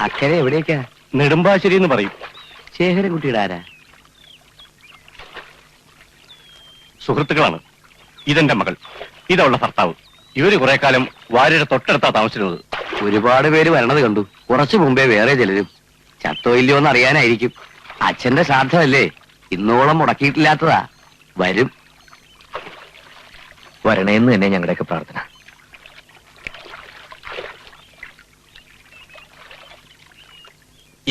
അക്കരെ എവിടേക്കാ? നെടുമ്പാശ്ശേരി എന്ന് പറയും. ശേഖരൻകുട്ടിയുടെ ആരാ? സുഹൃത്തുക്കളാണ്. ഇതെന്റെ മകൾ, ഇതവളുടെ ഭർത്താവ്. ഇവര് കുറെ കാലം വാര്യയുടെ തൊട്ടടുത്താ താമസിച്ചിരുന്നത്. ഒരുപാട് പേര് വരണത് കണ്ടു. കുറച്ചു മുമ്പേ വേറെ ചിലരും. ചത്തോ ഇല്ലയോ എന്ന് അറിയാനായിരിക്കും. അച്ഛന്റെ ശ്രാദ്ധമല്ലേ, ഇന്നോളം മുടക്കിയിട്ടില്ലാത്തതാ. വരും. വരണേന്ന് തന്നെ ഞങ്ങളുടെയൊക്കെ പ്രാർത്ഥന.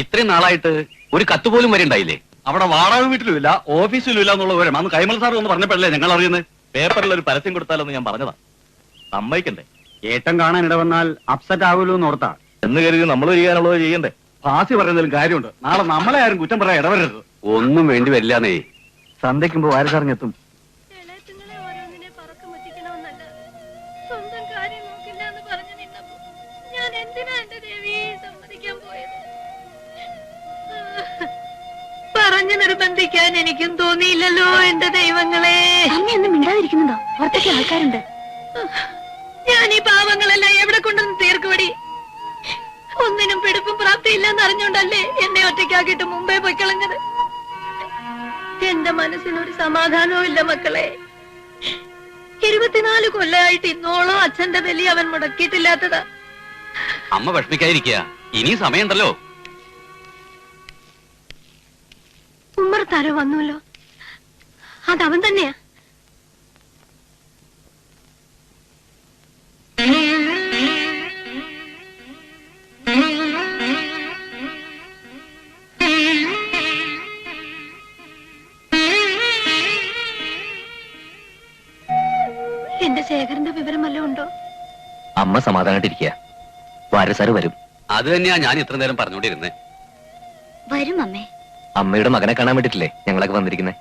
ഇത്രയും നാളായിട്ട് ഒരു കത്ത് പോലും വരണ്ടായില്ലേ? അവിടെ വാടക വീട്ടിലും ഇല്ല, ഓഫീസിലും ഇല്ല എന്നുള്ള വിവരം അന്ന് കൈമൾ സാർ ഒന്ന് പറഞ്ഞപ്പോഴല്ലേ ഞങ്ങൾ അറിയുന്നത്. പേപ്പറിൽ ഒരു പരസ്യം കൊടുത്താലെന്ന് ഞാൻ പറഞ്ഞതാ. സമ്മതിക്കണ്ടേ? ഏട്ടൻ കാണാൻ ഇട വന്നാൽ അപ്സെറ്റ് ആകുമല്ലോ എന്ന് ഓർത്താ. എന്ന് കരുതി നമ്മൾ ചെയ്യാനുള്ളത് ചെയ്യണ്ടേ? ഫാസി പറയുന്നതിലും കാര്യമുണ്ട്. നാളെ നമ്മളെ ആരും കുറ്റം പറയാൻ ഇടവരരുത്. ഒന്നും വേണ്ടി വരില്ലാന്നേ. സന്ധ്യക്കുമ്പോ വാരസറിഞ്ഞെത്തും. പറഞ്ഞു നിർബന്ധിക്കാൻ എനിക്കും തോന്നിയില്ലല്ലോ എന്റെ ദൈവങ്ങളെ. അമ്മയൊന്നും മിണ്ടാതിരിക്കുന്നുണ്ടോ? പുറത്തൊക്കെ ആൾക്കാരുണ്ട്. ഞാൻ ഈ പാവങ്ങളെല്ലാം എവിടെ കൊണ്ടുവന്ന് തീർക്കുവടി? ഒന്നിനും പിടിപ്പും പ്രാപ്തിയില്ലെന്ന് അറിഞ്ഞോണ്ടല്ലേ എന്നെ ഒറ്റയ്ക്കാക്കിയിട്ട് മുമ്പേ പോയി കളഞ്ഞത്. എന്റെ മനസ്സിനൊരു സമാധാനവും ഇല്ല മക്കളെ. 24 കൊല്ലമായിട്ട് ഇന്നോളം അച്ഛന്റെ ബലി അവൻ മുടക്കിയിട്ടില്ലാത്തതാ. അമ്മ വിഷമിക്കാതിരിക്കുക, ഇനി സമയമുണ്ടല്ലോ. ഉമ്മർത്താരോ വന്നുല്ലോ. അതവൻ തന്നെയാ. എന്റെ ശേഖരന്റെ വിവരം വല്ലതും ഉണ്ടോ? അമ്മ സമാധാനായിട്ടിരിക്കുക. വാരസാറ് വരും. അത് തന്നെയാ ഞാൻ ഇത്ര നേരം പറഞ്ഞുകൊണ്ടിരുന്നേ. വരും അമ്മേ. അമ്മയുടെ മകനെ കാണാൻ വേണ്ടിട്ടില്ലേ ഞങ്ങളൊക്കെ വന്നിരിക്കുന്നേ.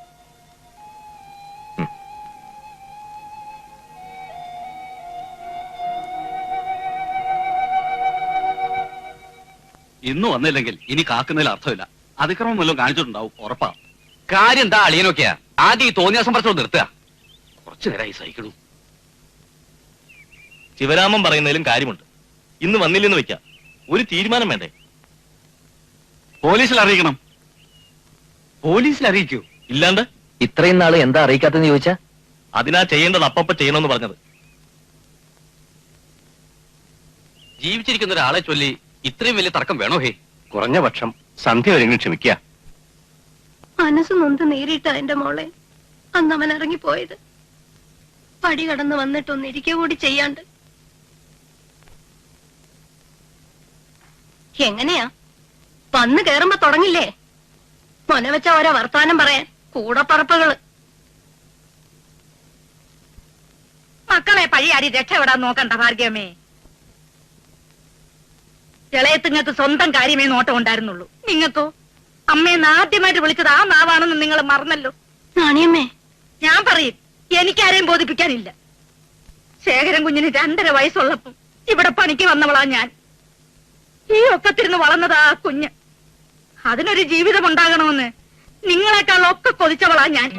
ഇന്ന് വന്നില്ലെങ്കിൽ ഇനി കാക്കുന്നതിൽ അർത്ഥമില്ല. അതിക്രമം വല്ലതും കാണിച്ചിട്ടുണ്ടാവും, ഉറപ്പാ. കാര്യം എന്താ അളിയനൊക്കെയാ? ആദ്യം ഈ തോന്നിയാസം പറച്ചോ നിർത്തുക. കുറച്ചു നേരമായി സഹിക്കണു. ശിവരാമൻ പറയുന്നതിലും കാര്യമുണ്ട്. ഇന്ന് വന്നില്ലെന്ന് വെക്കാം, ഒരു തീരുമാനം വേണ്ടേ? പോലീസിൽ അറിയിക്കണം. പോലീസിൽ അറിയിക്കൂ. ഇല്ലാണ്ട് ഇത്രയും നാള് എന്താ അറിയിക്കാത്തെന്ന് ചോദിച്ചാ? അതിനാ ചെയ്യേണ്ടത് അപ്പപ്പ ചെയ്യണമെന്ന് പറഞ്ഞത്. ജീവിച്ചിരിക്കുന്ന ഒരാളെ ചൊല്ലി ഇത്രയും വലിയ തർക്കം വേണോ? ഹേ, കുറഞ്ഞ പക്ഷം സന്ധ്യ വരെങ്കിലും ക്ഷമിക്കുക. മനസ്സ് നൊന്ത് നേരിട്ട എന്റെ മോളെ അന്ന് അവൻ ഇറങ്ങിപ്പോയത്. പടി കടന്ന് വന്നിട്ടൊന്ന് ഇരിക്കുക കൂടി ചെയ്യാണ്ട്. എങ്ങനെയാ വന്ന് കേറുമ്പോ തുടങ്ങില്ലേ മൊന വെച്ച ഓരോ വർത്താനം പറയാൻ? കൂടപ്പറപ്പുകള്. മക്കളെ പഴിയാരി രക്ഷപ്പെടാൻ നോക്കണ്ട ഭാഗ്യമേ. ഇളയത്തുങ്ങൾക്ക് സ്വന്തം കാര്യമേ നോട്ടം ഉണ്ടായിരുന്നുള്ളൂ. നിങ്ങൾക്കോ? അമ്മയെന്ന് ആദ്യമായിട്ട് വിളിച്ചത് ആ നാവാണെന്ന് നിങ്ങൾ മറന്നല്ലോ. നാണിയമ്മേ, ഞാൻ പറയും, എനിക്കാരെയും ബോധിപ്പിക്കാനില്ല. ശേഖരൻ കുഞ്ഞിന് 2.5 വയസ്സുള്ളപ്പം ഇവിടെ പണിക്ക് വന്നവളാ ഞാൻ. ഈ ഒക്കത്തിരുന്ന് വളർന്നതാ ആ കുഞ്ഞ്. അതിനൊരു ജീവിതം ഉണ്ടാകണമെന്ന് നിങ്ങളെക്കാൾ ഒക്കെ കൊതിച്ചവളാ ഞാൻ.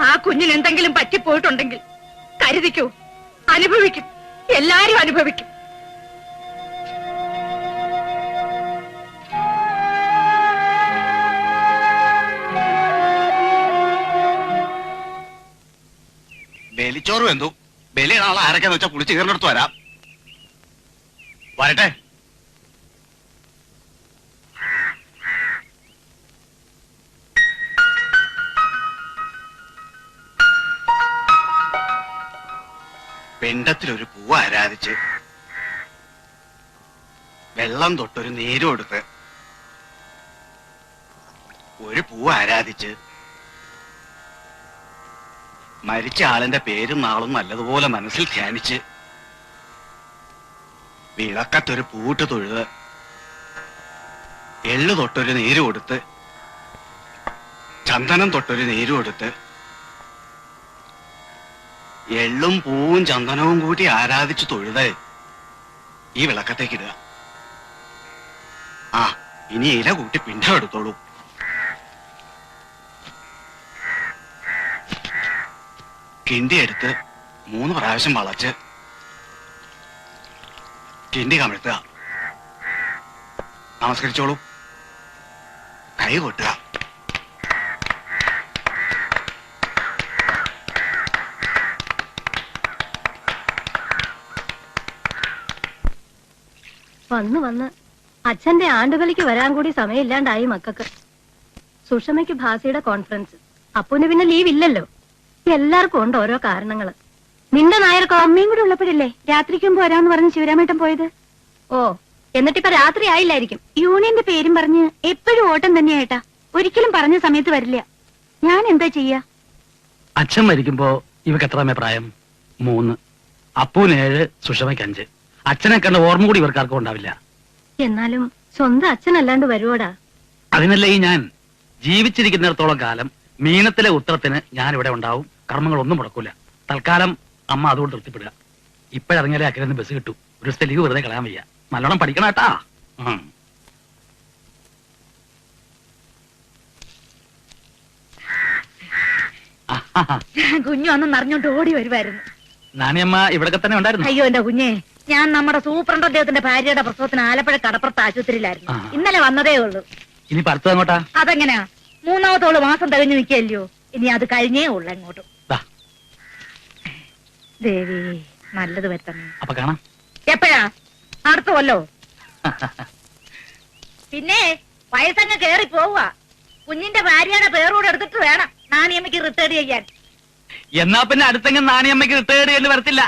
ആ കുഞ്ഞിന് എന്തെങ്കിലും പറ്റിപ്പോയിട്ടുണ്ടെങ്കിൽ കരുതിക്കൂ, അനുഭവിക്കും. എല്ലാരും അനുഭവിക്കും. ബലിച്ചോറും എന്തോ ബലിയുടെ ആളെ ആരൊക്കെന്ന് വെച്ചാൽ കുളിച്ച് കയറിനടുത്ത് വരാം. വരട്ടെ. പിണ്ടത്തിലൊരു പൂവ് ആരാധിച്ച് വെള്ളം തൊട്ടൊരു നീരും എടുത്ത് ഒരു പൂവ് ആരാധിച്ച് മരിച്ച ആളിന്റെ പേരും നാളും നല്ലതുപോലെ മനസ്സിൽ ധ്യാനിച്ച് വിളക്കത്തൊരു പൂട്ട് തൊഴുത് എള്ളു തൊട്ടൊരു നീര് കൊടുത്ത് ചന്ദനം തൊട്ടൊരു നീര് കൊടുത്ത് എള്ളും പൂവും ചന്ദനവും കൂട്ടി ആരാധിച്ചു തൊഴുത് ഈ വിളക്കത്തേക്ക് ഇടുക. ആ, ഇനി ഇല കൂട്ടി പിണ്ടം എടുത്തോളൂ. കിണ്ടി എടുത്ത് 3 പ്രാവശ്യം വളച്ച് കിണ്ടി കമിഴ്ത്തുക, നമസ്കരിച്ചോളൂ, കൈ കൊട്ടുക. വന്ന് അച്ഛന്റെ ആണ്ടുകളിക്ക് വരാൻ കൂടി സമയമില്ലാണ്ടായി മക്കൾക്ക്. സുഷമയ്ക്ക് ഭാസിയുടെ കോൺഫറൻസ്, അപ്പൂന് പിന്നെ ലീവ് ഇല്ലല്ലോ. എല്ലാവർക്കും ഉണ്ട് ഓരോ കാരണങ്ങള്. നിന്റെ നായർക്കോ? അമ്മയും കൂടെ ഉള്ളപ്പോഴല്ലേ രാത്രിക്കും പോരാന്ന് പറഞ്ഞ് ശിവരാമേട്ടൻ പോയത്. ഓ, എന്നിട്ടിപ്പോ രാത്രി ആയില്ലായിരിക്കും. യൂണിയന്റെ പേരും പറഞ്ഞ് എപ്പോഴും ഓട്ടം തന്നെയായിട്ടാ. ഒരിക്കലും പറഞ്ഞ സമയത്ത് വരില്ല. ഞാൻ എന്താ ചെയ്യാ? അച്ഛൻ മരിക്കുമ്പോ ഇവക്ക് എത്രാമേ പ്രായം? 3. അപ്പൂന് 7, സുഷമയ്ക്ക് 5. അച്ഛനെ കണ്ട ഓർമ്മ കൂടി ഇവർക്കാർക്കും ഉണ്ടാവില്ല. എന്നാലും സ്വന്തം അച്ഛനല്ലാണ്ട് വരുവോടാ? അതിനല്ലേ ഈ ഞാൻ ജീവിച്ചിരിക്കുന്നിടത്തോളം കാലം മീനത്തിലെ ഉത്തരത്തിന് ഞാൻ ഇവിടെ ഉണ്ടാവും. കർമ്മങ്ങളൊന്നും മുടക്കൂല. തൽക്കാലം അമ്മ അതുകൊണ്ട് തൃപ്തിപ്പെടുക. ഇപ്പോഴിറങ്ങിയാലേ അക്കരെ ബസ് കിട്ടൂ. ഒരു ദിവസത്തെ ലീവ് വെറുതെ കളയാൻ വയ്യ. നല്ലോണം പഠിക്കണം കേട്ടാ. കുഞ്ഞു അന്ന് നിറഞ്ഞോണ്ട് ഓടി വരുമായിരുന്നു. നാണിയമ്മ ഇവിടൊക്കെ തന്നെ ഉണ്ടായിരുന്നു. അയ്യോ എന്റെ കുഞ്ഞെ, ഞാൻ നമ്മുടെ സൂപ്രണ്ട് അദ്ദേഹത്തിന്റെ ഭാര്യയുടെ പ്രസവത്തിന് ആലപ്പുഴ കടപ്പുറത്ത് ആശുപത്രിയിലായിരുന്നു. ഇന്നലെ വന്നതേ ഉള്ളൂ. ഇനി അടുത്തത് അങ്ങോട്ടാ? അതെങ്ങനെയാ? 3ാമത്തോള് മാസം തികഞ്ഞു നിൽക്കല്ലയോ. ഇനി അത് കഴിഞ്ഞേ ഉള്ളു അങ്ങോട്ടും. ദേവി നല്ലത് വരുത്തണേ. അപ്പൊ കാണാം. എപ്പോഴാ? അടുത്തുവല്ലോ. പിന്നെ വയസ്സങ്ങ് കേറി പോവുക. കുഞ്ഞിന്റെ ഭാര്യയുടെ പേരൂടെ എടുത്തിട്ട് വേണം നാണിയമ്മയ്ക്ക് റിട്ടയർ ചെയ്യാൻ. എന്നാ പിന്നെ അടുത്തെങ്കിലും നാണിയമ്മയ്ക്ക് റിട്ടയർ ചെയ്യേണ്ടി വരത്തില്ല.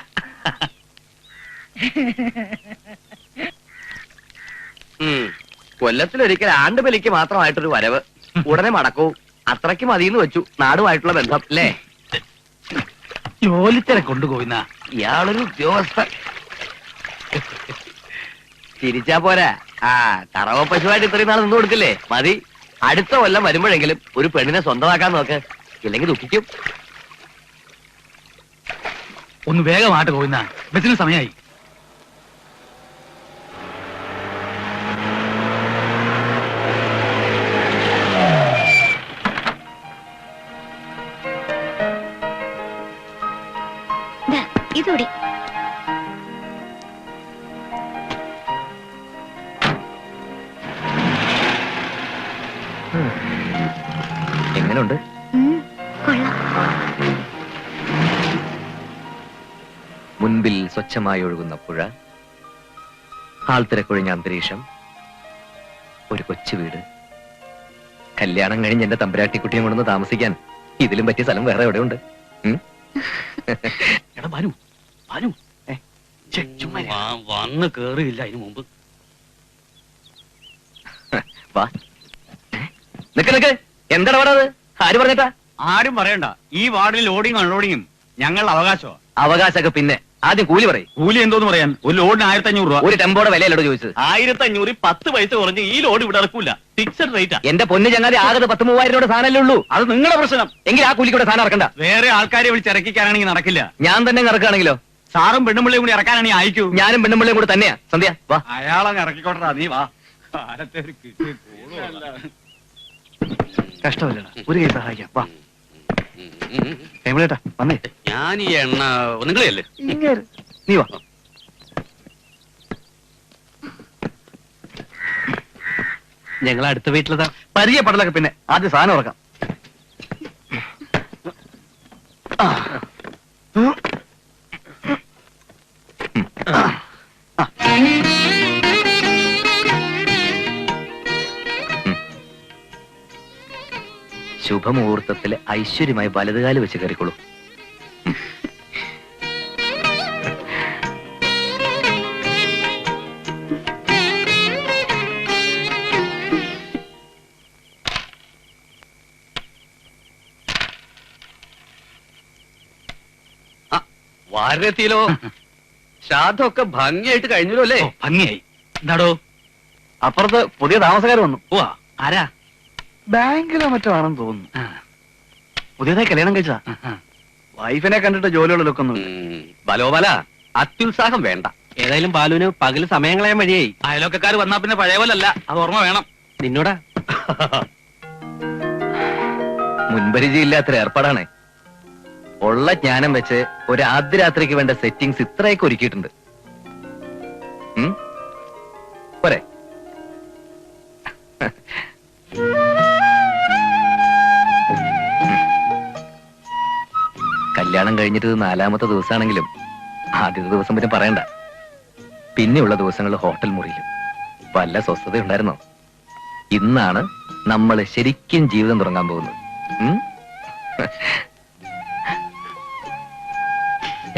കൊല്ലത്തിലൊരിക്കൽ ആണ്ടുബലിക്ക് മാത്രമായിട്ടൊരു വരവ്. ഉടനെ മടക്കവും. അത്രയ്ക്ക് മതിയെന്ന് വെച്ചു നാടുമായിട്ടുള്ള ബന്ധം അല്ലേ? ജോലിത്തിരെ കൊണ്ടുപോയിന്ന ഇയാളൊരു ഉദ്യോഗസ്ഥൻ. തിരിച്ചാ പോരാ. കറവ പശുവായിട്ട് ഇത്രയും നാൾ നിന്ന് കൊടുക്കില്ലേ? മതി. അടുത്ത കൊല്ലം വരുമ്പോഴെങ്കിലും ഒരു പെണ്ണിനെ സ്വന്തമാക്കാൻ നോക്ക്. ഇല്ലെങ്കിൽ ദുഃഖിക്കും. ഒന്ന് വേഗമായിട്ട് പോയിന്ന ബസ്സിന് സമയമായി. ഇതോടി എങ്ങനെയുണ്ട്? കൊള്ളാം. മുൻപിൽ സ്വച്ഛമായി ഒഴുകുന്ന പുഴ, ആൾത്തിരക്കൊഴിഞ്ഞ അന്തരീക്ഷം, ഒരു കൊച്ചു വീട്. കല്യാണം കഴിഞ്ഞ് എന്റെ തമ്പുരാട്ടിക്കുട്ടിയെ കൊണ്ടൊന്ന് താമസിക്കാൻ ഇതിലും പറ്റിയ സ്ഥലം വേറെ എവിടെയുണ്ട്? എടാ ബാനു, ബാനു, വന്ന് കേറിയില്ല അതിനു മുമ്പ്. വാ. നിക്ക്. എന്താ പാടത്? ആര് പറഞ്ഞിട്ടാ? ആരും പറയണ്ട. ഈ വാർഡിൽ ലോഡിങ് അൺലോഡിങ്ങും ഞങ്ങളുടെ അവകാശമാണ്. അവകാശമൊക്കെ പിന്നെ ആദ്യം കൂലി പറയും. കൂലി എന്തോന്ന് പറയാൻ? ഒരു ലോഡിന് 1500 രൂപ. ഒരു ടെമ്പോടെ വിലയല്ലോ ചോദിച്ചത്? 1500 10 പൈസ കുറഞ്ഞ് ഈ ലോഡ് ഇവിടെ ഇറക്കൂല. ഫിക്സഡ് റേറ്റാ. എന്റെ പൊന്ന് ചങ്ങാതി, ആകെ 10-3000 രൂപ സാധനമല്ലേ ഉള്ളൂ. അത് നിങ്ങളുടെ പ്രശ്നം. എങ്കിൽ ആ കൂലിക്കൂടെ സാധനം ഇറക്കണ്ട. വേറെ ആൾക്കാരെ വിളിച്ച് ഇറക്കിക്കാനാണെങ്കിൽ നടക്കില്ല. ഞാൻ തന്നെ ഇറക്കുകയാണെങ്കിലോ? സാറും പെണ്ണുമ്പിള്ളയും കൂടി ഇറക്കാനാണെങ്കിൽ അയക്കൂ. ഞാനും പെണ്ണുമ്പിള്ളയും കൂടെ തന്നെയാ. സന്ധ്യ വാ. അയാളങ്ങ് ഇറക്കിക്കോട്ടാ. നീ വാ. കാലത്തെ ഒരു കിട്ടിയ കഷ്ടമല്ല. ഒരു കൈ സഹായിക്കാം. വാ കൈമളേട്ടാ, വന്നേ. ഞാൻ ഈ എണ്ണ നിങ്ങളെയല്ലേ? നീ വാ. ഞങ്ങൾ അടുത്ത വീട്ടിലതാ. പരിചയപ്പെടലൊക്കെ പിന്നെ. ആദ്യം സാധനം ഉറക്കാം. ശുഭമുഹൂർത്തത്തില് ഐശ്വര്യമായി വലതുകാല് വെച്ച് കയറിക്കോളൂ. വാരത്തിലോ ശ്രാദ്ധമൊക്കെ ഭംഗിയായിട്ട് കഴിഞ്ഞല്ലോ അല്ലേ? ഭംഗിയായി. എന്താടോ? അപ്പുറത്ത് പുതിയ താമസക്കാർ വന്നു. ഓ, ആരാ? ബാങ്കിലോ മറ്റോ ആണെന്ന് തോന്നുന്നു. ആ, പുതിയതായി കല്യാണം കഴിച്ചതാ. ആ. വൈഫിനെ കണ്ടിട്ട് ജോലികളിലൊക്കെ ഒന്നും. ബലോബല, അത്യുത്സാഹം വേണ്ട. ഏതായാലും ബാലുവിന് പകല് സമയം കളയാൻ വഴിയായി. അയലോക്കാർ വന്നാ പിന്നെ പഴയ പോലല്ല. അത് ഓർമ്മ വേണം. നിന്നോടാ മുൻപരിചയമില്ലാത്തൊരു ഏർപ്പാടാണ്. ഉള്ള ജ്ഞാനം വെച്ച് ഒരു ആദ്യ രാത്രിക്ക് വേണ്ട സെറ്റിങ്സ് ഇത്രയൊക്കെ ഒരുക്കിയിട്ടുണ്ട്. പോരെ? കല്യാണം കഴിഞ്ഞിട്ട് 4-മത്തെ ദിവസമാണെങ്കിലും ആദ്യത്തെ ദിവസം പിന്നെ പറയണ്ട. പിന്നെയുള്ള ദിവസങ്ങളിൽ ഹോട്ടൽ മുറിയിലും വല്ല സ്വസ്ഥത ഉണ്ടായിരുന്നോ? ഇന്നാണ് നമ്മൾ ശരിക്കും ജീവിതം തുടങ്ങാൻ പോകുന്നത്.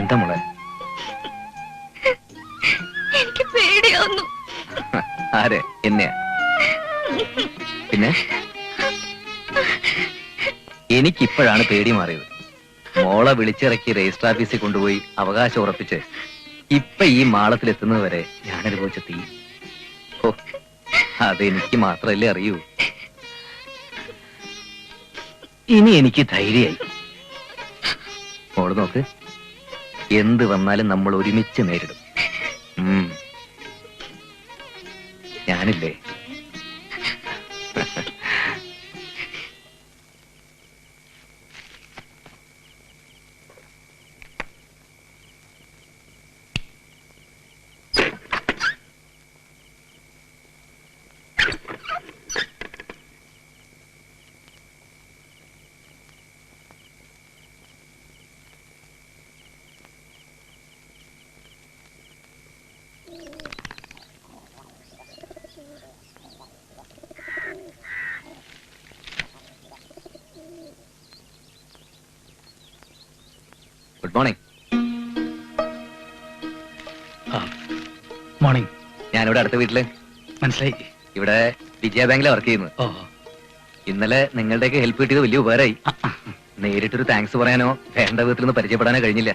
എന്താ മോളെ? എനിക്ക് പേടിയാവുന്നു. ആരെ? എന്നെയാ? പിന്നെ എനിക്കിപ്പോഴാണ് പേടി മാറിയത്. മോളെ വിളിച്ചിറക്കി രജിസ്റ്റർ ഓഫീസിൽ കൊണ്ടുപോയി അവകാശം ഉറപ്പിച്ച് ഇപ്പൊ ഈ മാളത്തിലെത്തുന്നത് വരെ ഞാൻ അനുഭവിച്ച തീ. ഓ, അതെനിക്ക് മാത്രല്ലേ അറിയൂ. ഇനി എനിക്ക് ധൈര്യമായി. മോള് നോക്ക്, എന്ത് വന്നാലും നമ്മൾ ഒരുമിച്ച് നേരിടും. ഞാനില്ലേ? Good morning. മോർണിംഗ്. ഞാനിവിടെ അടുത്ത വീട്ടില് മനസ്സിലായി. ഇവിടെ വിജയ ബാങ്കിലെ വർക്ക് ചെയ്യുന്നത്. ഓ, ഇന്നലെ നിങ്ങളുടെയൊക്കെ ഹെൽപ്പ് കിട്ടിയത് വലിയ ഉപകാരമായി. നേരിട്ടൊരു താങ്ക്സ് പറയാനോ വേണ്ട വീട്ടിൽ നിന്ന് പരിചയപ്പെടാനോ കഴിഞ്ഞില്ല.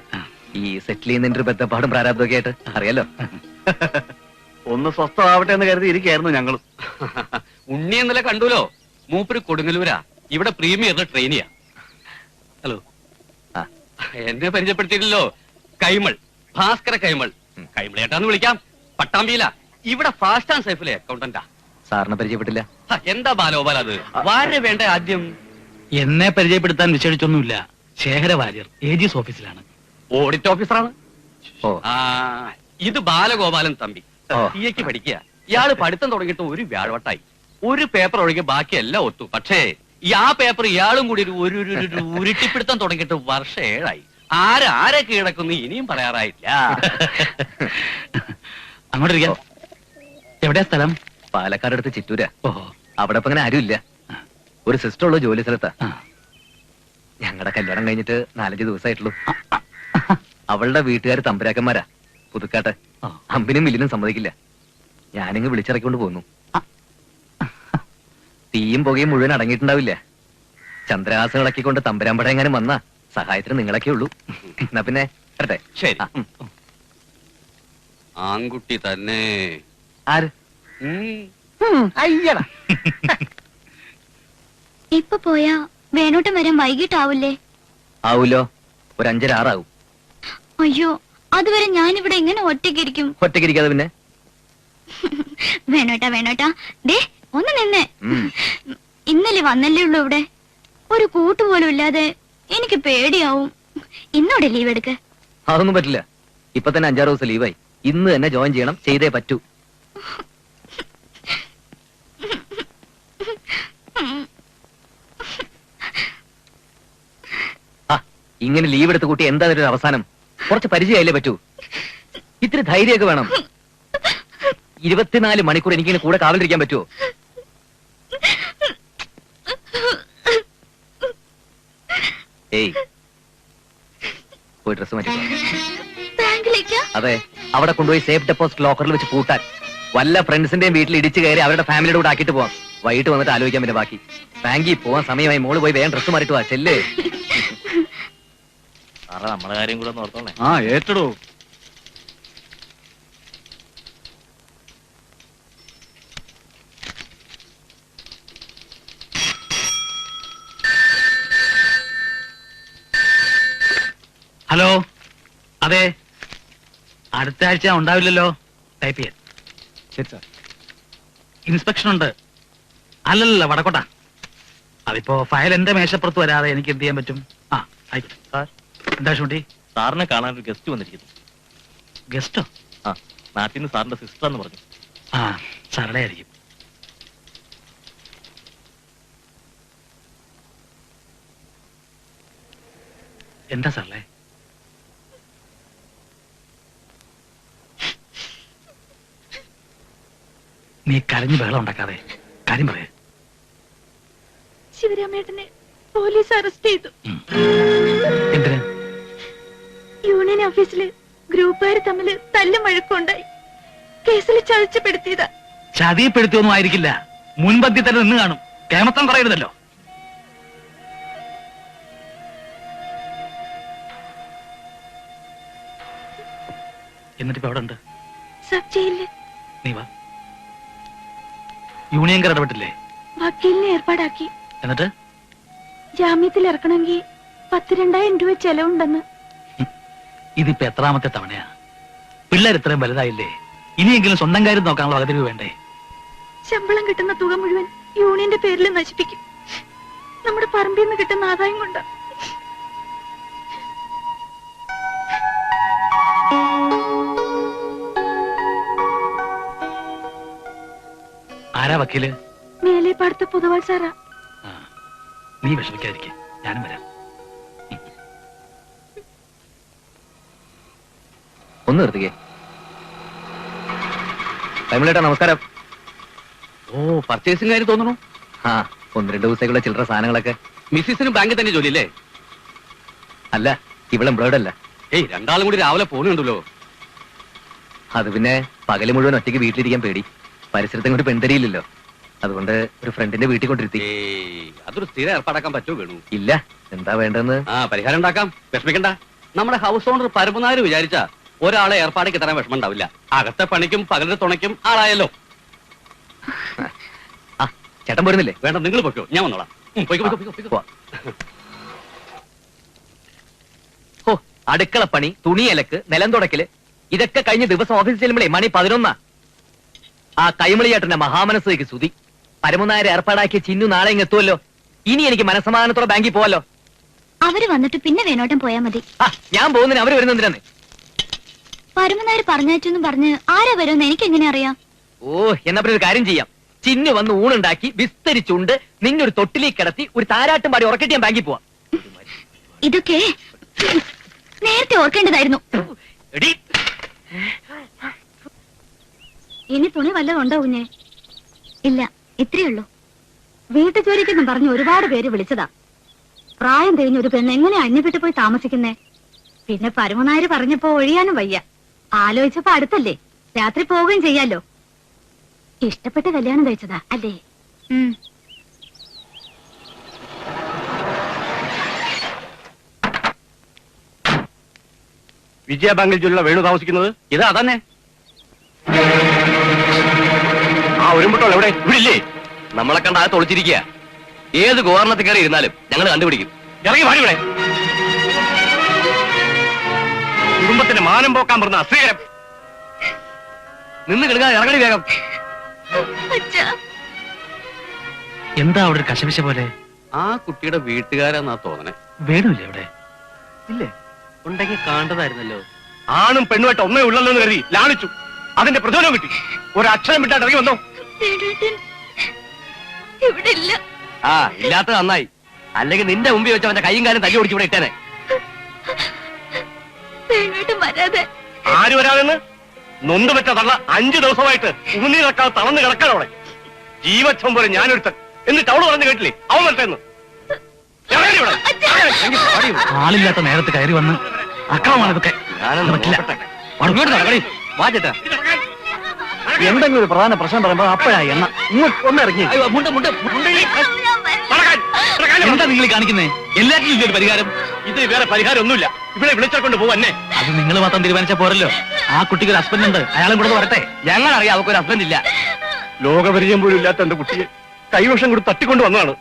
ഈ സെറ്റിൽ ചെയ്യുന്നതിന്റെ ഒരു ബന്ധപ്പാടും പ്രാരാബ്ദമൊക്കെ ആയിട്ട് അറിയാലോ. ഒന്ന് സ്വസ്ഥമാവട്ടെ എന്ന് കരുതി ഇരിക്കായിരുന്നു ഞങ്ങളും. ഉണ്ണി ഇന്നലെ കണ്ടുല്ലോ. മൂപ്പര് കൊടുങ്ങല്ലൂരാ. ഇവിടെ പ്രീമിയറിന്റെ ട്രെയിനിയാ. ഹലോ, എന്നെ പരിചയപ്പെടുത്തിയില്ലല്ലോ. കൈമൾ, ഭാസ്കര കൈമൾ. കൈമളേട്ടാന്ന് വിളിക്കാം. പട്ടാമ്പിയില. ഇവിടെ ഫാസ്റ്റ് ആൻഡ് സേഫിലെ അക്കൗണ്ടന്റാ. സാറിനെ പരിചയപ്പെട്ടില്ല. എന്താ ബാലോപാൽ അത്? വാര വേണ്ട ആദ്യം. എന്നെ പരിചയപ്പെടുത്താൻ വിശേഷിച്ചൊന്നുമില്ല. ശേഖര വാര്യർ ഏജീസ് ഓഫീസിലാണ്. ഓഡിറ്റ് ഓഫീസറാണ്. ഓ, ഇത് ബാലഗോപാലൻ തമ്പി. ഓ. സിഎക്ക് പഠിക്കുക. ഇയാള് പഠിത്തം തുടങ്ങിയിട്ട് ഒരു വ്യാഴവട്ടായി. ഒരു പേപ്പർ ഒഴികെ ബാക്കിയെല്ലാം ഒത്തു. പക്ഷേ ആ പേപ്പർ ഇയാളും കൂടി ഒരു ഉരുട്ടിപ്പിടുത്തം തുടങ്ങിയിട്ട് വർഷം 7ആയി. ആരെ കീഴടക്കുന്നു ഇനിയും പറയാറായില്ല. അങ്ങോട്ടിരിക്കാം. എവിടെയാ സ്ഥലം? പാലക്കാട് അടുത്ത് ചിറ്റൂരാ. ഓഹോ. അവിടെ ഇപ്പൊ അങ്ങനെ ആരുമില്ല. ഒരു സിസ്റ്റർ ഉള്ള ജോലി സ്ഥലത്താ. ആ. ഞങ്ങളുടെ കല്യാണം കഴിഞ്ഞിട്ട് 4-5 ദിവസമായിട്ടുള്ളൂ. അവളുടെ വീട്ടുകാർ തമ്പുരാക്കന്മാരാ. പുതുക്കാട്ടെ. ആ. അമ്പിനും വില്ലിനും സമ്മതിക്കില്ല. ഞാനിങ്ങ് വിളിച്ചിറക്കിക്കൊണ്ട് പോന്നു. തീയും പുകയും മുഴുവൻ അടങ്ങിയിട്ടുണ്ടാവില്ല. ചന്ദ്രഹാസം ഇളക്കിക്കൊണ്ട് തമ്പുരാമ്പട എങ്ങാനും വന്നാ സഹായത്തിന് നിങ്ങളൊക്കെ ഉള്ളൂ. എന്നാ പിന്നെ വരട്ടെ. ശരി. ആൺകുട്ടി തന്നെ. ആര്? അയ്യടാ, ഇപ്പൊ പോയാ വേണോട്ടം വരാൻ വൈകിട്ടാവില്ലേ? ആവൂലോ. ഒരു 5-6 ആവും. അയ്യോ, അതുവരെ ഞാനിവിടെ എങ്ങനെ ഒറ്റയ്ക്കിരിക്കും? ഒറ്റയ്ക്കിരിക്കാതെ പിന്നെ? വേണോട്ടാ ദേ ഒന്ന് നിന്നേ. ഉം. ഇന്നലെ വന്നല്ലേ ഉള്ളൂ ഇവിടെ. ഒരു കൂട്ടുപോലും ഇല്ലാതെ എനിക്ക് പേടിയാവും. ഇന്നോടെ ലീവ് എടുക്ക. അതൊന്നും പറ്റില്ല. ഇപ്പൊ തന്നെ 5-6 ദിവസം ലീവായി. ഇന്ന് തന്നെ ജോയിൻ ചെയ്യണം. ചെയ്തേ പറ്റൂ. ഇങ്ങനെ ലീവ് എടുത്ത് കൂട്ടി എന്താ ഒരു അവസാനം? കുറച്ച് പരിചയമായില്ലേ പറ്റൂ. ഇത്തിരി ധൈര്യമൊക്കെ വേണം. 24 മണിക്കൂർ എനിക്കിങ്ങനെ കൂടെ കാവലിരിക്കാൻ പറ്റുമോ? ഏയ്, പോയി ഡ്രസ് മാറ്റി. ബാങ്കിലേക്കാ? അതെ, അവിടെ കൊണ്ടുപോയി സേഫ് ഡെപ്പോസിറ്റ് ലോക്കറിൽ വെച്ച് പൂട്ടാൻ. വല്ല ഫ്രണ്ട്സിന്റെയും വീട്ടിൽ ഇടിച്ചു കയറി അവരുടെ ഫാമിലിയുടെ കൂടെ ആക്കിയിട്ട് പോവാം. വൈകിട്ട് വന്നിട്ട് ആലോചിക്കാൻ പിന്നെ ബാക്കി. ബാങ്കിൽ പോവാൻ സമയമായി. മോള് പോയി വേഗം ഡ്രസ് മാറിയിട്ട് വാ. ചെല്ലേ. സാറേ, നമ്മളെ കാര്യം കൂടെ ഒന്ന് ഓർത്തോളേ. ആ ഏറ്റടോ. ഹലോ. അതെ, അടുത്ത ആഴ്ച ഉണ്ടാവില്ലല്ലോ. ടൈപ്പ് ചെയ്യാൻ. ശരി സാർ. ഇൻസ്പെക്ഷൻ ഉണ്ട്. അല്ലല്ല, വടക്കോട്ട. അതിപ്പോ ഫയൽ എന്റെ മേശപ്പുറത്ത് വരാതെ എനിക്ക് എന്ത് ചെയ്യാൻ പറ്റും? ആ, ആയിക്കോട്ടെ. സാർ, എന്താ ഷൂട്ടി? സാറിനെ കാണാൻ ഒരു ഗസ്റ്റ് വന്നിരിക്കുന്നു. ഗസ്റ്റോ? ആ, നാട്ടിൽ നിന്ന് സാറിന്റെ സിസ്റ്റർ എന്ന് പറഞ്ഞു. ആ സരളയായിരിക്കും. എന്താ സരളേ? നീ കരഞ്ഞു ബഹളം ഉണ്ടാക്കാതെ കാര്യം പറയേ. ശിവരാമേട്ടനെ പോലീസ് അറസ്റ്റ് ചെയ്തു. എന്തിന്? യൂണിയൻ ഓഫീസില് ഗ്രൂപ്പുകാർ തമ്മിൽ തല്ലും വഴക്കുണ്ടായി. കേസിൽ ചതിച്ചപ്പെടുത്തിയതാ. ചതിപ്പെടുത്തിയൊന്നും ആയിരിക്കില്ല, മുൻപന്തി തന്നെ നിന്ന് കാണും. കേമത്തം പറയരുതല്ലോ. എന്നിട്ടിപ്പോ എവിടെ ഉണ്ട്? സബ് ജയിലില്. നീ വാ. യൂണിയൻകാർ ഇടപെട്ടില്ലേ? വക്കീലിനെ ഏർപ്പാടാക്കി. എന്നിട്ട് ജാമ്യത്തിൽ ഇറക്കണമെങ്കിൽ 12,000 രൂപ ചെലവുണ്ടെന്ന്. ഇതിപ്പോ എത്രാമത്തെ തവണയാ? പിള്ളേർ ഇത്രയും വലുതായില്ലേ, ഇനിയെങ്കിലും സ്വന്തം കാര്യം നോക്കാനുള്ള വകതിരിവ് വേണ്ടേ? ശമ്പളം കിട്ടുന്ന തുക മുഴുവൻ യൂണിയന്റെ പേരിൽ നശിപ്പിക്കും. നമ്മുടെ പറമ്പിൽ നിന്ന് കിട്ടുന്ന ആദായം കൊണ്ട്. ആരാ വക്കീല്? മേലേപ്പാടത്തെ പൊതുവാൾ സാറാ. ആ, നീ വിഷമിക്കാതിരിക്കെ, ഞാനും വരാം. ഒന്ന് നിർത്തിക്കേ. കൈമളേട്ടാ നമസ്കാരം. ഓ, പർച്ചേസിംഗ് കാര്യം തോന്നുന്നു. ആ, 1-2 ദിവസത്തേക്കുള്ള ചില്ലറ സാധനങ്ങളൊക്കെ. മിസ്സിസിന് ബാങ്കിൽ തന്നെ ജോലിയല്ലേ? അല്ല, ഇവിടെ എംപ്ലോയിഡ് അല്ല. ഏയ്, രണ്ടാളും കൂടി രാവിലെ പോകുന്നുണ്ടല്ലോ. അത് പിന്നെ പകല് മുഴുവൻ ഒറ്റയ്ക്ക് വീട്ടിലിരിക്കാൻ പേടി. പരിസരത്തും കൂടി പെൺതരിയില്ലല്ലോ, അതുകൊണ്ട് ഒരു ഫ്രണ്ടിന്റെ വീട്ടിൽ കൊണ്ടിരുത്തി. അതൊരു സ്ഥിരം ഏർപ്പാടാക്കാൻ പറ്റുമോ വേണു? ഇല്ല, എന്താ വേണ്ടെന്ന്? ആ, പരിഹാരം ഉണ്ടാക്കാം, വിഷമിക്കണ്ട. നമ്മുടെ ഹൗസ് ഓണർ പരമനാര് വിചാരിച്ച ഒരാളെ ഏർപ്പാടേക്ക് തരാൻ വിഷമം ഉണ്ടാവില്ല. അകത്തെ പണിക്കും പകലിന്റെ തുണയ്ക്കും ആളായല്ലോ. ആ, ചേട്ടൻ പോരുന്നില്ലേ? വേണ്ട, നിങ്ങൾ പൊയ്ക്കോ, ഞാൻ വന്നോളാം. പോവാം. ഓ, അടുക്കള പണി, തുണി അലക്ക്, നിലം തുടക്കല്, ഇതൊക്കെ കഴിഞ്ഞ ദിവസം ഓഫീസിൽ ചെല്ലുമ്പോഴേ മണി 11. ആ കൈമളിയേട്ടന്റെ മഹാമനസ്സേക്ക് സ്തുതി. പരമനായരെ ഏർപ്പാടാക്കിയ ചിന്നു നാളെ ഇങ്ങ് എത്തുമല്ലോ. ഇനി എനിക്ക് മനസ്സമാധാനത്തോടെ ബാങ്കിൽ പോവല്ലോ. അവര് വന്നിട്ട് പിന്നെ വേണോട്ടം പോയാ മതി. ആ, ഞാൻ പോകുന്നതിന് അവര് വരുന്നതിനാണ്. പരമനാര് പറഞ്ഞയച്ചെന്നും പറഞ്ഞ് ആരാ വരുമെന്ന് എനിക്ക് എങ്ങനെ അറിയാം? ഓ, എന്നാ പിന്നെ ഒരു കാര്യം ചെയ്യാം. ചിന്നു വന്ന് ഊണുണ്ടാക്കി വിസ്തരിച്ചുണ്ട് നിന്നൊരു തൊട്ടിലേക്ക് കിടത്തി ഒരു താരാട്ടും പാടി ഉറക്കിട്ട് ഞാൻ ബാങ്കിൽ പോവാം. ഇതൊക്കെ നേരത്തെ ഓർക്കേണ്ടതായിരുന്നു. എടീ, ഇനി തുണി വല്ലതും ഉണ്ടോ കുഞ്ഞെ? ഇല്ല, ഇത്രയേ ഉള്ളൂ. വീട്ടു ജോലിക്കെന്നും പറഞ്ഞ് ഒരുപാട് പേര് വിളിച്ചതാ. പ്രായം തിരിഞ്ഞ ഒരു പെണ്ണ് എങ്ങനെ അന്യപ്പെട്ട് പോയി താമസിക്കുന്നേ? പിന്നെ പരമനാര് പറഞ്ഞപ്പോ ഒഴിയാനും വയ്യ. ആലോചിച്ചപ്പോ അടുത്തല്ലേ, രാത്രി പോവുകയും ചെയ്യാലോ. ഇഷ്ടപ്പെട്ട് കല്യാണം കഴിച്ചതാ അല്ലേ? വിജയ ബാങ്കിൽ ജോലിയുള്ള വേണു താമസിക്കുന്നത് ഇതാ തന്നെ. ആ, ഒരുമ്പട്ടോ എവിടെ? ഇവിടില്ലേ? നമ്മളെ കണ്ട അകത്ത് ഒളിച്ചിരിക്കുക. ഏത് ഗോവർണത്തിൽ കയറി ഇരുന്നാലും ഞങ്ങൾ കണ്ടുപിടിക്കും. ഇറങ്ങി പാടി ഇവിടെ. കുടുംബത്തിന്റെ മാനം പോക്കാൻ പറഞ്ഞ അശ്രീകരം. നിന്ന് കിടക്കാൻ ഇറങ്ങണി വേഗം. എന്താ അവിടെ ഒരു കശപിശ പോലെ? ആ കുട്ടിയുടെ വീട്ടുകാരെന്നാ തോന്നണേ. വേണുല്ലേ അവിടെ? ഇല്ലേ? ഉണ്ടെങ്കിൽ കാണേണ്ടതായിരുന്നല്ലോ. ആണും പെണ്ണുമായിട്ട് ഒന്നേ ഉള്ളല്ലോ എന്ന് കരുതി ലാളിച്ചു. അതിന്റെ പ്രചോദനം കിട്ടി. ഒരക്ഷരം വിട്ടാട്ട് ഇറങ്ങി വന്നോ? ഇവിടെ ഇല്ല. ആ, ഇല്ലാത്ത നന്നായി. അല്ലെങ്കിൽ നിന്റെ മുമ്പിൽ വെച്ച് അവന്റെ കൈയും കാലും തല്ലി ഓടിച്ച് ഇവിടെ ഇട്ടേനെ. വരാതെ. ആര് വരാതെന്ന്? നൊന്ത് വെച്ച തള്ള 5 ദിവസമായിട്ട് ഉണ്ണി നടക്കാതെ തളർന്ന് കിടക്കാനോടെ. ജീവച്ഛം പോലെ ഞാനൊരുത്തൻ. എന്നിട്ട് അവള് പറഞ്ഞു കേട്ടില്ലേ അവൻ വരട്ടെന്ന്? ആളില്ലാത്ത നേരത്ത് കയറി വന്ന് അക്രമമാണ് ഇതൊക്കെ. പറ്റില്ല. വാചേട്ടാ, എന്തെങ്കിലും ഒരു പ്രധാന പ്രശ്നം പറയുമ്പോ അപ്പോഴായി എണ്ണ ഒന്ന് ഇറങ്ങി. എന്താ നിങ്ങൾ കാണിക്കുന്നേ? എല്ലാറ്റിനും ഇതൊരു പരിഹാരം. ഇതിന് വേറെ പരിഹാരം ഒന്നുമില്ല. ഇവിടെ വിളിച്ചാൽ കൊണ്ട് പോവന്നെ. അത് നിങ്ങൾ മാത്രം തീരുമാനിച്ചാൽ പോരല്ലോ. ആ കുട്ടിക്ക് ഒരു ഹസ്ബൻഡ് ഉണ്ട്, അയാളും കൂടെ വരട്ടെ. ഞങ്ങളറിയാം അവക്കൊരു ഹസ്ബൻഡ് ഇല്ല. ലോകപരിചയം പോലും ഇല്ലാത്ത എന്റെ കുട്ടിയെ കൈവശം കൂടി തട്ടിക്കൊണ്ട് വന്നതാണ്.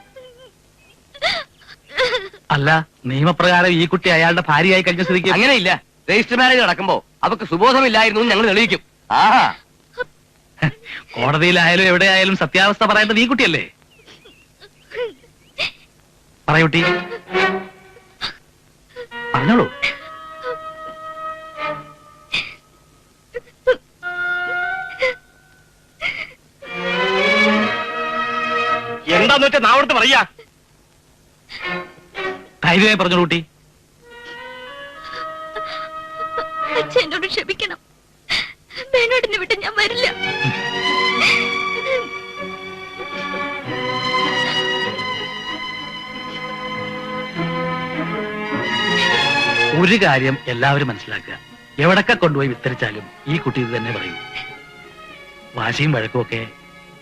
അല്ല, നിയമപ്രകാരം ഈ കുട്ടി അയാളുടെ ഭാര്യയായി കഴിഞ്ഞ സ്ഥിതിക്ക് അങ്ങനെയില്ല. രജിസ്റ്റർ മാരേജ് നടക്കുമ്പോ അവക്ക് സുബോധമില്ലായിരുന്നു ഞങ്ങൾ തെളിയിക്കും. ആഹാ, കോടതിയിലായാലും എവിടെയായാലും സത്യാവസ്ഥ പറയുന്നത് ഈ കുട്ടിയല്ലേ? പറയൂട്ടി, പറഞ്ഞോളൂ. എന്താന്ന് വെച്ചാൽ നാവടുത്ത് പറയാ. ധൈര്യമായി പറഞ്ഞു കുട്ടി. അച്ഛൻ എന്നോട് ക്ഷമിക്കണം. വേണോടിനെ വിട്ട് ഞാൻ വരില്ല. ഒരു കാര്യം എല്ലാവരും മനസ്സിലാക്കുക, എവിടൊക്കെ കൊണ്ടുപോയി വിസ്തരിച്ചാലും ഈ കുട്ടി ഇത് തന്നെ പറയും. വാശിയും വഴക്കും ഒക്കെ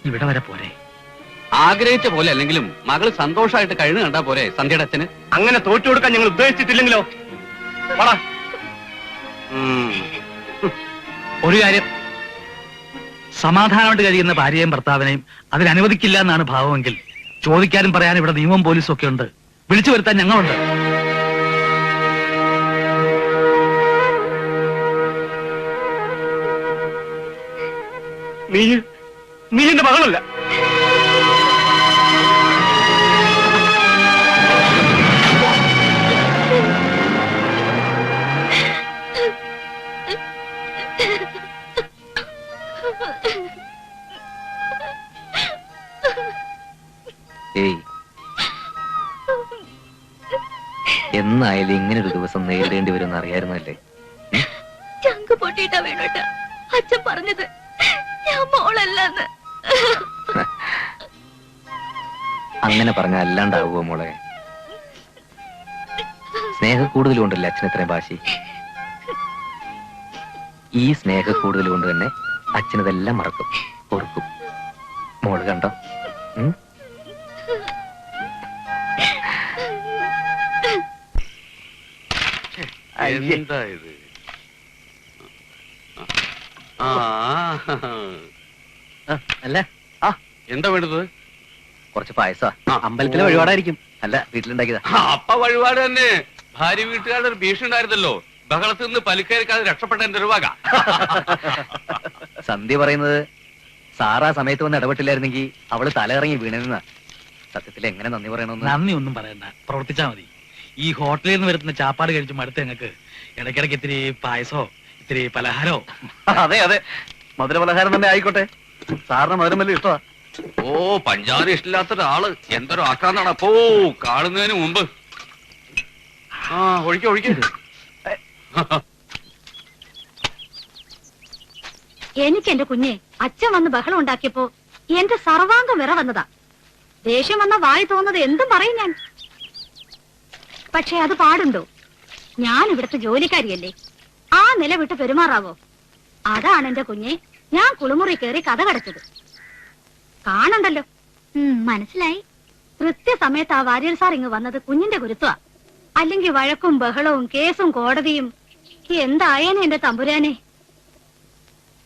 ഇവിടെ വരെ പോരെ. ആഗ്രഹിച്ച പോലെ അല്ലെങ്കിലും മകള് സന്തോഷമായിട്ട് കഴിഞ്ഞു കണ്ടാ പോരെ സന്ധ്യയുടെ അച്ഛന്. അങ്ങനെ തോറ്റു കൊടുക്കാൻ ഞങ്ങൾ ഉദ്ദേശിച്ചിട്ടില്ലെങ്കിലോ? പറ. ഒരു കാര്യം, സമാധാനമായിട്ട് കഴിയുന്ന ഭാര്യയും ഭർത്താവിനെയും അതിനനുവദിക്കില്ല എന്നാണ് ഭാവമെങ്കിൽ ചോദിക്കാനും പറയാനും ഇവിടെ നിയമവും പോലീസും ഒക്കെ ഉണ്ട്. വിളിച്ചു വരുത്താൻ ഞങ്ങളുണ്ട്. നീ എന്റെ മകളല്ല. ഏയ്, എന്നായാലും ഇങ്ങനൊരു ദിവസം നേരിടേണ്ടി വരുമെന്ന് അറിയായിരുന്നല്ലേ? ചങ്ക് പൊട്ടിയിട്ടാ വേണോട്ട അച്ഛൻ പറഞ്ഞത്. ഞാൻ മോളല്ലെന്ന്. അങ്ങനെ പറഞ്ഞ അല്ലാണ്ടാവുമോ മോളെ? സ്നേഹ കൂടുതലുണ്ടല്ലേ അച്ഛൻ ഇത്രയും വാശി. ഈ സ്നേഹ കൂടുതൽ കൊണ്ട് തന്നെ അച്ഛനതെല്ലാം മറക്കും, ഓർക്കും. മോള് കണ്ടോ? എന്താ ഇത്? അല്ല, എന്താ വേണ്ടത്? കുറച്ച് പായസ. അമ്പലത്തിലെ വഴിപാടായിരിക്കും. അല്ല, വീട്ടിലുണ്ടാക്കിയതാ. അപ്പ വഴിപാട് തന്നെ. ഭാര്യ വീട്ടുകാരുടെ ഒരു ഭീഷണി ഉണ്ടായിരുന്നല്ലോ. ബഹളത്തിൽ നിന്ന് പലിക്കേറിക്കാതെ രക്ഷപ്പെട്ട എന്റെ ഒരു വക. സന്ധ്യ പറയുന്നത് സാറാ സമയത്ത് വന്ന് ഇടപെട്ടില്ലായിരുന്നെങ്കിൽ അവള് തലയിറങ്ങി വീണെന്ന. സത്യത്തിൽ എങ്ങനെ നന്ദി പറയണമെന്ന്. നന്ദി ഒന്നും പറയണ്ട, പ്രവർത്തിച്ചാ മതി. ഈ ഹോട്ടലിൽ നിന്ന് വരുന്ന ചാപ്പാട് കഴിച്ചു മടുത്ത് ഞങ്ങൾക്ക് ഇടയ്ക്കിടയ്ക്ക് ഇത്തിരി പായസോ ഇത്തിരി പലഹാരോ. അതെ അതെ, മധുര പലഹാരം തന്നെ ആയിക്കോട്ടെ. സാറിന് മധുരം വലിയ ഇഷ്ടമാ. ഓ, പഞ്ചാര ഇഷ്ടമില്ലാത്ത ഒരാള് എന്തൊരു ആക്കാന്നാണ് അപ്പോ കാണുന്നതിന് മുമ്പ്. ഒഴിക്കരുത്. എനിക്ക് എന്റെ കുഞ്ഞെ അച്ഛൻ വന്ന് ബഹളം ഉണ്ടാക്കിയപ്പോ എന്റെ സർവാംഗം വിറ വന്നതാ. ദേഷ്യം വന്ന വായി തോന്നുന്നത് എന്തും പറയും ഞാൻ. പക്ഷെ അത് പാടുണ്ടോ? ഞാൻ ഇവിടുത്തെ ജോലിക്കാരിയല്ലേ, ആ നില വിട്ട് പെരുമാറാവോ? അതാണ് എന്റെ കുഞ്ഞെ ഞാൻ കുളിമുറി കയറി കഥ കടച്ചത്. കാണണ്ടല്ലോ. മനസ്സിലായി. കൃത്യസമയത്ത് ആ വാര്യർ സാർ ഇങ്ങ് വന്നത് കുഞ്ഞിന്റെ ഗുരുത്വ. അല്ലെങ്കിൽ വഴക്കും ബഹളവും കേസും കോടതിയും എന്തായേനെ എന്റെ തമ്പുരാനെ.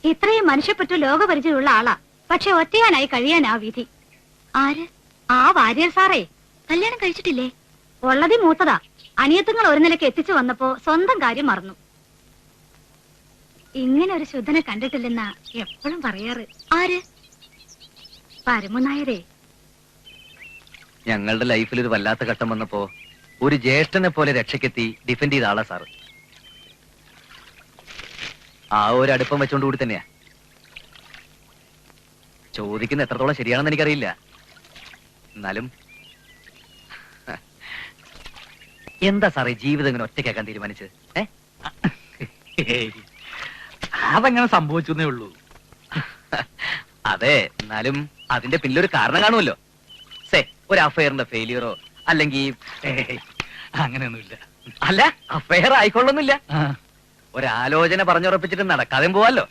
ഇത്രയും മനുഷ്യപ്പറ്റ ലോകപരിചയമുള്ള ആളാ, പക്ഷെ ഒറ്റയാനായി കഴിയാൻ ആ വിധി. ആര്? ആ വാര്യർ സാറേ. കല്യാണം കഴിച്ചിട്ടില്ലേ? ഉള്ളതി മൂത്തതാ. അനിയത്തുങ്ങൾ ഒരു നിലയ്ക്ക് എത്തിച്ചു വന്നപ്പോ സ്വന്തം കാര്യം മറന്നു. ഇങ്ങനെ ഒരു ശുദ്ധനെ കണ്ടിട്ടില്ലെന്നാ എപ്പോഴും പറയാറ്. ആര്? പരമനായരേ. ഞങ്ങളുടെ ലൈഫിൽ ഒരു വല്ലാത്ത ഘട്ടം വന്നപ്പോ ഒരു ജ്യേഷ്ഠനെ പോലെ രക്ഷയ്ക്കെത്തി ഡിഫെൻഡ് ചെയ്ത ആളാ സാറ്. ആ ഒരു അടുപ്പം വെച്ചോണ്ട് കൂടി തന്നെയാ. ചോദിക്കുന്ന എത്രത്തോളം ശരിയാണെന്ന് എനിക്കറിയില്ല. എന്നാലും എന്താ സാറേ ജീവിതം ഇങ്ങനെ ഒറ്റയ്ക്കാക്കാൻ തീരുമാനിച്ചത്? അതങ്ങനെ സംഭവിച്ചേ ഉള്ളൂ. അതെ, എന്നാലും അതിന്റെ പിന്നിലൊരു കാരണം കാണുമല്ലോ. ഒരു അഫയറിന്റെ ഫെയിലിയറോ അല്ലെങ്കിൽ അങ്ങനെയൊന്നുമില്ല. അല്ല, അഫയർ ആയിക്കൊള്ളുന്നില്ല. ഒരാലോചന പറഞ്ഞുറപ്പിച്ചിട്ട് നടക്കാതെ പോവാലോ.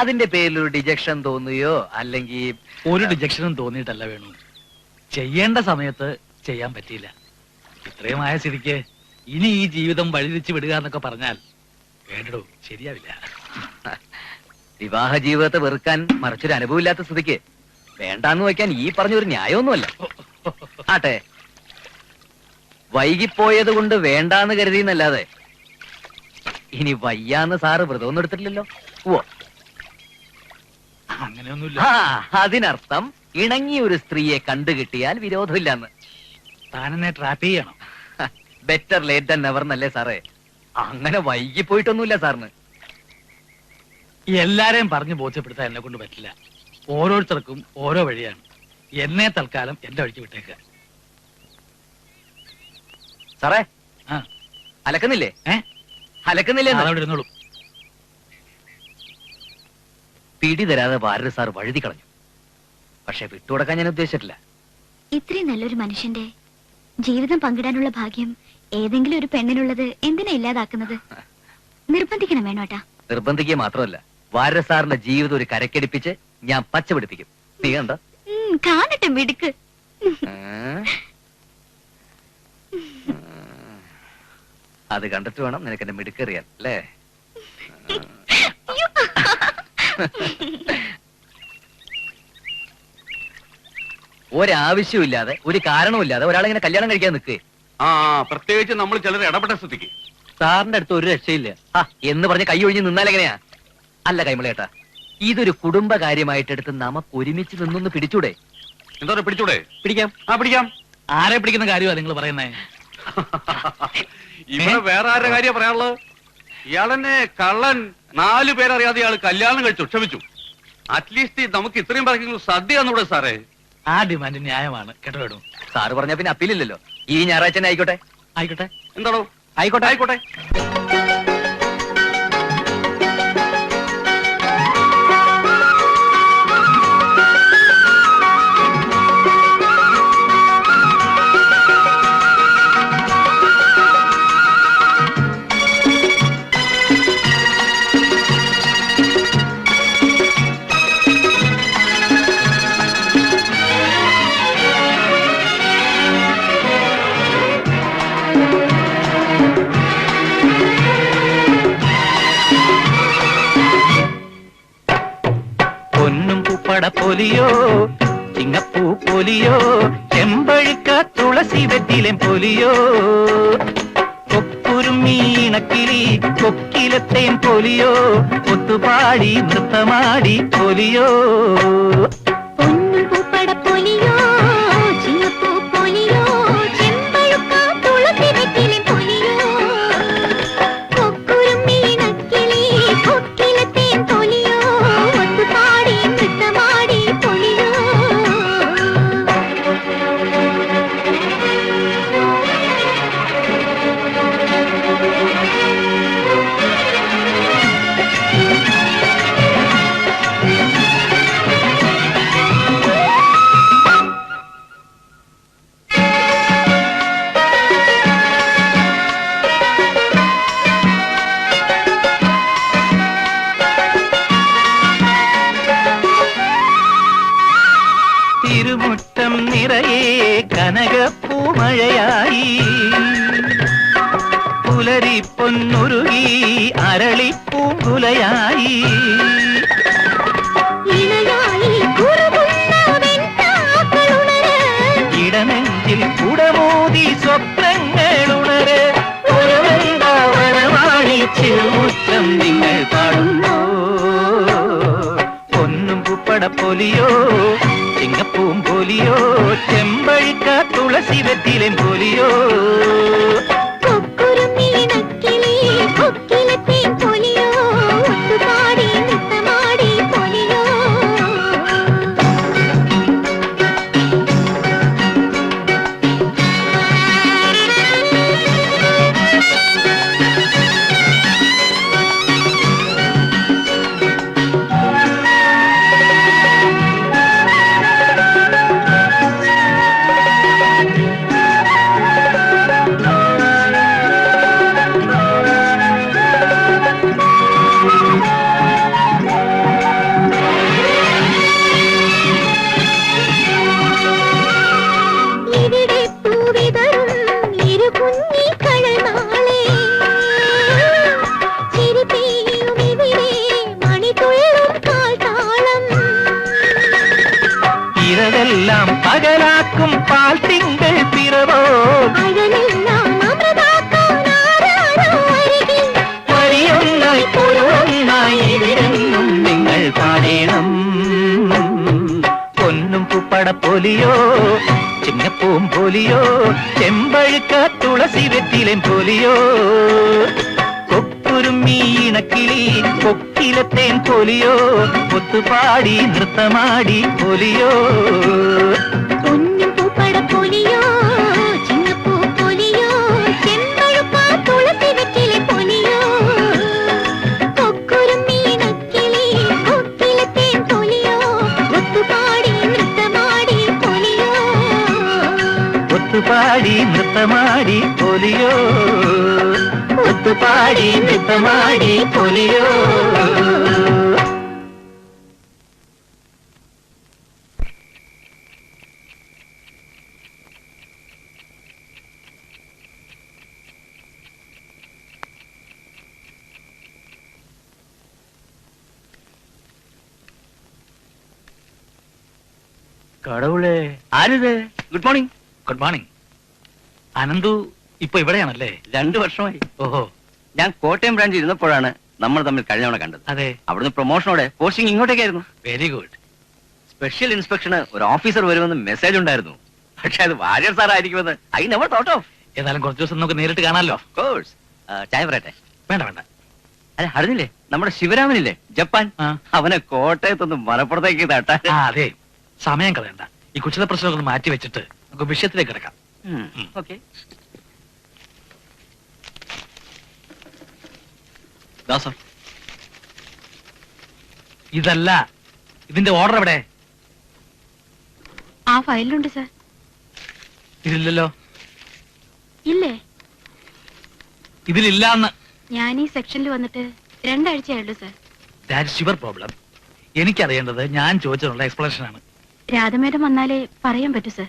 അതിന്റെ പേരിൽ ഒരു ഡിജക്ഷൻ തോന്നുകയോ അല്ലെങ്കിൽ ഒരു ഡിജക്ഷനും തോന്നിയിട്ടല്ല വേണു. ചെയ്യേണ്ട സമയത്ത് ചെയ്യാൻ പറ്റിയില്ല. ഇത്രയുമായ സ്ഥിതിക്ക് ഇനി ഈ ജീവിതം വഴിതിരിച്ചു വിടുക എന്നൊക്കെ പറഞ്ഞാൽ വേണ്ടോ, ശരിയാവില്ല. വിവാഹ ജീവിതത്തെ വെറുക്കാൻ മറിച്ചൊരു അനുഭവമില്ലാത്ത സ്ഥിതിക്ക് വേണ്ടാന്ന് വയ്ക്കാൻ ഈ പറഞ്ഞൊരു ന്യായമൊന്നുമല്ല. ആട്ടെ, വൈകിപ്പോയത് കൊണ്ട് വേണ്ടാന്ന് കരുതിയെന്നല്ലാതെ ഇനി വയ്യാന്ന് സാറ് വ്രതമൊന്നും എടുത്തിട്ടില്ലല്ലോ. ഓ, അങ്ങനെയൊന്നുമില്ല. അതിനർത്ഥം ഇണങ്ങിയ ഒരു സ്ത്രീയെ കണ്ടുകിട്ടിയാൽ വിരോധമില്ലെന്ന്. താനെന്നെ ട്രാപ്പ് ചെയ്യണം. ബെറ്റർ ലേറ്റ് ദാൻ നെവർ എന്നല്ലേ സാറേ? അങ്ങനെ വൈകിപ്പോയിട്ടൊന്നുമില്ല സാറിന്. എല്ലാരെയും പറഞ്ഞു ബോധ്യപ്പെടുത്താൻ എന്നെ കൊണ്ട് പറ്റില്ല. ഓരോരുത്തർക്കും ഓരോ വഴിയാണ്. എന്നെ തൽക്കാലം എന്റെ വഴിക്ക് വിട്ടേക്കുക. സാറേ ആ. അലക്കുന്നില്ലേ? ഏ? അലക്കുന്നില്ലേ? അവിടെ ഇരുന്നോളൂ. പിടി തരാതെ വാരര് സാർ വഴുതി കളഞ്ഞു. പക്ഷെ വിട്ടുകൊടുക്കാൻ ഞാൻ ഉദ്ദേശിച്ചിട്ടില്ല. ഇത്രയും നല്ലൊരു മനുഷ്യന്റെ ജീവിതം പങ്കിടാനുള്ള ഭാഗ്യം ഏതെങ്കിലും ഒരു പെണ്ണിനുള്ളത് എന്തിനാ ഇല്ലാതാക്കുന്നത്? നിർബന്ധിക്കണം വേണോട്ടാ. നിർബന്ധിക്കുക മാത്രമല്ല, വാരര് സാറിന്റെ ജീവിതം ഒരു കരക്കടിപ്പിച്ച് ഞാൻ പച്ച പിടിപ്പിക്കും. നീ കണ്ടോ? കാണട്ടെ മിടുക്ക്. അത് കണ്ടിട്ട് വേണം നിനക്ക് എന്റെ മിടുക്കറിയാൻ അല്ലേ? ഒരാവശ്യമില്ലാതെ ഒരു കാരണവുമില്ലാതെ ഒരാളിങ്ങനെ കല്യാണം കഴിക്കാൻ നിൽക്കേ. പ്രത്യേകിച്ച് നമ്മൾ ചിലർ ഇടപെട്ട സ്ഥിതിക്ക് സാറിന്റെ അടുത്ത് ഒരു രക്ഷയില്ല എന്ന് പറഞ്ഞ് കൈ ഒഴിഞ്ഞ് നിന്നാലെങ്ങനെയാ? അല്ല കൈമളേട്ടാ, ഇതൊരു കുടുംബ കാര്യമായിട്ട് എടുത്ത് നമുക്ക് ഒരുമിച്ച് നിന്നൊന്ന് പിടിച്ചൂടെ? എന്താ പിടിച്ചൂടെ? പിടിക്കാം. പിടിക്കാം. ആരെ പിടിക്കുന്ന കാര്യമാണ് നിങ്ങൾ പറയുന്നേ? ഇവിടെ വേറെ ആരുടെ കാര്യം പറയാനുള്ളത്? ഇയാളെന്നെ കള്ളൻ 4 പേരറിയാതെ ഇയാൾ കല്യാണം കഴിച്ചു ക്ഷമിച്ചു. അറ്റ്ലീസ്റ്റ് നമുക്ക് ഇത്രയും പറയുന്നത് സദ്യ എന്നൂടെ സാറേ? ആ ഡിമാൻഡ് ന്യായമാണ് കേട്ടോ. സാറ് പറഞ്ഞ പിന്നെ അപ്പീലില്ലല്ലോ. ഈ ഞായറാഴ്ച തന്നെ ആയിക്കോട്ടെ. ആയിക്കോട്ടെ. എന്താണോ? ആയിക്കോട്ടെ ആയിക്കോട്ടെ. പൊലിയോ ചിങ്ങപ്പൂ പൊലിയോ ചെമ്പഴുക്ക തുളസി വെറ്റിലും പൊലിയോ കൊക്കുരുമീണക്കിളി കൊക്കിലത്തേൻ പൊലിയോ ഒത്തുപാടി നൃത്തമാടി പൊലിയോ തിരുമുറ്റം നിറയെ കനകപ്പൂമഴയായി പുലരി പൊന്നുരുകി അരളിപ്പൂങ്കുലയായി ഇടനെഞ്ചിൽ കുടമോതി സ്വപ്നങ്ങളുണര് ഒരു വൃന്ദാവനമാണി ചിരുമുറ്റം നിങ്ങൾ പാടുമ്പോ പൊന്നും പൂപ്പട പൊലിയോ ചിങ്ങപ്പൂം പൊലിയോ ചെമ്പഴുക്ക തുളസി വെറ്റിലും പൊലിയോ ഇരവെല്ലാം പകലാക്കും പാൽ തിങ്കൾ പിറവോ വരിയൊന്നായി പൊരുവൊന്നായി ഇവിടെന്നും നിങ്ങൾ പാടേണം പൊന്നും പൂപ്പട പൊലിയോ ചിങ്ങപ്പൂം പൊലിയോ ചെമ്പഴുക്ക തുളസി വെറ്റിലും പൊലിയോ കൊക്കു കൊക്കുരുമ്മി ഇണക്കിളി കൊക്കിലത്തേൻ പൊലിയോ ഒത്തുപാടി നൃത്തമാടി പൊലിയോ പൊന്നും പൂപ്പട പൊലിയോ ചിങ്ങപ്പൂ പൊലിയോ ചെമ്പഴുപ്പാ തുളസി വെറ്റിലെ പൊലിയോ കൊക്കുരുമ്മി നക്കിളി കൊക്കിലത്തേൻ പൊലിയോ ഒത്തുപാടി നൃത്തമാടി പൊലിയോ ഒത്തുപാടി നൃത്തമാടി പൊലിയോ ഒത്തുപാടി നൃത്തമാടി പൊലിയോ കടവുളെ ആരിത്? Good morning. Good morning. Ananthu ഇപ്പൊ ഇവിടെയാണല്ലേ? 2 വർഷമായി. ഓഹോ. ഞാൻ കോട്ടയം ബ്രാഞ്ചിൽ ഇരുന്നപ്പോഴാണ് നമ്മൾ തമ്മിൽ കഴിഞ്ഞ തവണ കണ്ടത്. അതെ. അവിടുന്ന് പ്രൊമോഷനോടെ പോസ്റ്റിംഗ് ഇങ്ങോട്ടേക്കായിരുന്നു. Very good. സ്പെഷ്യൽ ഇൻസ്പെക്ഷന് ഒരു ഓഫീസർ വരുമെന്ന് മെസ്സേജ് ഉണ്ടായിരുന്നു. പക്ഷെ അത് വാര്യർ സാർ ആയിരിക്കുമെന്ന് ഐ നെവർ തോട്ട് ഓഫ്. ഏതായാലും കുറച്ച് ദിവസം നമുക്ക് നേരിട്ട് കാണാമല്ലോ. Of course. ചായ പറയട്ടെ? വേണ്ട വേണ്ട. അല്ല അറിഞ്ഞില്ലേ, നമ്മുടെ ശിവരാമനില്ലേ ജപ്പാൻ, അവനെ കോട്ടയത്തൊന്ന് മലപ്പുറത്തേക്ക് തട്ടാൻ. അതെ, സമയം കളയണ്ട. ഈ കുശല പ്രശ്നമൊക്കെ മാറ്റി വെച്ചിട്ട് നമുക്ക് വിഷയത്തിലേക്ക് കിടക്കാം. ഓക്കെ. ഇതല്ല, ഇതിന്റെ ഓർഡർ എവിടെ? ആ ഫയലിലുണ്ട് സർ. ഇതില്ലല്ലോ. ഇല്ലേ? ഇതിലില്ലാന്ന്. ഞാൻ ഈ സെക്ഷനിൽ വന്നിട്ട് 2 ആഴ്ചയായുള്ളൂ സർ. That's your problem. എനിക്കറിയേണ്ടത് ഞാൻ ചോദിച്ചതിനുള്ള എക്സ്പ്ലനേഷൻ ആണ്. രാധമേഡം വന്നാലേ പറയാൻ പറ്റൂ സർ.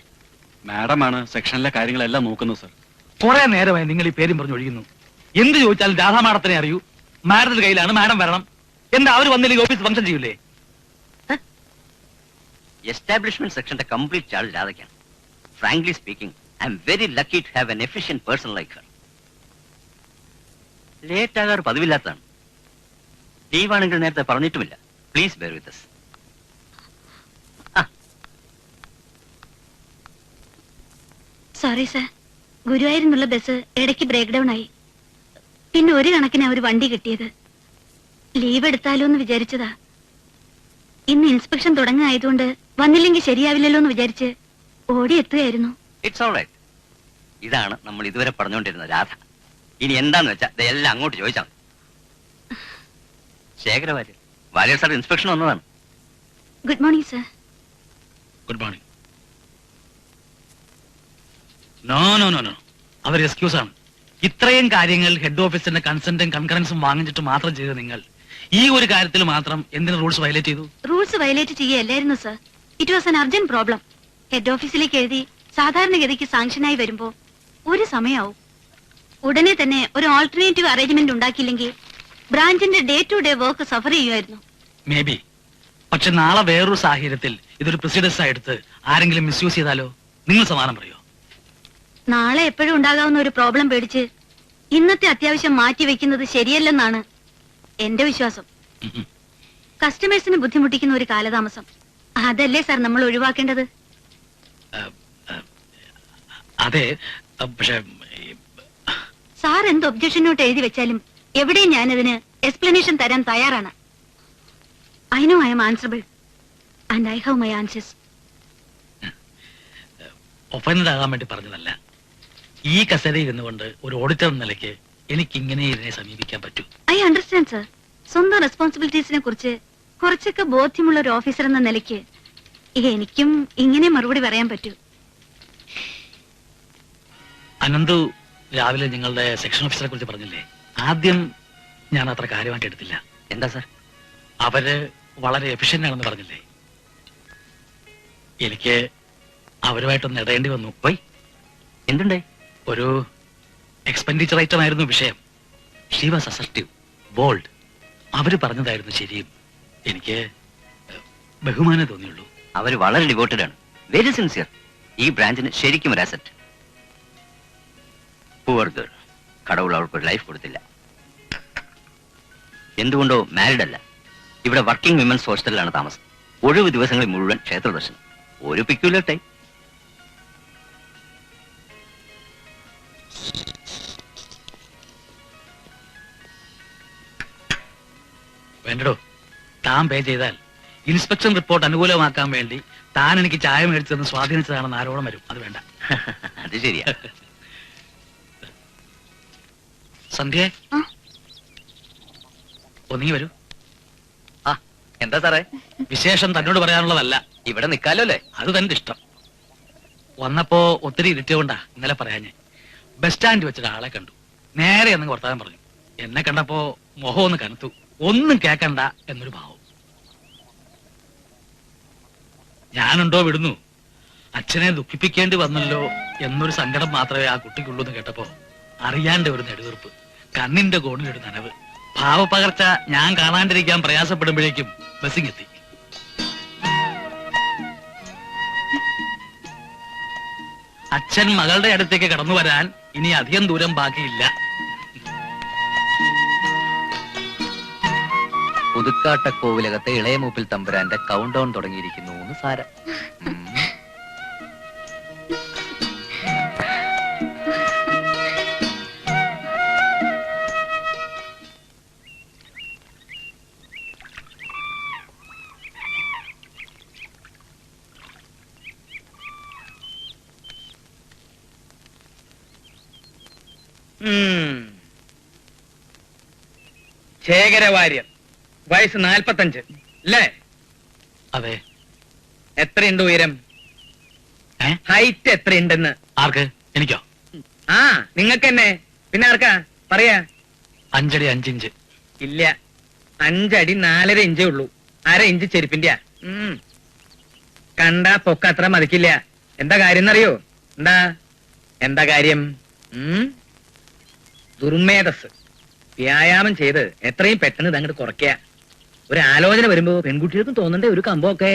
മാഡമാണ് സെക്ഷനിലെ കാര്യങ്ങളെല്ലാം നോക്കുന്നത് സർ. കുറെ നേരമായി നിങ്ങൾ ഈ പേരും പറഞ്ഞു ഒഴിയുന്നു. എന്ത് ചോദിച്ചാലും രാധാ മാഡത്തിനെ അറിയൂ. മാഡത്തിന്റെ കയ്യിലാണ്, മാഡം വരണം. എന്താ അവര് വന്നില്ലെങ്കിൽ ഓഫീസ് ഫംഗ്ഷൻ ചെയ്യൂലേ? എസ്റ്റാബ്ലിഷ്മെന്റ് സെക്ഷന്റെ കംപ്ലീറ്റ് ചാർജ് രാധയ്ക്കാണ്. Frankly speaking, I am very lucky to have an efficient person like her. Late ആകാറ് പതിവില്ലാത്തതാണ്. ലീവാണെങ്കിൽ നേരത്തെ പറഞ്ഞിട്ടുമില്ല. Please bear with us. Sorry sir, ഗുരുവായൂരിനുള്ള ബസ് ഇടയ്ക്ക് ബ്രേക്ക് ഡൗൺ ആയി. പിന്നെ ഒരു കണക്കിന് ഒരു വണ്ടി കിട്ടിയത്. ലീവ് എടുത്താലോ എന്ന് വിചാരിച്ചതാ. ഇന്ന് ഇൻസ്പെക്ഷൻ തുടങ്ങായതുകൊണ്ട് വന്നില്ലെങ്കിൽ ശരിയാവില്ലല്ലോ എന്ന് വിചാരിച്ച് ഓടിയെത്തുകയായിരുന്നു. It's all right. ഇതാണ് നമ്മൾ ഇതുവരെ പറഞ്ഞുകൊണ്ടിരുന്ന രാധ. ഇനി എന്താന്ന് വെച്ചാൽ ഇതെല്ലാം അങ്ങോട്ട് ചോദിച്ചാൽ മതി. ശേഖര വാര്യർ, വാര്യർ സാർ ഇൻസ്പെക്ഷൻ വന്നതാണ്. Good morning sir. Good morning. No no no no, അവർ എക്സ്ക്യൂസ് ആണ്. ഇത്രയും കാര്യങ്ങൾ ഹെഡ് ഓഫീസിന്റെ കൺസെന്റും കൺകറൻസും വാങ്ങിച്ചിട്ട് മാത്രം ചെയ്ത് നിങ്ങൾ ഈ ഒരു കാര്യത്തിൽ മാത്രം എന്തിനു റൂൾസ് വയലേറ്റ് ചെയ്തു? റൂൾസ് വയലേറ്റ് ചെയ്യല്ലായിരുന്നു sir. It was an urgent problem. Head ഓഫീസിലേക്ക് എഴുതി സാധാരണഗതിക്ക് സാങ്ഷനായി വരുമ്പോ ഒരു സമയമാവും. ഉടനെ തന്നെ ഒരു ഓൾട്ടർനേറ്റീവ് അറേഞ്ച്മെന്റ് ഉണ്ടാക്കിയില്ലെങ്കിൽ ബ്രാഞ്ചിന്റെ day to day work suffer ചെയ്യുമായിരുന്നു. Maybe. പക്ഷെ നാളെ വേറൊരു സാഹചര്യത്തിൽ ഇതൊരു പ്രസിഡൻസ് ആയിട്ട് ആരെങ്കിലും മിസ്യൂസ് ചെയ്താലോ? നിങ്ങൾ സമാധാനം പറയോ? നാളെ എപ്പോഴും ഉണ്ടാകാവുന്ന ഒരു പ്രോബ്ലം പേടിച്ച് ഇന്നത്തെ അത്യാവശ്യം മാറ്റി വെക്കുന്നത് ശരിയല്ലെന്നാണ് എന്റെ വിശ്വാസം. കസ്റ്റമേഴ്സിനെ ബുദ്ധിമുട്ടിക്കുന്ന ഒരു കാലതാമസം അതല്ലേ സാർ നമ്മൾ ഒഴിവാക്കേണ്ടത്? അതെ, പക്ഷേ സാർ എന്ത് ഒബ്ജക്ഷൻ നോട്ട് എഴുതി വെച്ചാലും എവിടെയും ഞാനതിന് എക്സ്പ്ലനേഷൻ തരാൻ തയ്യാറാണ്. I know I M answerable and I have my answers. Offend ആകാൻ വേണ്ടി പറഞ്ഞതല്ല. ഈ കസേരയിൽ ഇരുന്നുകൊണ്ട് ഒരു ഓഡിറ്റർ എന്ന നിലയ്ക്ക് എനിക്ക് ഇങ്ങനെ ഇതിനെ സമീപിക്കാൻ പറ്റൂ. I understand sir. സ്വന്തം റെസ്പോൺസിബിലിറ്റീസിനെ കുറിച്ച് കുറച്ചൊക്കെ ബോധ്യമുള്ള ഒരു ഓഫീസർ എന്ന നിലയ്ക്ക് എനിക്കും ഇങ്ങനെ മറുപടി പറയാൻ പറ്റൂ. അനന്തു രാവിലെ നിങ്ങളുടെ സെക്ഷൻ ഓഫീസറെ കുറിച്ച് പറഞ്ഞില്ലേ? ആദ്യം ഞാൻ അത്ര കാര്യമായിട്ട് എടുത്തില്ല. എന്താ സാർ? അവര് വളരെ എഫിഷ്യന്റ് ആണെന്ന് പറഞ്ഞില്ലേ? എനിക്ക് അവരുമായിട്ടൊന്ന് ഇടയേണ്ടി വന്നു. പോയി എന്തുണ്ടേ? ഒരു എക്സ്പെൻഡിച്ചർ ഐറ്റം ആയിരുന്നു വിഷയം. She was assertive, bold. അവര് പറഞ്ഞതായിരുന്നു ശരിയും. എനിക്ക് ബഹുമാനം തോന്നിയുള്ളൂ. അവര് വളരെ ഡിവോട്ടഡ് ആണ്, വെരി സിൻസിയർ. ഈ ബ്രാഞ്ചിന് ശരിക്കും ഒരു അസറ്റ്. പുവർ ഗേൾ, കടവുൾ അവൾക്കൊരു ലൈഫ് കൊടുത്തില്ല. എന്തുകൊണ്ടോ മാരിഡ് അല്ല. ഇവിടെ വർക്കിംഗ് വിമൻസ് ഹോസ്റ്റലിലാണ് താമസം. ഒഴിവ് ദിവസങ്ങളിൽ മുഴുവൻ ക്ഷേത്ര ദർശനം. ഒരു പിക്യുലർ ടൈം. വേണ്ടടോ, താൻ പേ ചെയ്താൽ ഇൻസ്പെക്ഷൻ റിപ്പോർട്ട് അനുകൂലമാക്കാൻ വേണ്ടി താൻ എനിക്ക് ചായ മേടിച്ചതെന്ന് സ്വാധീനിച്ചതാണെന്ന് ആരോടും വരും. അത് വേണ്ട. അത് ശരിയാ. സന്ധ്യ, ഒന്നീ വരൂ. എന്താ സാറേ? വിശേഷം തന്നോട് പറയാനുള്ളതല്ല. ഇവിടെ നിക്കാലോ അല്ലേ? അത് തന്റെ ഇഷ്ടം. വന്നപ്പോ ഒത്തിരി ഇരുട്ടിയോണ്ടാ ഇന്നലെ പറയാഞ്ഞേ. ബസ് സ്റ്റാൻഡ് വെച്ചിട്ട് ആളെ കണ്ടു. നേരെ എന്ന് വർത്താനം പറഞ്ഞു. എന്നെ കണ്ടപ്പോ മുഖം ഒന്ന് കനത്തു. ഒന്നും കേക്കണ്ട എന്നൊരു ഭാവം. ഞാനുണ്ടോ വിടുന്നു. അച്ഛനെ ദുഃഖിപ്പിക്കേണ്ടി വന്നല്ലോ എന്നൊരു സങ്കടം മാത്രമേ ആ കുട്ടിക്കുള്ളൂ എന്ന് കേട്ടപ്പോ അറിയാണ്ട് ഒരു നെടുവീർപ്പ്, കണ്ണിന്റെ കോണിലൊരു നനവ്, ഭാവപകർച്ച ഞാൻ കാണാണ്ടിരിക്കാൻ പ്രയാസപ്പെടുമ്പോഴേക്കും ബസ്സിങ്ങെത്തി. അച്ഛൻ മകളുടെ അടുത്തേക്ക് കടന്നു വരാൻ ഇനി അധികം ദൂരം ബാക്കിയില്ല. പുതുക്കാട്ടക്കോവിലകത്തെ ഇളയമൂപ്പിൽ തമ്പുരാന്റെ കൗണ്ട് ഡൗൺ തുടങ്ങിയിരിക്കുന്നു എന്ന് സാരം. ശേഖരവാര്യർ, വയസ്സ് 45 അല്ലേ? അതെ. എത്രയുണ്ട് ഉയരം? ഹൈറ്റ് എത്രയുണ്ടെന്ന്? ആർക്ക്? എനിക്കോ? ആ, നിങ്ങൾക്ക് തന്നെ. പിന്നെ ആർക്കാ പറയാ? 5 അടി 5 ഇഞ്ച്. ഇല്ല, 5 അടി 4.5 ഇഞ്ചേ ഉള്ളൂ. 1/2 ഇഞ്ച് ചെരുപ്പിന്റെ. കണ്ടാ പൊക്ക അത്ര മതിക്കില്ല. എന്താ കാര്യം എന്നറിയോ? എന്താ കാര്യം? ദുർമേധസ്. വ്യായാമം ചെയ്ത് എത്രയും പെട്ടെന്ന് ഇതങ്ങോട്ട് കുറയ്ക്കുക. ഒരു ആലോചന വരുമ്പോ പെൺകുട്ടികൾക്കും തോന്നണ്ടേ ഒരു കമ്പമൊക്കെ.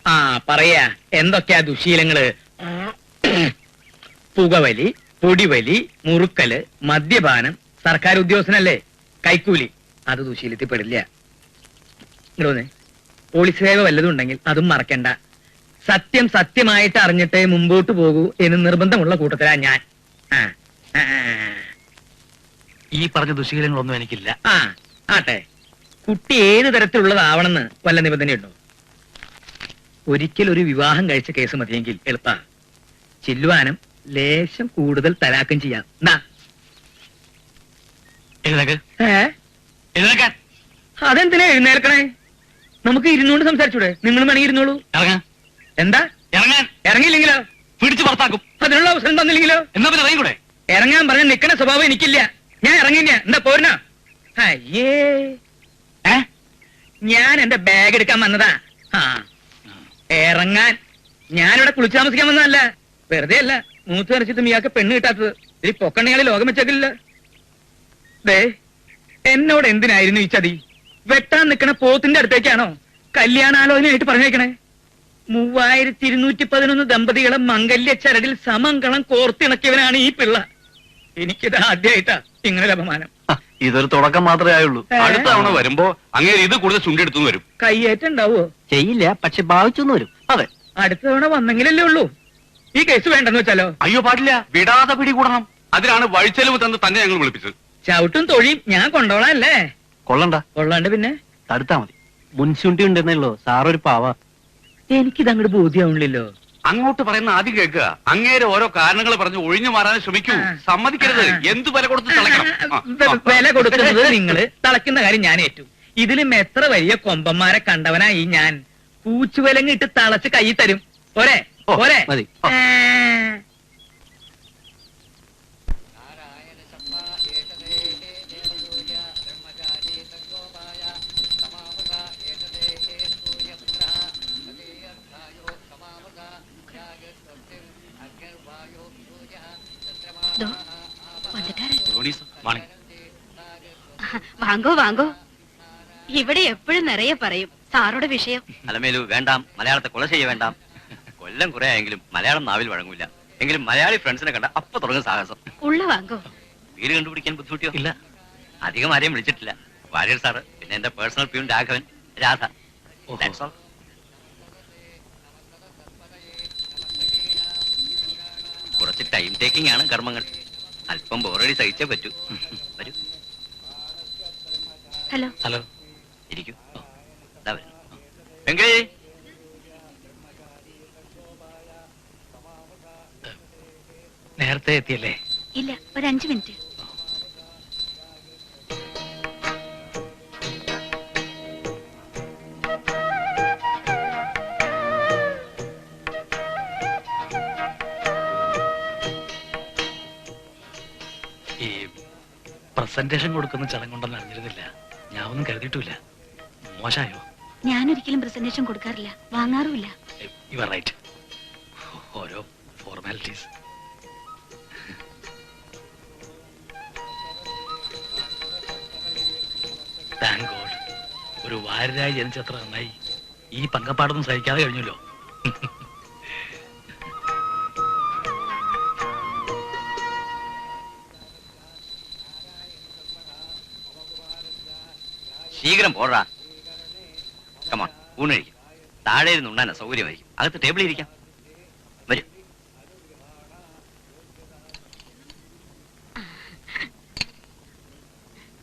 ആ, പറയാ എന്തൊക്കെയാ ദുശീലങ്ങള്? പുകവലി, പൊടിവലി, മുറുക്കല്, മദ്യപാനം. സർക്കാർ ഉദ്യോഗസ്ഥനല്ലേ, കൈക്കൂലി. അത് ദുശീലത്തിൽ പെടില്ല. ഇങ്ങോന്ന് പോലീസ് സേവ വല്ലതും ഉണ്ടെങ്കിൽ അതും മറക്കണ്ട. സത്യം സത്യമായിട്ട് അറിഞ്ഞിട്ടേ മുമ്പോട്ട് പോകൂ എന്ന് നിർബന്ധമുള്ള കൂട്ടത്തിലാ ഞാൻ. ഈ പറഞ്ഞ ദുശീലങ്ങളൊന്നും എനിക്കില്ല. ആട്ടെ, കുട്ടി ഏത് തരത്തിലുള്ളതാവണമെന്ന് വല്ല നിബന്ധനയുണ്ടോ? ഒരിക്കൽ ഒരു വിവാഹം കഴിച്ച കേസ് മതിയെങ്കിൽ എളുപ്പ. ചില്ലുവാനും ലേശം കൂടുതൽ തലാക്കും ചെയ്യാം. അതെന്തിനാ എഴുന്നേൽക്കണേ? നമുക്ക് ഇരുന്നോണ്ട് സംസാരിച്ചൂടെ? നിങ്ങൾ വേണമെങ്കിൽ ഇരുന്നോളൂ. എന്താ ഇറങ്ങിയില്ലെങ്കിലോ? പിടിച്ചു പുറത്താക്കും. അതിനുള്ള അവസരം തന്നില്ലെങ്കിലോ? എന്നാ പിന്നെ ഇറങ്ങിക്കൂടെ? ഇറങ്ങാൻ പറഞ്ഞ നിക്കണ സ്വഭാവം എനിക്കില്ല. ഞാൻ ഇറങ്ങില്ല. എന്താ പോരണ? അയ്യേ, ഞാൻ എന്റെ ബാഗ് എടുക്കാൻ വന്നതാ. ഇറങ്ങാൻ. ഞാനിവിടെ കുളിച്ചു താമസിക്കാൻ വന്നതല്ല. വെറുതെ അല്ല, മൂത്ത് വരച്ചിട്ടും ഇയാൾക്ക് പെണ്ണ് കിട്ടാത്തത്. ഈ പൊക്കണ്ണയാളി ലോകം വെച്ചേക്കില്ല. ദേ, എന്നോട് എന്തിനായിരുന്നു ഈ ചതി? വെട്ടാൻ നിക്കണ പോത്തിന്റെ അടുത്തേക്കാണോ കല്യാണാലോചനയായിട്ട് പറഞ്ഞേക്കണേ? 3211 ദമ്പതികളെ മംഗല്യ ചരടിൽ സമങ്കളം കോർത്തിണക്കിയവനാണ് ഈ പിള്ള. എനിക്കിത് ആദ്യമായിട്ടാ ഇങ്ങനെ അപമാനം. ഇതൊരു തുടക്കം മാത്രമേ ആയുള്ളൂ. അടുത്ത തവണ വരുമ്പോ അങ്ങനെ ഇത് കൂടുതൽ ചുണ്ടെടുത്തു വരും. കയ്യേറ്റുണ്ടാവോ? ചെയ്യില്ല, പക്ഷെ ഭാവിച്ചൊന്നു വരും. അതെ, അടുത്ത തവണ വന്നെങ്കിലല്ലേ ഉള്ളൂ. ഈ കേസ് വേണ്ടെന്ന് വെച്ചാലോ? അയ്യോ, പാടില്ല. വിടാതെ പിടികൂടണം. അതിനാണ് വഴിച്ചെലവ് തന്ന് തന്നെ ഞങ്ങൾ വിളിപ്പിച്ചത്. ചവിട്ടും തൊഴിയും ഞാൻ കൊണ്ടോളാം അല്ലേ? കൊള്ളണ്ട, കൊള്ളാണ്ട് പിന്നെ തടുത്താ മതി. മുൻശുണ്ടി ഉണ്ടെന്നല്ലോ സാറൊരു പാവ. എനിക്കിത് അങ്ങോട്ട് ബോധ്യമാവണില്ലല്ലോ. അങ്ങോട്ട് പറയുന്ന ആദ്യം കേൾക്കുക. അങ്ങേരെ ഓരോ കാരണങ്ങൾ പറഞ്ഞ് ഒഴിഞ്ഞു മാറാൻ ശ്രമിക്കൂ. സമ്മതിക്കരുത്. എന്ത് വില കൊടുത്ത് തളയ്ക്കണം. വില കൊടുക്കുന്നത് നിങ്ങള്, തളയ്ക്കുന്ന കാര്യം ഞാൻ ഏറ്റു. ഇതിലും എത്ര വലിയ കൊമ്പന്മാരെ കണ്ടവനാ ഈ ഞാൻ. പൂച്ചുവിലങ്ങിട്ട് തളച്ച് കൈ തരും. പോരെ പോരെ? മതി. വാങ്ങോ വാങ്ങോ. ഇവിടെ എപ്പോഴും നിറയെ പറയും സാറുടെ വിഷയം. അലമേലു വേണ്ടാം, മലയാളത്തെ കൊല ചെയ്യ വേണ്ടാം. കൊല്ലം കുറെ ആയെങ്കിലും മലയാളം നാവിൽ വഴങ്ങൂല. എങ്കിലും മലയാളി ഫ്രണ്ട്സിനെ കണ്ട അപ്പൊ തുടങ്ങും സാഹസം. ഉള്ള വാങ്ങോ. വീട് കണ്ടുപിടിക്കാൻ ബുദ്ധിമുട്ടിയോ? ഇല്ല. അധികം ആരെയും വിളിച്ചിട്ടില്ല. വാര്യർ സാറ്, പിന്നെ എന്റെ personal peon Raghavan, Radha. That's all. കുറച്ച് ടൈം ടേക്കിംഗ് ആണ് കർമ്മങ്ങൾ. അല്പം ബോറടി സഹിച്ചേ പറ്റൂ. വരൂ. ഹലോ. ഹലോ. ഇരിക്കൂ. വെങ്കി, നേരത്തെ എത്തിയല്ലേ? ഇല്ല, ഒരു 5 മിനിറ്റ്. ഈ പ്രസന്റേഷൻ കൊടുക്കുന്ന ചടങ്ങുണ്ടെന്ന് അറിഞ്ഞിരുന്നില്ല. ഞാൻ ഒന്നും കരുതിയിട്ടില്ല. മോശമായോ? ഞാനൊരിക്കലും പ്രസന്റേഷൻ കൊടുക്കാറില്ല, വാങ്ങാറുമില്ല. You are right. ഓരോ ഫോർമാലിറ്റീസ്. താങ്ക് ഗോഡ്, ഒരു വാരരായി ജനിച്ചത്ര നന്നായി. ഈ പങ്കപ്പാടൊന്നും സഹിക്കാതെ കഴിഞ്ഞല്ലോ. ശീഘ്രം പോടാ. കമാൺ, ഊണ് കഴിക്കും. താഴെ ഇരുന്ന് ഉണ്ണാൻ സൗകര്യമായിരിക്കും. അകത്ത് ടേബിളിൽ ഇരിക്കാം. വരും.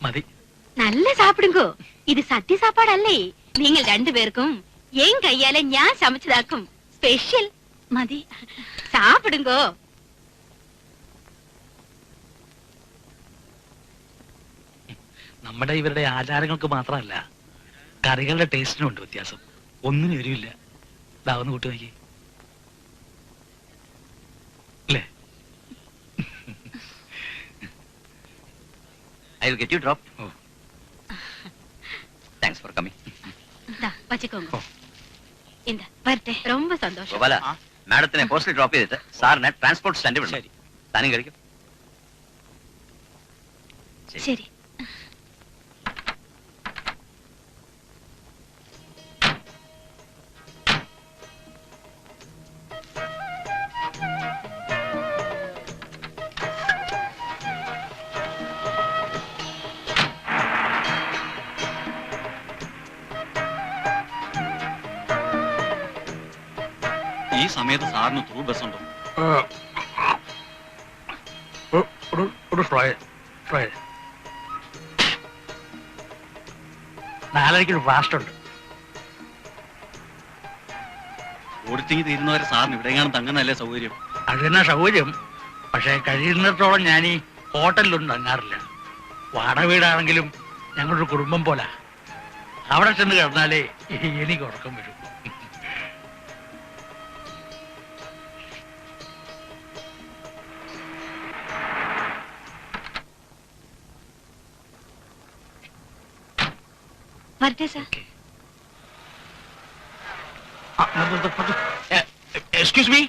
മതി. നല്ല സാപ്പിടുങ്കോ. ഇത് സദ്യ സാപ്പാടല്ലേ. നിങ്ങൾ രണ്ടുപേർക്കും എൻ കയ്യാലെ ഞാൻ സமைச்சதாക്കും. സ്പെഷ്യൽ. മതി, സാപ്പിടുങ്കോ. നമ്മുടെ ഇവരുടെ ആചാരങ്ങൾക്ക് മാത്രമല്ല, കറികളുടെ ടേസ്റ്റിനും ഉണ്ട് വ്യത്യാസം. ഒന്നിനും എരിവില്ല. ഇതാവുന്ന കൂട്ടി നോക്കി അല്ലേ? I will get you drop. Thanks for coming. വച്ചോങ്കോ. എന്താ വരട്ടെ. ரொம்ப സന്തോഷം. ഗോപാല, മാഡത്തിനെ പോസ്റ്റിൽ ഡ്രോപ്പ് ചെയ്തിട്ട് സാറിനെ ട്രാൻസ്പോർട്ട് സ്റ്റാൻഡിൽ വിടണം. താനും കഴിക്കും. ശരി. ഈ സമയത്ത് സാറിന് ത്രൂ ബസ് ഉണ്ടോ? ഒരു ഫ്രൈഡ് 4:30 ഫാസ്റ്റ് ഉണ്ട്. ഓടിച്ചിങ്ങി തീരുന്നവരെ സാറിന് ഇവിടെ എങ്ങാനും തങ്ങുന്നതല്ലേ സൗകര്യം? അത് തന്നെ സൗകര്യം. പക്ഷെ കഴിയുന്നിടത്തോളം ഞാൻ ഈ ഹോട്ടലിലൊന്നും തങ്ങാറില്ല. വാടക വീടാണെങ്കിലും ഞങ്ങളൊരു കുടുംബം പോലെ. അവിടെ ചെന്ന് കിടന്നാലേ എനിക്ക് ഉറക്കം വരും. വരട്ടെ sir. Excuse me.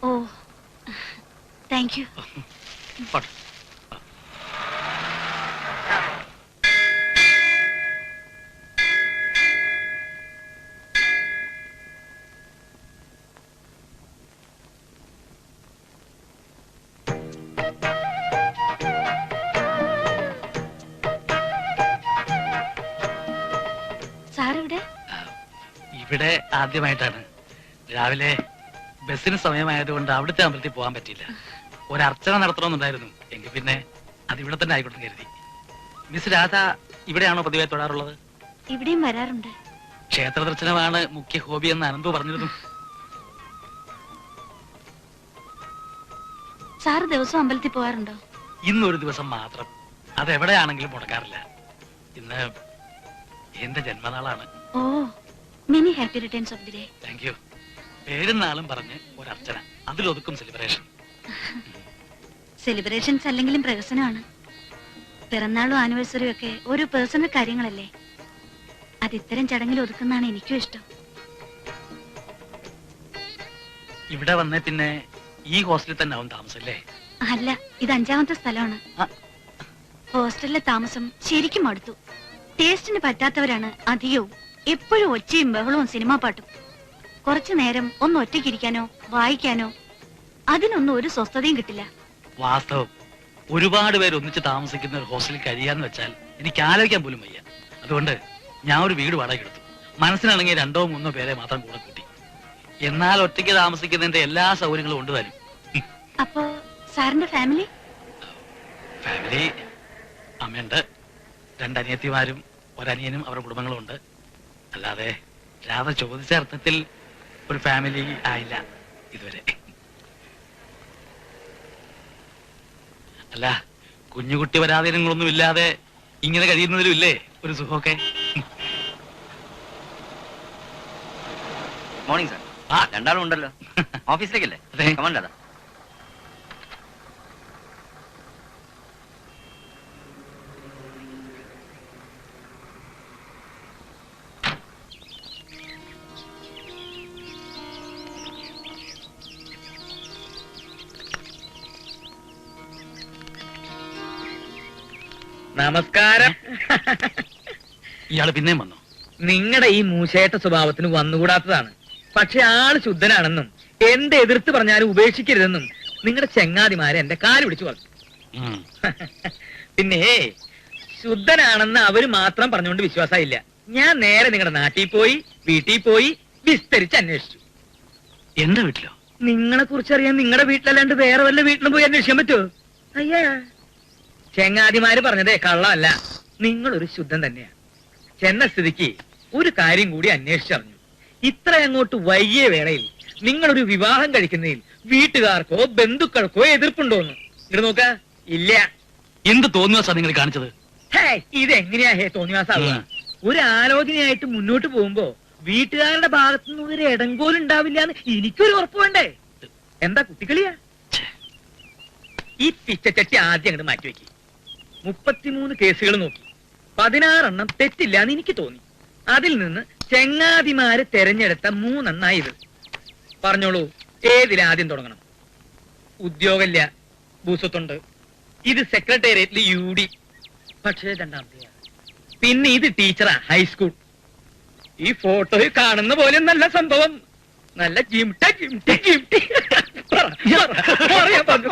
Oh, thank you. ഇവിടെ ആദ്യമായിട്ടാണ്. രാവിലെ ബസ്സിന് സമയമായതുകൊണ്ട് അവിടുത്തെ അമ്പലത്തിൽ പോകാൻ പറ്റിയില്ല. ഒരു അർച്ചന നടത്തണമെന്നുണ്ടായിരുന്നു. എങ്കിൽ പിന്നെ അതിവിടെ തന്നെ ആയിക്കോട്ടെ കരുതി. മിസ് രാധ ഇവിടെയാണോ പതിവായി തൊഴാറുള്ളത്? ഇവിടെയും വരാറുണ്ട്. ക്ഷേത്ര ദർശനമാണ് മുഖ്യ ഹോബി എന്ന് അനന്തു പറഞ്ഞിരുന്നു. സാറ് ദിവസം അമ്പലത്തിൽ പോകാറുണ്ടോ? ഇന്നൊരു ദിവസം മാത്രം. അതെവിടെയാണെങ്കിലും മുടക്കാറില്ല. ഇന്ന് എന്റെ ജന്മനാളാണ്. Oh, many happy returns of the day. Thank you. പേരുന്നാളും പറഞ്ഞ് ഒരു അർച്ചന, അതിലൊതുക്കും സെലിബ്രേഷൻ. സെലിബ്രേഷൻസ് അല്ലെങ്കിലും പ്രഹസനമാണ്. പിറന്നാളും ആനിവേഴ്സറിയും ഒക്കെ ഒരു പേഴ്സണൽ കാര്യങ്ങളല്ലേ. അത് ഇത്തരം ചടങ്ങിൽ ഒതുക്കുന്നതാണ് എനിക്കും ഇഷ്ടം. ഇവിടെ വന്നേ പിന്നെ ഈ ഹോസ്റ്റലിൽ തന്നെ ആവും താമസം അല്ലേ? അല്ല, ഇത് 5ാമത്തെ സ്ഥലമാണ്. ഹോസ്റ്റലിലെ താമസം ശരിക്കും മടുത്തു. ടേസ്റ്റിന് പറ്റാത്തവരാണ് അധികവും. എപ്പോഴും ഒച്ചയും ബഹളവും സിനിമാ പാട്ടും. കുറച്ചു നേരം ഒന്ന് ഒറ്റയ്ക്കിരിക്കാനോ വായിക്കാനോ അതിനൊന്നും ഒരു സ്വസ്ഥതയും കിട്ടില്ല. വാസ്തവം, ഒരുപാട് പേര് ഒന്നിച്ച് താമസിക്കുന്ന ഒരു ഹോസ്റ്റലിൽ കഴിയാന്ന് വെച്ചാൽ എനിക്ക് ആലോചിക്കാൻ പോലും വയ്യ. അതുകൊണ്ട് ഞാൻ ഒരു വീട് വാടക എടുത്തു. മനസ്സിനാണെങ്കിൽ 2 3 പേരെ മാത്രം കൂടെ കൂട്ടി. എന്നാൽ ഒറ്റയ്ക്ക് താമസിക്കുന്നതിന്റെ എല്ലാ സൗകര്യങ്ങളും ഉണ്ട് താനും. അപ്പോ സാറിന്റെ ഫാമിലി? ഫാമിലി അമ്മയുണ്ട്, രണ്ടനിയത്തിമാരും ഒരനിയനും അവരുടെ കുടുംബങ്ങളും ഉണ്ട്. അല്ലാതെ രാധ ചോദിച്ച അർത്ഥത്തിൽ ഒരു ഫാമിലി ആയില്ല ഇതുവരെ. അല്ല, കുഞ്ഞുകുട്ടി പരാധീനങ്ങളൊന്നും ഇല്ലാതെ ഇങ്ങനെ കഴിയുന്നതിലും ഇല്ലേ ഒരു സുഖമൊക്കെ? Morning sir. ആ, രണ്ടാളും ഉണ്ടല്ലോ. ഓഫീസിലേക്കല്ലേ? അതെ. കമണ്ടാ. നമസ്കാരം. ഇയാള് പിന്നെയും വന്നു. നിങ്ങളുടെ ഈ മൂശേട്ട സ്വഭാവത്തിന് വന്നുകൂടാത്തതാണ്. പക്ഷെ ആള് ശുദ്ധനാണെന്നും എന്ത് എതിർത്ത് പറഞ്ഞാലും ഉപേക്ഷിക്കരുതെന്നും നിങ്ങളുടെ ചെങ്ങാതിമാരെ എന്റെ കാല് പിടിച്ചു പറഞ്ഞു. ഉം. പിന്നെ ശുദ്ധനാണെന്ന് അവര് മാത്രം പറഞ്ഞുകൊണ്ട് വിശ്വാസമില്ല. ഞാൻ നേരെ നിങ്ങളുടെ നാട്ടിൽ പോയി വീട്ടിൽ പോയി വിസ്തരിച്ച് അന്വേഷിച്ചു. എന്റെ വീട്ടിലോ? നിങ്ങളെ കുറിച്ചറിയാൻ നിങ്ങളുടെ വീട്ടിലല്ലാണ്ട് വേറെ വല്ല വീട്ടിലും പോയി അന്വേഷിക്കാൻ പറ്റുമോ? അയ്യാ, ചെങ്ങാതിമാര് പറഞ്ഞതേ കള്ളമല്ല. നിങ്ങളൊരു ശുദ്ധൻ തന്നെയാ. ചെന്ന സ്ഥിതിക്ക് ഒരു കാര്യം കൂടി അന്വേഷിച്ചറിഞ്ഞു. ഇത്ര അങ്ങോട്ട് വൈകിയ വേളയിൽ നിങ്ങളൊരു വിവാഹം കഴിക്കുന്നതിൽ വീട്ടുകാർക്കോ ബന്ധുക്കൾക്കോ എതിർപ്പുണ്ടോന്ന് ഇവിടെ നോക്ക. ഇല്ല. എന്ത് തോന്നുവാ നിങ്ങൾ കാണിച്ചത്? ഇതെങ്ങനെയാ തോന്നിവാസാവുക? ഒരു ആലോചനയായിട്ട് മുന്നോട്ട് പോകുമ്പോ വീട്ടുകാരുടെ ഭാഗത്തുനിന്ന് ഒരു ഇടങ്കോലും ഉണ്ടാവില്ല എന്ന് എനിക്കൊരു ഉറപ്പ് വേണ്ടേ? എന്താ കുട്ടികളിയാ? ഈ പിച്ചച്ചട്ടി ആദ്യം അങ്ങോട്ട് മാറ്റിവെക്കി. 33 കേസുകൾ നോക്കി, 16 തെറ്റില്ല എന്ന് എനിക്ക് തോന്നി. അതിൽ നിന്ന് ചെങ്ങാതിമാര് തെരഞ്ഞെടുത്ത 3 ഇത്. പറഞ്ഞോളൂ, ഏതിലാദ്യം തുടങ്ങണം? ഉദ്യോഗമില്ല, ഭൂസ്വത്തുണ്ട്. ഇത് സെക്രട്ടേറിയറ്റിൽ UD, പക്ഷേ രണ്ടാമത്തെ. പിന്നെ ഇത് ടീച്ചറാ, ഹൈസ്കൂൾ. ഈ ഫോട്ടോയിൽ കാണുന്ന പോലെ നല്ല സംഭവം. നല്ല ജിംട്ട ജിംട്ടി ജിംട്ടി. പറയാൻ പറഞ്ഞു.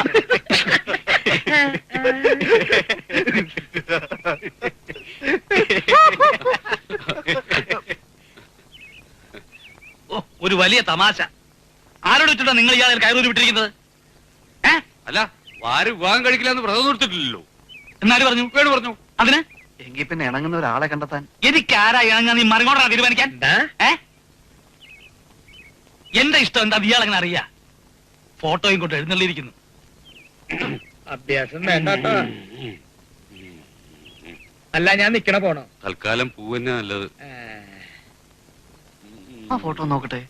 ഓ, ഒരു വലിയ തമാശ. ആരോട് വെച്ചിട്ടാ നിങ്ങൾ ഇയാളെ കയറൂരി വിട്ടിരിക്കുന്നത്? അല്ല, ആരും വിവാഹം കഴിക്കില്ല വ്രതം നിർത്തിട്ടില്ലല്ലോ. എന്നാലും പറഞ്ഞു, വേണു പറഞ്ഞു. അതിന് എങ്കിൽ പിന്നെ ഇണങ്ങുന്ന ഒരാളെ കണ്ടെത്താൻ എനിക്ക് ആരാ ഇണങ്ങാൻ നീ മറികോടാ തീരുമാനിക്കാൻ? എന്റെ ഇഷ്ടം എന്താ ഇയാൾ അങ്ങനെ അറിയാ? ഫോട്ടോയും കൊണ്ട് എഴുന്നള്ളിയിരിക്കുന്നു. അഭ്യാസം വേണ്ട. അല്ല, ഞാൻ നിക്കണ പോണോ? തൽക്കാലം പൂവന്നെ നല്ലത്. ആ ഫോട്ടോ നോക്കട്ടെ.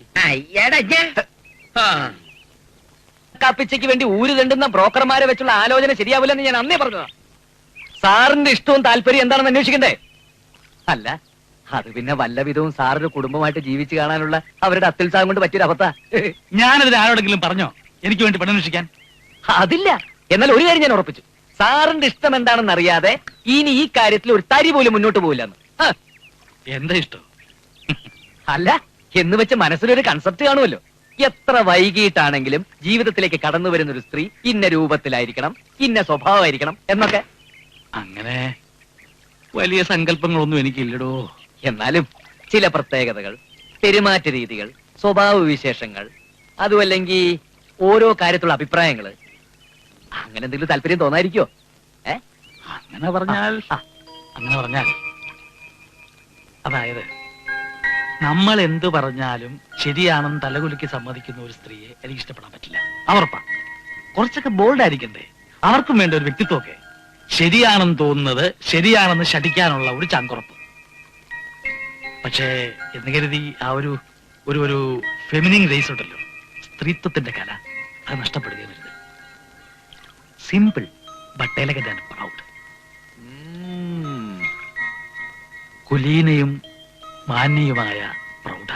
കപ്പിച്ചയ്ക്ക് വേണ്ടി ഊര് തണ്ടുന്ന ബ്രോക്കർമാരെ വെച്ചുള്ള ആലോചന ശരിയാവില്ലെന്ന് ഞാൻ അന്നേ പറഞ്ഞതാ. സാറിന്റെ ഇഷ്ടവും താല്പര്യം എന്താണെന്ന് അന്വേഷിക്കണ്ടേ? അല്ല, അത് പിന്നെ വല്ല വിധവും സാറൊരു കുടുംബമായിട്ട് ജീവിച്ചു കാണാനുള്ള അവരുടെ അത്യുത്സാഹം കൊണ്ട് പറ്റിയൊരു അബദ്ധ. ഞാനതിന് ആരോടെങ്കിലും പറഞ്ഞോ എനിക്ക് വേണ്ടി പെണ്ണന്വേഷിക്കാൻ? അതില്ല. എന്നാൽ ഒരു കാര്യം ഞാൻ ഉറപ്പിച്ചു, സാറിന്റെ ഇഷ്ടം എന്താണെന്ന് അറിയാതെ ഇനി ഈ കാര്യത്തിൽ ഒരു തരി പോലും മുന്നോട്ട് പോവില്ലെന്ന്. എന്താ ഇഷ്ടം? അല്ല, എന്ന് വെച്ച് മനസ്സിലൊരു കൺസെപ്റ്റ് കാണുമല്ലോ. എത്ര വൈകിട്ടാണെങ്കിലും ജീവിതത്തിലേക്ക് കടന്നു വരുന്ന ഒരു സ്ത്രീ ഇന്ന രൂപത്തിലായിരിക്കണം, ഇന്ന സ്വഭാവമായിരിക്കണം എന്നൊക്കെ. അങ്ങനെ വലിയ സങ്കല്പങ്ങളൊന്നും എനിക്കില്ലടോ. എന്നാലും ചില പ്രത്യേകതകൾ, പെരുമാറ്റ രീതികൾ, സ്വഭാവ വിശേഷങ്ങൾ, അതുമല്ലെങ്കിൽ ഓരോ കാര്യത്തിലുള്ള അഭിപ്രായങ്ങള്, അങ്ങനെ എന്തെങ്കിലും താല്പര്യം തോന്നാതിരിക്കോ? അങ്ങനെ പറഞ്ഞാൽ അതായത് നമ്മൾ എന്തു പറഞ്ഞാലും ശരിയാണെന്ന് തലകുലുക്കി സമ്മതിക്കുന്ന ഒരു സ്ത്രീയെ എനിക്ക് ഇഷ്ടപ്പെടാൻ പറ്റില്ല. അവർപ്പാ. കുറച്ചൊക്കെ ബോൾഡ് ആയിരിക്കണ്ടേ? അവർക്കും വേണ്ട ഒരു വ്യക്തിത്വമൊക്കെ. ശരിയാണെന്ന് തോന്നുന്നത് ശരിയാണെന്ന് ശഠിക്കാനുള്ള ഒരു ചാങ്കുറപ്പ്. പക്ഷേ എന്ന് കരുതി ആ ഒരു ഒരു ഫെമിനിൻ റേസ് ഉണ്ടല്ലോ, സ്ത്രീത്വത്തിന്റെ കല, അത് നഷ്ടപ്പെടുകയും വരുത്. Simple but elegant and proud. കുലീനയും മാന്യയുമായ പ്രൗഢ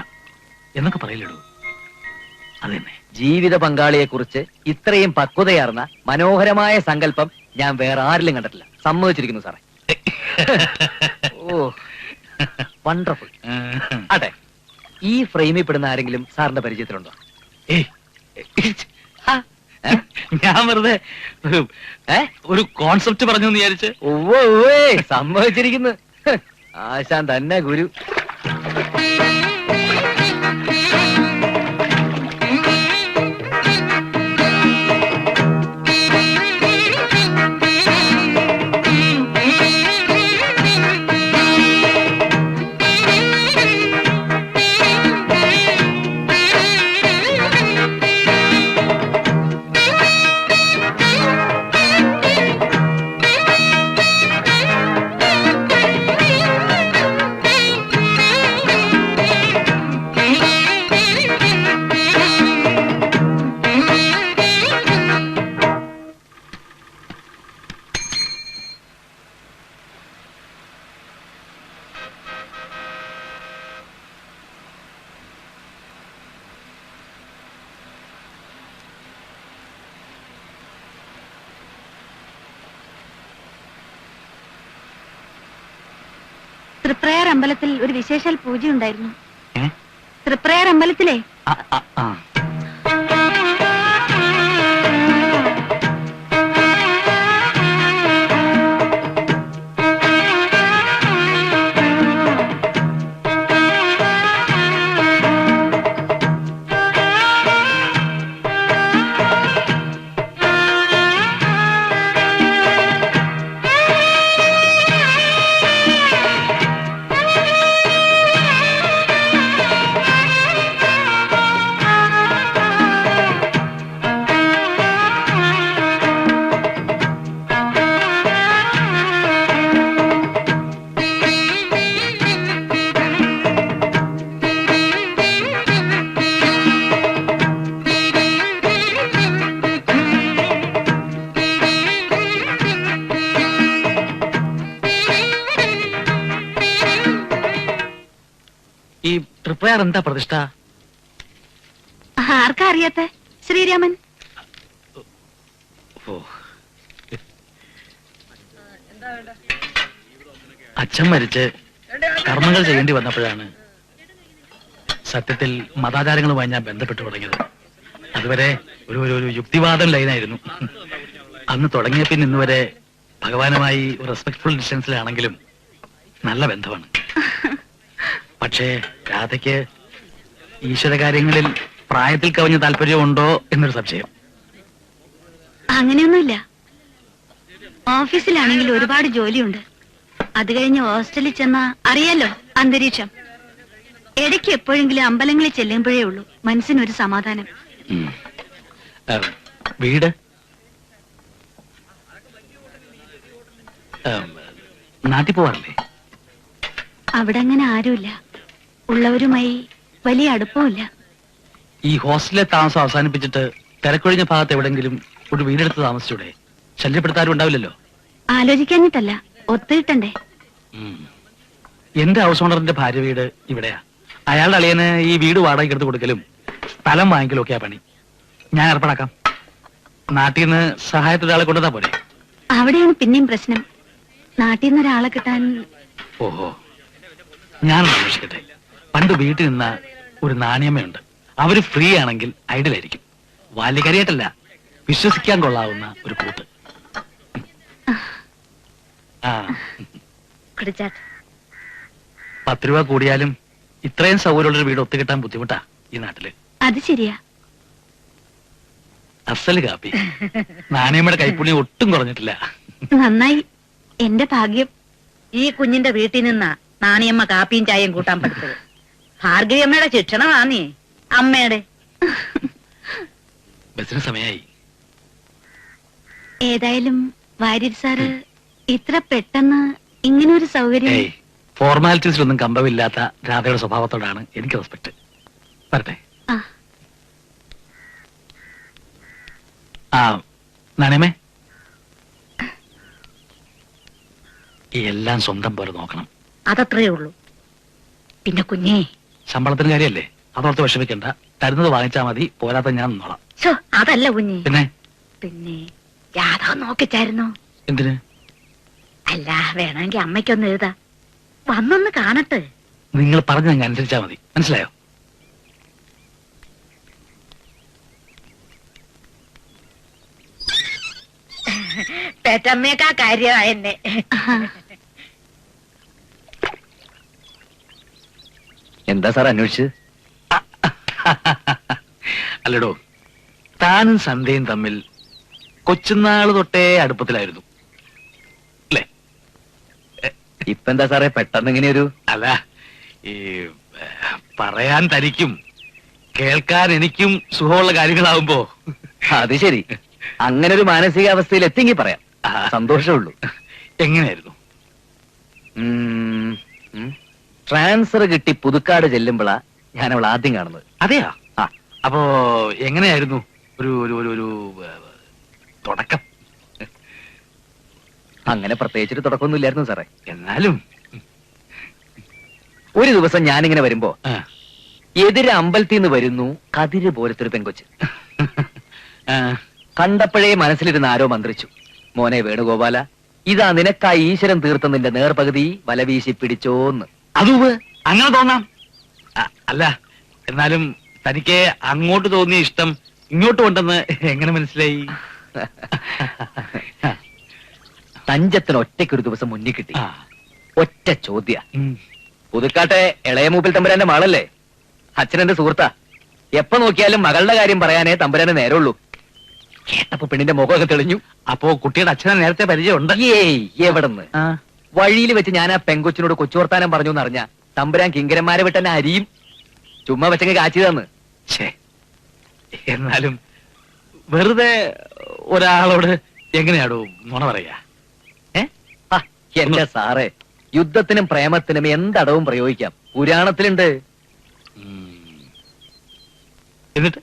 എന്നൊക്കെ പറയില്ലടൂ. അതന്നെ. ജീവിത പങ്കാളിയെ കുറിച്ച് ഇത്രയും പക്വതയാർന്ന മനോഹരമായ സങ്കല്പം ഞാൻ വേറെ ആരിലും കണ്ടിട്ടില്ല. സമ്മതിച്ചിരിക്കുന്നു സാറേ. ഓ, വണ്ടർഫുൾ. അതെ, ഈ ഫ്രെയിമിൽ പെടുന്ന ആരെങ്കിലും സാറിന്റെ പരിചയത്തിലുണ്ടോ? ഞാൻ വെറുതെ ഒരു കോൺസെപ്റ്റ് പറഞ്ഞു എന്ന് വിചാരിച്ച്. ഓവേ, സമ്മതിച്ചിരിക്കുന്നു. ആശാൻ തന്നെ ഗുരു. തൃപ്രയാർ അമ്പലത്തിൽ ഒരു വിശേഷാൽ പൂജയുണ്ടായിരുന്നു. ഏ? തൃപ്രയാർ അമ്പലത്തിലെ ആ, ആ, ആ. ഈ തൃപ്രയാർ എന്താ പ്രതിഷ്ഠ? ആർക്കാ അറിയാത്ത? ശ്രീരാമൻ. ഓ. അച്ഛൻ മരിച്ച് കർമ്മങ്ങൾ ചെയ്യേണ്ടി വന്നപ്പോഴാണ് സത്യത്തിൽ മതാചാരങ്ങളുമായി ഞാൻ ബന്ധപ്പെട്ടു തുടങ്ങിയത്. അതുവരെ ഒരു ഒരു ഒരു യുക്തിവാദം ലൈനായിരുന്നു. അന്ന് തുടങ്ങിയ പിന്നെ ഇന്നുവരെ ഭഗവാനുമായി റെസ്പെക്ട്ഫുൾ ഡിസ്റ്റൻസിലാണെങ്കിലും നല്ല ബന്ധമാണ്. പക്ഷേ രാധയ്ക്ക് ഈശ്വര കാര്യങ്ങളിൽ പ്രായത്തിൽ കവിഞ്ഞ താല്പര്യമുണ്ടോ എന്നൊരു സംശയം. അങ്ങനെയൊന്നുമില്ല. ഓഫീസിലാണെങ്കിൽ ഒരുപാട് ജോലിയുണ്ട്. അത് കഴിഞ്ഞ് ഹോസ്റ്റലിൽ ചെന്നാ അറിയാലോ അന്തരീക്ഷം. ഇടയ്ക്ക് എപ്പോഴെങ്കിലും അമ്പലങ്ങളിൽ ചെല്ലുമ്പോഴേ ഉള്ളൂ മനസ്സിനൊരു സമാധാനം. വീട് നാട്ടിൽ പോവാറില്ലേ? അവിടെ അങ്ങനെ ആരുമില്ല. ഉള്ളവരുമായി വലിയ അടുപ്പമില്ല. ഈ ഹോസ്റ്റലിലെ താമസം അവസാനിപ്പിച്ചിട്ട് തിരക്കൊഴിഞ്ഞ ഭാഗത്ത് എവിടെങ്കിലും ഒരു വീടെടുത്ത് താമസിച്ചൂടെ? ശല്യപ്പെടുത്താരും ഉണ്ടാവില്ലല്ലോ. ആലോചിക്കാഞ്ഞിട്ടല്ല, ഒത്തുകിട്ടണ്ടേ. എന്റെ ഹൗസ് ഓണറിന്റെ ഭാര്യ വീട് ഇവിടെയാ. അയാളുടെ അളിയന് ഈ വീട് വാടകയ്ക്ക് എടുത്ത് കൊടുക്കലും സ്ഥലം വാങ്ങിക്കലും ഒക്കെയാ പണി. ഞാൻ ഏർപ്പാടാക്കാം. നാട്ടിൽ നിന്ന് സഹായത്തിലൊരാളെ കൊണ്ടുവന്നാ പോരെ? അവിടെയാണ് പിന്നെയും പ്രശ്നം. നാട്ടിൽ നിന്ന് ഒരാളെ കിട്ടാൻ. ഓഹോ, ഞാനൊന്ന് അന്വേഷിക്കട്ടെ. പണ്ട് വീട്ടിൽ നിന്ന ഒരു നാണിയമ്മയുണ്ട്. അവര് ഫ്രീ ആണെങ്കിൽ ഐഡിയലായിരിക്കും. ബാല്യകരിയായിട്ടല്ല, വിശ്വസിക്കാൻ കൊള്ളാവുന്ന ഒരു കൂട്ട്. ആ, 10 രൂപ കൂടിയാലും ഇത്രയും സൗകര്യമുള്ളൊരു വീട് ഒത്തുകിട്ടാൻ ബുദ്ധിമുട്ടാ ഈ നാട്ടില്. അത് ശരിയാ. അസല് കാപ്പി. നാണയമ്മയുടെ കൈപ്പുണ്യം ഒട്ടും കുറഞ്ഞിട്ടില്ല. നന്നായി. എന്റെ ഭാഗ്യം. ഈ കുഞ്ഞിന്റെ വീട്ടിൽ നിന്നാ നാണിയമ്മ കാപ്പിയും ചായയും കൂട്ടാൻ പഠിച്ചത്. ഭാർഗവിയമ്മയുടെ ശിക്ഷണമാന്നേ അമ്മയുടെ. ബസ്സിന് സമയായി. ഏതായാലും വാര്യർ സാറ് ഇത്ര പെട്ടെന്ന് ഇങ്ങനൊരു സൗകര്യം. ഫോർമാലിറ്റീസിലൊന്നും കമ്പമില്ലാത്ത രാധയുടെ സ്വഭാവത്തോടാണ് എനിക്ക് റെസ്പെക്ട്. വരട്ടെ. ആ നാണയമേ, എല്ലാം സ്വന്തം പോലെ നോക്കണം. അതത്രേ ഉള്ളൂ. പിന്നെ കുഞ്ഞേ, ശമ്പളത്തിന് കാര്യല്ലേ, അതോർത്ത് വിഷമിക്കണ്ട. തരുന്നത് വാങ്ങിച്ചാ മതി, പോരാത്ത ഞാൻ നിന്നോളാം. അതല്ല കുഞ്ഞേ. പിന്നെ പിന്നെ ജാതകം നോക്കിച്ചായിരുന്നോ? എന്തിന്? അല്ല, വേണമെങ്കിൽ അമ്മയ്ക്കൊന്ന് എഴുതാ. വന്നൊന്ന് കാണട്ടെ. നിങ്ങൾ പറഞ്ഞ അനുസരിച്ചാ മതി, മനസ്സിലായോ? പെറ്റമ്മയൊക്കെ കാര്യമായെന്നെ. എന്താ സാർ അന്വേഷിച്ച്? അല്ലടോ, താനും സന്ധ്യയും തമ്മിൽ കൊച്ചുനാള് തൊട്ടേ അടുപ്പത്തിലായിരുന്നു അല്ലേ? ഇപ്പൊ എന്താ സാറേ പെട്ടെന്ന് ഇങ്ങനെയൊരു? അല്ല, ഈ പറയാൻ തനിക്കും കേൾക്കാൻ എനിക്കും സുഖമുള്ള കാര്യങ്ങളാവുമ്പോ. അത് ശരി, അങ്ങനെ ഒരു മാനസികാവസ്ഥയിൽ എത്തിയെങ്കിൽ പറയാം. സന്തോഷമുള്ളൂ. എങ്ങനെയായിരുന്നു? ട്രാൻസ്ഫർ കിട്ടി പുതുക്കാട് ചെല്ലുമ്പോഴാ ഞാൻ അവൾ ആദ്യം കാണുന്നത്. അതെയാ? അപ്പോ എങ്ങനെയായിരുന്നു ഒരു ഒരു ഒരു ഒരു തുടക്കം? അങ്ങനെ പ്രത്യേകിച്ചൊരു തുടക്കമൊന്നും ഇല്ലായിരുന്നു സാറേ. എന്നാലും ഒരു ദിവസം ഞാനിങ്ങനെ വരുമ്പോ എതിരെ അമ്പലത്തിൽ നിന്ന് വരുന്നു കതിര് പോലത്തെ ഒരു പെങ്കൊച്ച്. കണ്ടപ്പോഴേ മനസ്സിലിരുന്ന് ആരോ മന്ത്രിച്ചു, മോനെ വേണുഗോപാല, ഇതാ നിനക്കായി ഈശ്വരൻ തീർത്ത നിന്റെ നേർപകുതി വലവീശി പിടിച്ചോന്ന്. അതുവ് അങ്ങനെ തോന്നാം. അല്ല എന്നാലും തനിക്ക് അങ്ങോട്ട് തോന്നിയ ഇഷ്ടം ഇങ്ങോട്ട് കൊണ്ടെന്ന് എങ്ങനെ മനസ്സിലായി? തഞ്ചത്തിന് ഒറ്റയ്ക്കൊരു ദിവസം മുന്നിൽ കിട്ടി. ആ. ഒറ്റ ചോദ്യ. പുതുക്കാട്ടെ ഇളയ മൂപ്പിൽ തമ്പുരാന്റെ മകളല്ലേ? അച്ഛനെന്റെ സുഹൃത്താ. എപ്പോ നോക്കിയാലും മകളുടെ കാര്യം പറയാനേ തമ്പുരാനെ നേരമുള്ളൂ. കേട്ടപ്പോ പെണ്ണിന്റെ മുഖമൊക്കെ തെളിഞ്ഞു. അപ്പോ കുട്ടിയുടെ അച്ഛനെ നേരത്തെ പരിചയമുണ്ട്? ഏയ് എവിടെന്ന്. വഴിയിൽ വെച്ച് ഞാൻ ആ പെങ്കൊച്ചിനോട് കൊച്ചു വർത്താനം പറഞ്ഞു എന്നറിഞ്ഞ തമ്പുരാൻ കിങ്കരന്മാരെ വിട്ടെന്നെ അരിയും ചുമ്മാ വെച്ചങ്ങ് കാച്ചിയതാന്ന്. ഛേ, എന്നാലും വെറുതെ ഒരാളോട് എങ്ങനെയാടോ നുണ പറയാ? എന്റെ സാറേ, യുദ്ധത്തിനും പ്രേമത്തിനും എന്തടവും പ്രയോഗിക്കാം. പുരാണത്തിലുണ്ട്. എന്നിട്ട്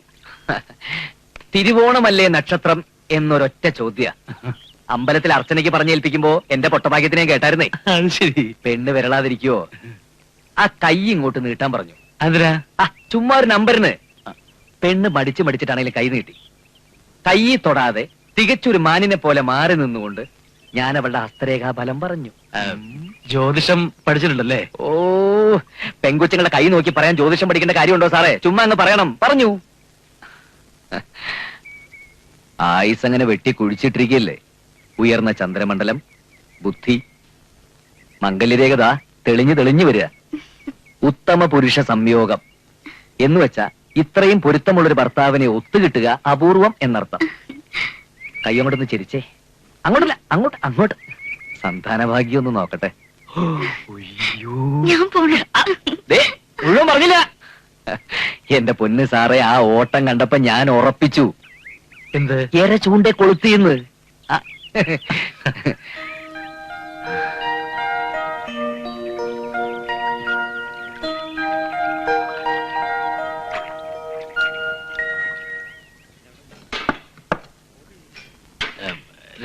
തിരുവോണമല്ലേ നക്ഷത്രം എന്നൊരൊറ്റ ചോദ്യ. അമ്പലത്തിൽ അർച്ചനയ്ക്ക് പറഞ്ഞേൽപ്പിക്കുമ്പോ എന്റെ പൊട്ടഭാഗ്യത്തിനെ കേട്ടായിരുന്നേ. അത് ശരി. പെണ്ണ് വിരളാതിരിക്കുവോ? ആ കൈ ഇങ്ങോട്ട് നീട്ടാൻ പറഞ്ഞു. അതിനാ? ചുമ്മാ ഒരു നമ്പറിന്. പെണ്ണ് മടിച്ചിട്ടാണെങ്കിലും കൈ നീട്ടി. കൈ തൊടാതെ തികച്ചൊരു മാനിനെ പോലെ മാറി നിന്നുകൊണ്ട് ഞാൻ അവളുടെ ഹസ്തരേഖാ ഫലം പറഞ്ഞു. ജ്യോതിഷം പഠിച്ചിട്ടുണ്ടല്ലേ? ഓ, പെങ്കൊച്ചുങ്ങളുടെ കൈ നോക്കി പറയാൻ ജ്യോതിഷം പഠിക്കേണ്ട കാര്യമുണ്ടോ സാറേ? ചുമ്മാ അങ്ങ് പറയണം. പറഞ്ഞു. ആയുസ് അങ്ങനെ വെട്ടി കുഴിച്ചിട്ടിരിക്കല്ലേ. ഉയർന്ന ചന്ദ്രമണ്ഡലം, ബുദ്ധി, മംഗല്യരേഖത തെളിഞ്ഞു വരിക. ഉത്തമ പുരുഷ സംയോഗം എന്ന് വെച്ചാ ഇത്രയും പൊരുത്തമുള്ളൊരു ഭർത്താവിനെ ഒത്തുകിട്ടുക അപൂർവം എന്നർത്ഥം. കയ്യങ്ങോട്ടൊന്ന് ചിരിച്ചേ. അങ്ങോട്ടല്ല, അങ്ങോട്ട്. സന്താനഭാഗ്യം ഒന്ന് നോക്കട്ടെ. ഞാൻ പോണ മുഴുവൻ പറഞ്ഞില്ല. എന്റെ പൊന്ന് സാറേ, ആ ഓട്ടം കണ്ടപ്പോ ഞാൻ ഉറപ്പിച്ചു. എന്ത്? എര ചൂണ്ടെ കൊളുത്തിന്ന്.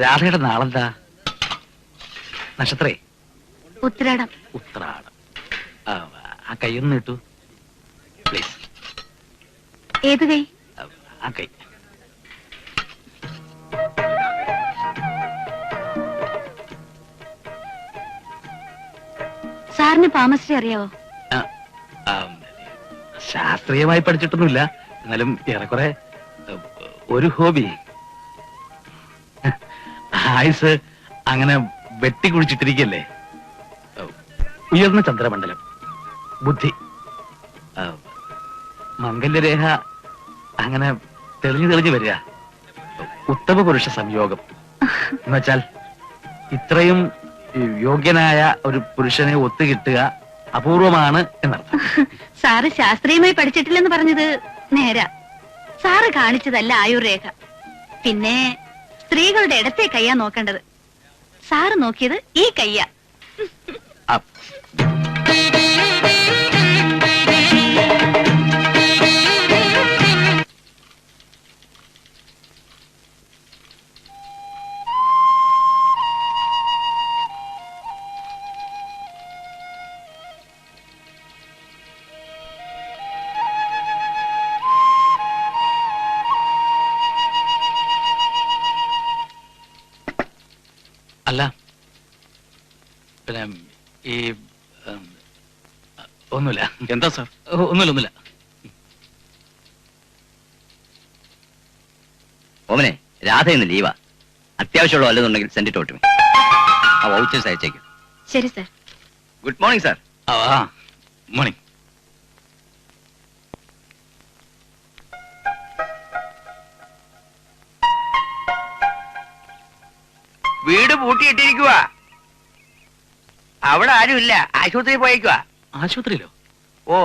രാധയുടെ നാളെന്താ? നക്ഷത്രേ? ഉത്തരാടം. ഉത്രാടം. ആ കൈയൊന്ന് ഇട്ടു പ്ലീസ്. ഏത് കൈ? ആ കൈ. സാറിന് പാമശ്രീ അറിയാവോ? ശാസ്ത്രീയമായി പഠിച്ചിട്ടൊന്നുമില്ല, എന്നാലും ഏറെക്കുറെ ഒരു ഹോബി. ആയുസ് അങ്ങനെ വെട്ടിക്കുഴിച്ചിട്ടിരിക്കല്ലേ. ഉയർന്ന ചന്ദ്രമണ്ഡലം, ബുദ്ധി, മംഗല്യരേഖ അങ്ങനെ തെളിഞ്ഞു വരിക. ഉത്തമ പുരുഷ സംയോഗം എന്നുവെച്ചാൽ ഇത്രയും യോഗ്യനായ ഒരു പുരുഷനെ ഒത്തുകിട്ടുക അപൂർവമാണ് എന്നർത്ഥം. സാറ് ശാസ്ത്രീയമായി പഠിച്ചിട്ടില്ലെന്ന് പറഞ്ഞത് നേരാ. സാറ് കാണിച്ചതല്ല ആയുർരേഖ. പിന്നെ സ്ത്രീകളുടെ ഇടത്തെ കയ്യാ നോക്കേണ്ടത്. സാറ് നോക്കിയത് ഈ കയ്യാ. അല്ല പിന്നെ ഈ ഒന്നുമില്ല. എന്താ സാർ? ഒന്നുമില്ല. ഓമനെ, രാധ ഇന്ന് ലീവാ. അത്യാവശ്യമുള്ള വല്ലതുണ്ടെങ്കിൽ സെൻഡ് ഇറ്റ് ഔട്ട് മീ. ആ വൗച്ചേഴ്സ് അയച്ചേക്കും. ശരി sir. Good morning sir. Morning. വീട് പൂട്ടിയിട്ടിരിക്കുക. അവിടെ ആരുമില്ല. ആശുപത്രിയിൽ പോയേക്കുവാ. ആശുപത്രിയിലോ? ഓ,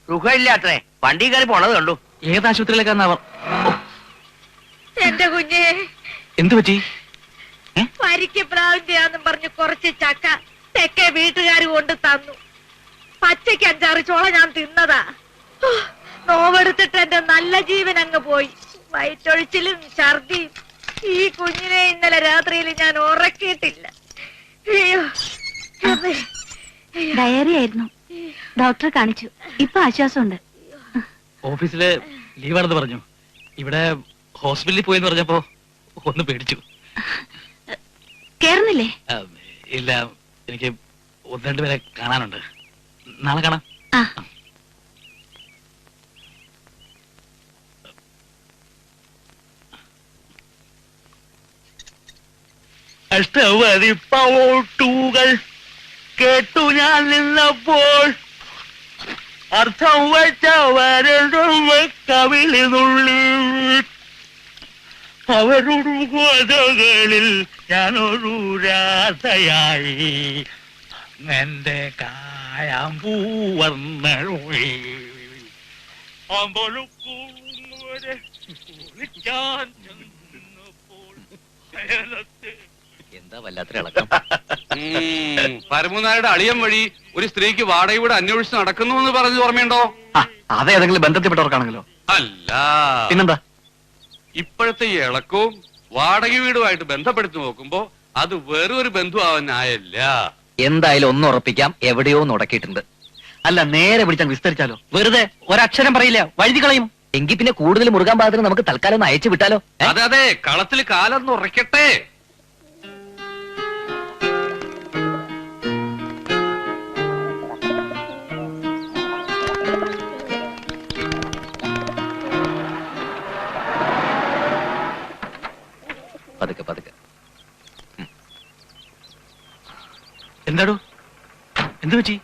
സുഖമില്ലാത്രേ. വണ്ടി കയറി പോണത് കണ്ടു. ഏത് ആശുപത്രിയിലേക്കാന്നവർ? എന്റെ കുഞ്ഞെ, എന്തു പറ്റി? പരിക്ക് പ്രാവിന്റെയാന്നും പറഞ്ഞ് കുറച്ച് ചക്ക തെക്കേ വീട്ടുകാർ കൊണ്ട് തന്നു. പച്ചയ്ക്ക് 5-6 ചോള ഞാൻ തിന്നതാ. നോവെടുത്തിട്ട് എന്റെ നല്ല ജീവൻ അങ്ങ് പോയി. വയറ്റൊഴിച്ചിലും ഛർദിയും. ഈ കുഞ്ഞിനെ ഇന്നലെ രാത്രിയിൽ ഞാൻ ഉറക്കിയിട്ടില്ല. അയ്യോ, ഡയറി ആയിരുന്നു. ഡോക്ടറെ കാണിച്ചു. ഇപ്പൊ ആശ്വാസമുണ്ട്. ഓഫീസില് ലീവാണെന്ന് പറഞ്ഞു. ഇവിടെ ഹോസ്പിറ്റലിൽ പോയെന്ന് പറഞ്ഞപ്പോ ഒന്ന് പേടിച്ചു. കേറുന്നില്ലേ? ഇല്ല, എനിക്ക് ഒന്ന് രണ്ടുപേരെ കാണാനുണ്ട്. നാളെ കാണാം. ആ. അഷ്ടവരിപ്പൂട്ടുകൾ കേട്ടു ഞാൻ നിന്നപ്പോൾ അർത്ഥം വെച്ചവരും കവിളിനുള്ളി അവരുടെ കഥകളിൽ ഞാനൊരു രാധയായി എന്റെ കായാമ്പൂവർണ്ണൊഴി എന്താ വല്ലാത്തൊരിളക്കം. പരമനാരുടെ അളിയൻ വഴി ഒരു സ്ത്രീക്ക് വാടക വീട് അന്വേഷിച്ച് നടക്കുന്നു എന്ന് പറഞ്ഞത് ഓർമ്മയുണ്ടോ? അതേതെങ്കിലും ബന്ധത്തിൽപ്പെട്ടവർക്കാണെങ്കിലോ? അല്ല, പിന്നെന്താ? ഇപ്പോഴത്തെ ഈ ഇളക്കവും വാടക വീടുമായിട്ട് ബന്ധപ്പെടുത്തി നോക്കുമ്പോ അത് വേറൊരു ബന്ധു ആവാനായല്ല. എന്തായാലും ഒന്ന് ഉറപ്പിക്കാം, എവിടെയോ നുടക്കിയിട്ടുണ്ട്. അല്ല, നേരെ പിടിച്ചാൽ വിസ്തരിച്ചാലോ? വെറുതെ ഒരക്ഷരം പറയില്ല, വഴുതി കളയും. എങ്കിൽ പിന്നെ കൂടുതൽ മുറുകാൻ പാകത്തിന് നമുക്ക് തൽക്കാലം ഒന്ന് അയച്ചു വിട്ടാലോ? അതെ അതെ, കളത്തിൽ കാലൊന്ന് ഉറയ്ക്കട്ടെ. പതുക്കെ പതുക്കെ. എന്താടോ, എന്തു പറ്റി?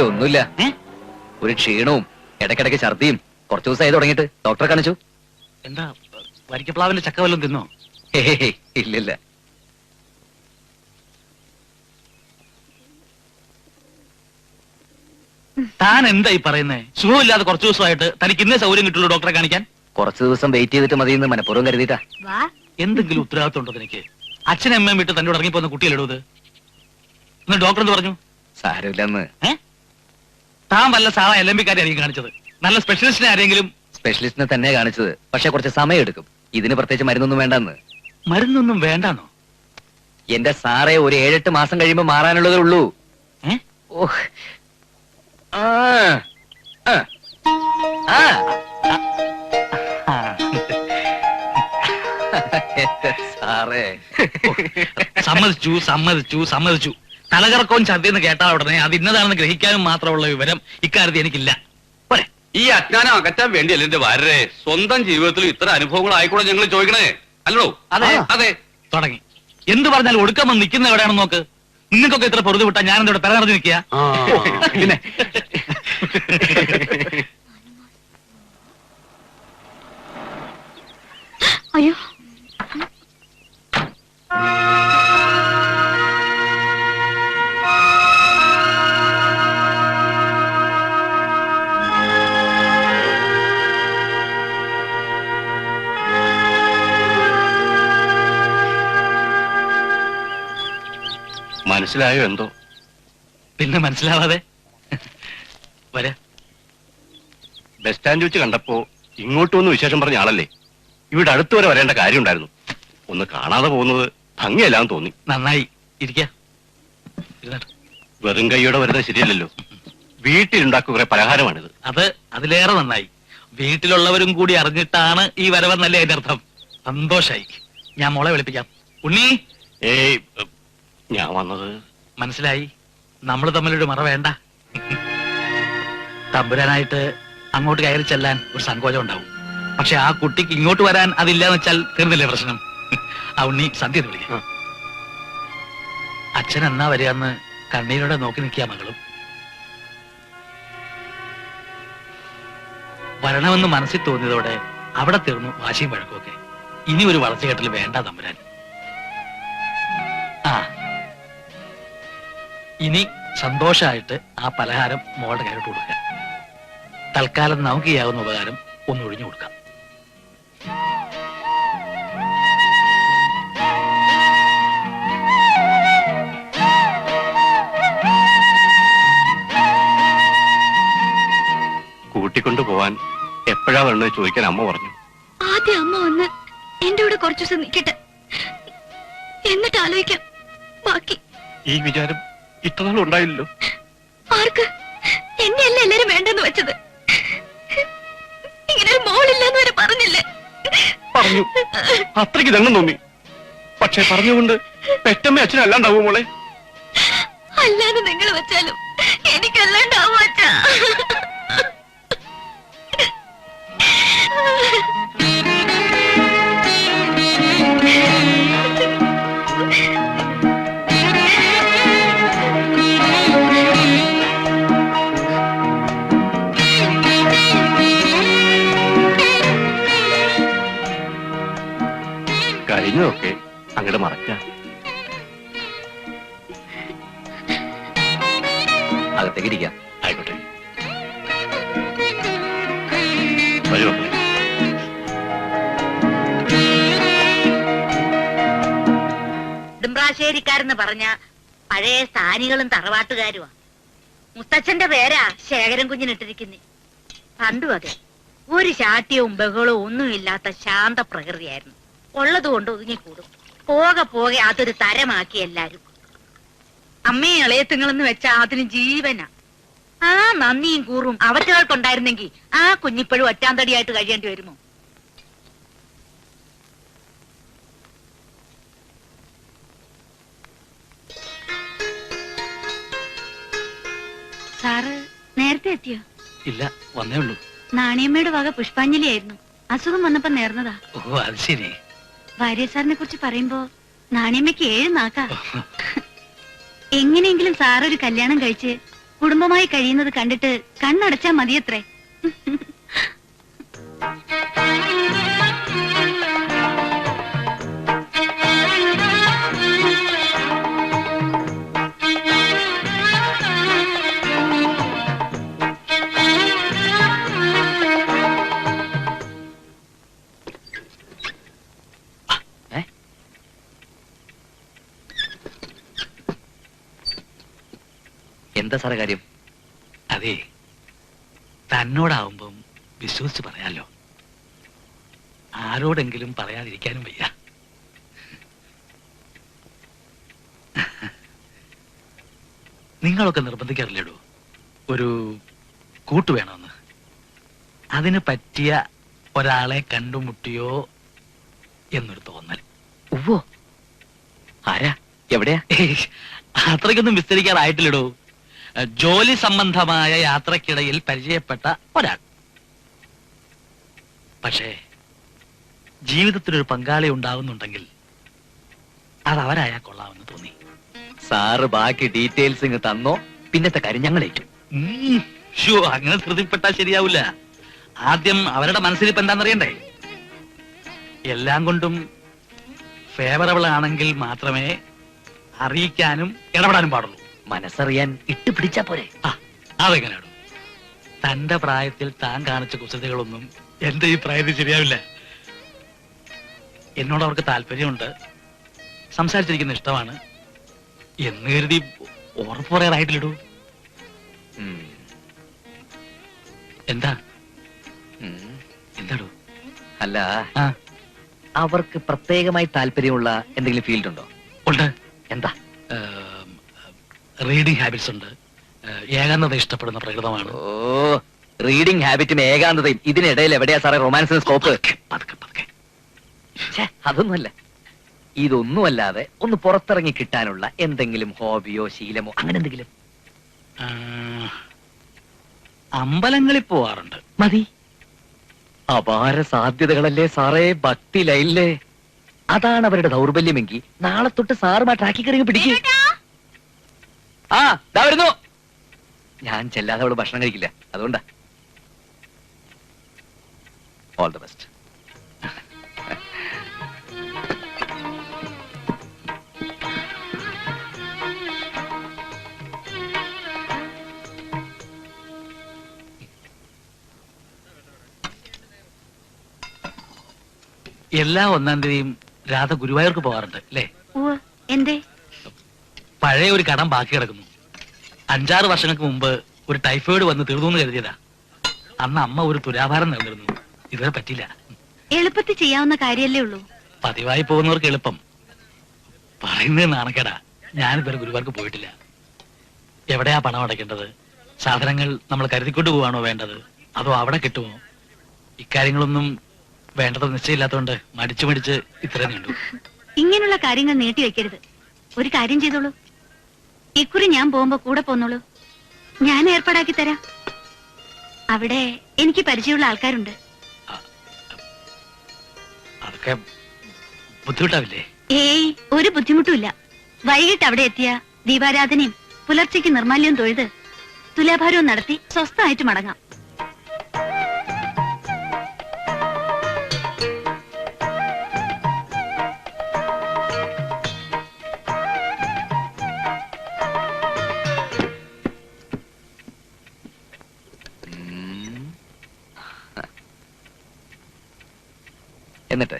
ഒന്നുമില്ല. ഒരു ക്ഷീണവും ഇടയ്ക്കിടയ്ക്ക് ഛർദിയും കുറച്ചു ദിവസമായി തുടങ്ങിയിട്ട്. ഡോക്ടറെ കാണിച്ചു. എന്താ, വരിക്കപ്ലാവിന്റെ ചക്ക വല്ലതും തിന്നോ? ഇല്ലില്ല. താൻ എന്താ ഈ പറയുന്നേ? സുഖമില്ലാതെ കുറച്ചു ദിവസമായിട്ട് തനിക്ക് ഇന്നേ സൗകര്യം കിട്ടുള്ളൂ ഡോക്ടറെ കാണിക്കാൻ. കുറച്ചു ദിവസം വെയിറ്റ് ചെയ്തിട്ട് മതി എന്ന് മനഃപൂർവ്വം കരുതിയിട്ടാ. എന്തെങ്കിലും ഉത്തരവാദിത്വം ഉണ്ടോ തനിക്ക്? അച്ഛനും അമ്മയും വിട്ട് തന്നോട് ഇറങ്ങിപ്പോന്ന കുട്ടിയല്ലെടോ? എന്നിട്ട് ഡോക്ടർ എന്ത് പറഞ്ഞു? സാരമില്ലെന്ന്. താൻ വല്ല സാധാ LMB-കാരെ ആയിരിക്കും കാണിച്ചത്. നല്ല സ്പെഷ്യലിസ്റ്റിനെ ആരെങ്കിലും. സ്പെഷ്യലിസ്റ്റിനെ തന്നെ കാണിച്ചത്, പക്ഷെ കുറച്ച് സമയം എടുക്കും. ഇതിന് പ്രത്യേകിച്ച് മരുന്നൊന്നും വേണ്ടെന്ന്. മരുന്നൊന്നും വേണ്ടാന്നോ? എന്റെ സാറേ, ഒരു 7-8 മാസം കഴിയുമ്പോ മാറാനുള്ളതേ ഉള്ളൂ. ഓഹ്, സാറേ. സമ്മതിച്ചു സമ്മതിച്ചു സമ്മതിച്ചു. തലകറക്കവും ഛർദിയെന്ന് കേട്ടാ ഉടനെ അത് ഇന്നതാണെന്ന് ഗ്രഹിക്കാനും മാത്രമുള്ള വിവരം ഇക്കാര്യത്തിൽ എനിക്കില്ല. ഈ അജ്ഞാനം അകറ്റാൻ വേണ്ടിയല്ല എന്റെ വാരരെ, സ്വന്തം ജീവിതത്തിൽ ഇത്ര അനുഭവങ്ങൾ ആയിക്കൂടെ ഞങ്ങൾ ചോദിക്കണേ, അല്ലോ? അതെ അതെ. തുടങ്ങി. എന്ത് പറഞ്ഞാലും ഒടുക്കം വന്ന് നിൽക്കുന്ന എവിടെയാണെന്ന് നോക്ക്. നിങ്ങൾക്കൊക്കെ ഇത്ര പൊറുതി വിട്ടാ ഞാൻ എന്തോടെ പെര നിറഞ്ഞു നിൽക്കുക? പിന്നെ അയ്യോ, മനസ്സിലായോ എന്തോ? പിന്നെ മനസ്സിലാവാതെ വരാ. ബസ് സ്റ്റാൻഡ് വെച്ച് കണ്ടപ്പോ ഇങ്ങോട്ട് വന്ന് വിശേഷം പറഞ്ഞ ആളല്ലേ? ഇവിടെ അടുത്ത് വരെ വരേണ്ട കാര്യം ഉണ്ടായിരുന്നു. ഒന്ന് കാണാതെ പോകുന്നത് ഭംഗിയല്ലാന്ന് തോന്നി. നന്നായി. ഇരിക്ക. വെറും കൈയോടെ വരുന്നത് ശരിയല്ലല്ലോ. വീട്ടിലുണ്ടാക്കുക കുറെ പലഹാരമാണിത്. അതിലേറെ നന്നായി. വീട്ടിലുള്ളവരും കൂടി അറിഞ്ഞിട്ടാണ് ഈ വരവെന്നല്ലേ അതിന്റെ അർത്ഥം. സന്തോഷായി. ഞാൻ മോളെ വിളിപ്പിക്കാം. ഉണ്ണി. ഞാൻ വന്നത് മനസ്സിലായി. നമ്മൾ തമ്മിലൊരു മറ വേണ്ട. തമ്പുരാനായിട്ട് അങ്ങോട്ട് കയറി ചെല്ലാൻ ഒരു സങ്കോചം ഉണ്ടാവും. പക്ഷെ ആ കുട്ടിക്ക് ഇങ്ങോട്ട് വരാൻ അതില്ലാന്ന് വെച്ചാൽ തീർന്നില്ലേ പ്രശ്നം? ആ ഉണ്ണി സന്ധ്യ വിളിക്കാം. അച്ഛൻ എന്നാ വരികയെന്ന് കണ്ണീരോടെ നോക്കി നിൽക്കുക മകളും. വരണമെന്ന് മനസ്സിൽ തോന്നിയതോടെ അവിടെ തീർന്നു വാശിയും വഴക്കുമൊക്കെ. ഇനി ഒരു വളച്ചുകെട്ടൽ വേണ്ട തമ്പുരാൻ. ഇനി സന്തോഷമായിട്ട് ആ പലഹാരം മോളുടെ കയ്യിലോട്ട് കൊടുക്കുക. തൽക്കാലം നമുക്ക് ചെയ്യാവുന്ന ഉപകാരം ഒന്ന് ഒഴിഞ്ഞു കൊടുക്കാം. കൂട്ടിക്കൊണ്ടു പോവാൻ എപ്പോഴാ വരണമെന്ന് ചോദിക്കാൻ അമ്മ പറഞ്ഞു. ആദ്യം അമ്മ വന്ന് എന്റെ കൂടെ കുറച്ചു ദിവസം നിൽക്കട്ടെ, എന്നിട്ട് ആലോചിക്കാം ബാക്കി. ഈ വിചാരം ഇത്രനാളും ഉണ്ടായില്ലല്ലോ. ആർക്ക്? എന്നെയല്ലേ എല്ലാരും വേണ്ടെന്ന് വെച്ചത്? ഇങ്ങനെ ഒരു മോളില്ലെന്ന് വരെ പറഞ്ഞില്ലേ? പറഞ്ഞു, അത്രയ്ക്ക് ദണ്ണം തോന്നി. പക്ഷെ പറഞ്ഞുകൊണ്ട് പെറ്റമ്മ അച്ഛനല്ലാണ്ടാവൂ മോളെ. അല്ലാതെ നിങ്ങൾ വെച്ചാലും എനിക്കല്ലാണ്ടാവും അച്ഛാ. കഴിഞ്ഞതൊക്കെ അങ്ങോട്ട് മറക്കാം. അകത്തേക്ക് ഇരിക്കാം. ആയിക്കോട്ടെ, വരൂ മക്കളെ. ടുംബ്രാശ്ശേരിക്കാരെന്ന് പറഞ്ഞ പഴയ സ്ഥാനികളും തറവാട്ടുകാരുമാ. മുത്തച്ഛന്റെ പേരാ ശേഖരൻ കുഞ്ഞിനിട്ടിരിക്കുന്നേ. പണ്ടും അതെ, ഒരു ശാഠ്യവും ബഹളവും ഒന്നുമില്ലാത്ത ശാന്ത പ്രകൃതിയായിരുന്നു. ഉള്ളതുകൊണ്ട് ഒതുങ്ങിക്കൂടും. പോകെ പോകെ അതൊരു തരമാക്കി എല്ലാരും. അമ്മയും ഇളയത്തുങ്ങളെന്ന് വെച്ചാ അതിന് ജീവനാ. ആ നന്ദിയും കൂറും അവറ്റകൾക്കുണ്ടായിരുന്നെങ്കിൽ ആ കുഞ്ഞിപ്പോഴും ഒറ്റാന്തടിയായിട്ട് കഴിയേണ്ടി വരുമോ? സാറ് നേരത്തെ എത്തിയോ? ഇല്ല, വന്നേ ഉള്ളൂ. നാണിയമ്മയുടെ വക പുഷ്പാഞ്ജലിയായിരുന്നു. അസുഖം വന്നപ്പോ നേർന്നതാ. ഓ, അത് ശരി. ഭാര്യ സാറിനെ കുറിച്ച് പറയുമ്പോ നാണിയമ്മയ്ക്ക് 7 നാക്കാ. എങ്ങനെയെങ്കിലും സാറൊരു കല്യാണം കഴിച്ച് കുടുംബമായി കഴിയുന്നത് കണ്ടിട്ട് കണ്ണടച്ചാ മതിയത്രേ. എന്താ സാറേ കാര്യം? അതെ, തന്നോടാവുമ്പം വിശ്വസിച്ച് പറയാലോ. ആരോടെങ്കിലും പറയാതിരിക്കാനും വയ്യ. നിങ്ങളൊക്കെ നിർബന്ധിക്കാറില്ലേടൂ ഒരു കൂട്ടു വേണമെന്ന്? അതിന് പറ്റിയ ഒരാളെ കണ്ടുമുട്ടിയോ എന്നൊരു തോന്നൽ. ഉവ്വോ, ആരാ, എവിടെയാ? അത്രയ്ക്കൊന്നും വിസ്തരിക്കാറായിട്ടില്ലടോ. ജോലി സംബന്ധമായ യാത്രക്കിടയിൽ പരിചയപ്പെട്ട ഒരാൾ. പക്ഷേ ജീവിതത്തിലൊരു പങ്കാളി ഉണ്ടാവുന്നുണ്ടെങ്കിൽ അത് അവരായാൽ കൊള്ളാമെന്ന് തോന്നി. സാറ് ബാക്കി ഡീറ്റെയിൽസ് ഇങ്ങ് തന്നോ, പിന്നത്തെ കാര്യം ഞങ്ങളേക്കും. അങ്ങനെ ധൃതിപ്പെട്ടാൽ ശരിയാവില്ല. ആദ്യം അവരുടെ മനസ്സിലിപ്പോ എന്താണെന്നറിയണ്ടേ. എല്ലാം കൊണ്ടും ഫേവറബിൾ ആണെങ്കിൽ മാത്രമേ അറിയിക്കാനും ഇടപെടാനും പാടുള്ളൂ. മനസ്സറിയാൻ ഇട്ടുപിടിച്ചാ പോരെ? അതെങ്ങനെയാണ്? തന്റെ പ്രായത്തിൽ താൻ കാണിച്ച കുസൃതികളൊന്നും എന്റെ ഈ പ്രായത്തിൽ ശരിയാവില്ല. എന്നോട് അവർക്ക് താല്പര്യമുണ്ട്, സംസാരിച്ചിരിക്കുന്ന ഇഷ്ടമാണ് എന്ന് കരുതി ഉറപ്പ് പറയാറായിട്ടില്ലടൂ. എന്താ എന്താടൂ? അല്ല, അവർക്ക് പ്രത്യേകമായി താല്പര്യമുള്ള എന്തെങ്കിലും ഫീൽഡ് ഉണ്ടോ? ഉണ്ട്. എന്താ? റീഡിംഗ് ഹാബിറ്റ്സ് ഉണ്ട്. ഏകാന്തത ഇഷ്ടപ്പെടുന്ന പ്രകൃതമാണ്. ഓ, റീഡിംഗ് ഹാബിറ്റും ഏകാന്തതയും ഇതിനിടയിൽ എവിടെയാ സാറേ റൊമാൻസിന് സ്കോപ്പ്? അതൊന്നുമല്ല. ഇതൊന്നുമല്ലാതെ ഒന്ന് പുറത്തിറങ്ങി കിട്ടാനുള്ള എന്തെങ്കിലും ഹോബിയോ ശീലമോ അങ്ങനെ എന്തെങ്കിലും? അമ്പലങ്ങളിൽ പോവാറുണ്ട്. മതി. അപാര സാധ്യതകളല്ലേ സാറേ ഭക്തി ലൈനിലെ. അതാണ് അവരുടെ ദൗർബല്യമെങ്കിൽ നാളെ തൊട്ട് സാറുമായിട്ട് ട്രാക്കിൽ പിടിക്കും. ആ, ദാ വരുന്നു. ഞാൻ ചെല്ലാതെ അവള് ഭക്ഷണം കഴിക്കില്ല, അതുകൊണ്ടാ. All the best. എല്ലാ 1-ാം തീയതിയും രാധ ഗുരുവായൂർക്ക് പോകാറുണ്ട് അല്ലേ? എന്തേ? പഴയ ഒരു കടം ബാക്കി കിടക്കുന്നു. 5-6 വർഷങ്ങൾക്ക് മുമ്പ് ഒരു ടൈഫോയിഡ് വന്ന് തീർന്നു എന്ന് കരുതിയതാ. അന്ന് അമ്മ ഒരു തുലാഭാരം നൽകിയിരുന്നു. ഇതുവരെ പറ്റില്ല. എളുപ്പത്തിൽ ചെയ്യാവുന്ന കാര്യല്ലേ ഉള്ളൂ. പതിവായി പോകുന്നവർക്ക് എളുപ്പം. പറയുന്നത് നാണക്കേടാ. ഞാനിതുവരെ ഗുരുവായൂർക്ക് പോയിട്ടില്ല. എവിടെയാ പണം അടയ്ക്കേണ്ടത്? സാധനങ്ങൾ നമ്മൾ കരുതിക്കൊണ്ട് പോവാണോ വേണ്ടത്, അതോ അവിടെ കിട്ടുമോ? ഇക്കാര്യങ്ങളൊന്നും വേണ്ടത് നിശ്ചയമില്ലാത്തതുകൊണ്ട് മടിച്ചു ഇത്രയും നീണ്ടു. ഇങ്ങനെയുള്ള കാര്യങ്ങൾ നീട്ടിവെക്കരുത്. ഒരു കാര്യം ചെയ്തോളൂ, ഇക്കുറി ഞാൻ പോകുമ്പോ കൂടെ പോന്നോളൂ. ഞാൻ ഏർപ്പാടാക്കി തരാം. അവിടെ എനിക്ക് പരിചയമുള്ള ആൾക്കാരുണ്ട്. അതൊക്കെ ബുദ്ധിമുട്ടാവില്ലേ? ഏയ്, ഒരു ബുദ്ധിമുട്ടുമില്ല. വൈകിട്ട് അവിടെ എത്തിയ ദീപാരാധനയും പുലർച്ചയ്ക്ക് നിർമാല്യവും തൊഴുത് തുലാഭാരവും നടത്തി സ്വസ്ഥമായിട്ട് മടങ്ങാം. എന്നിട്ട്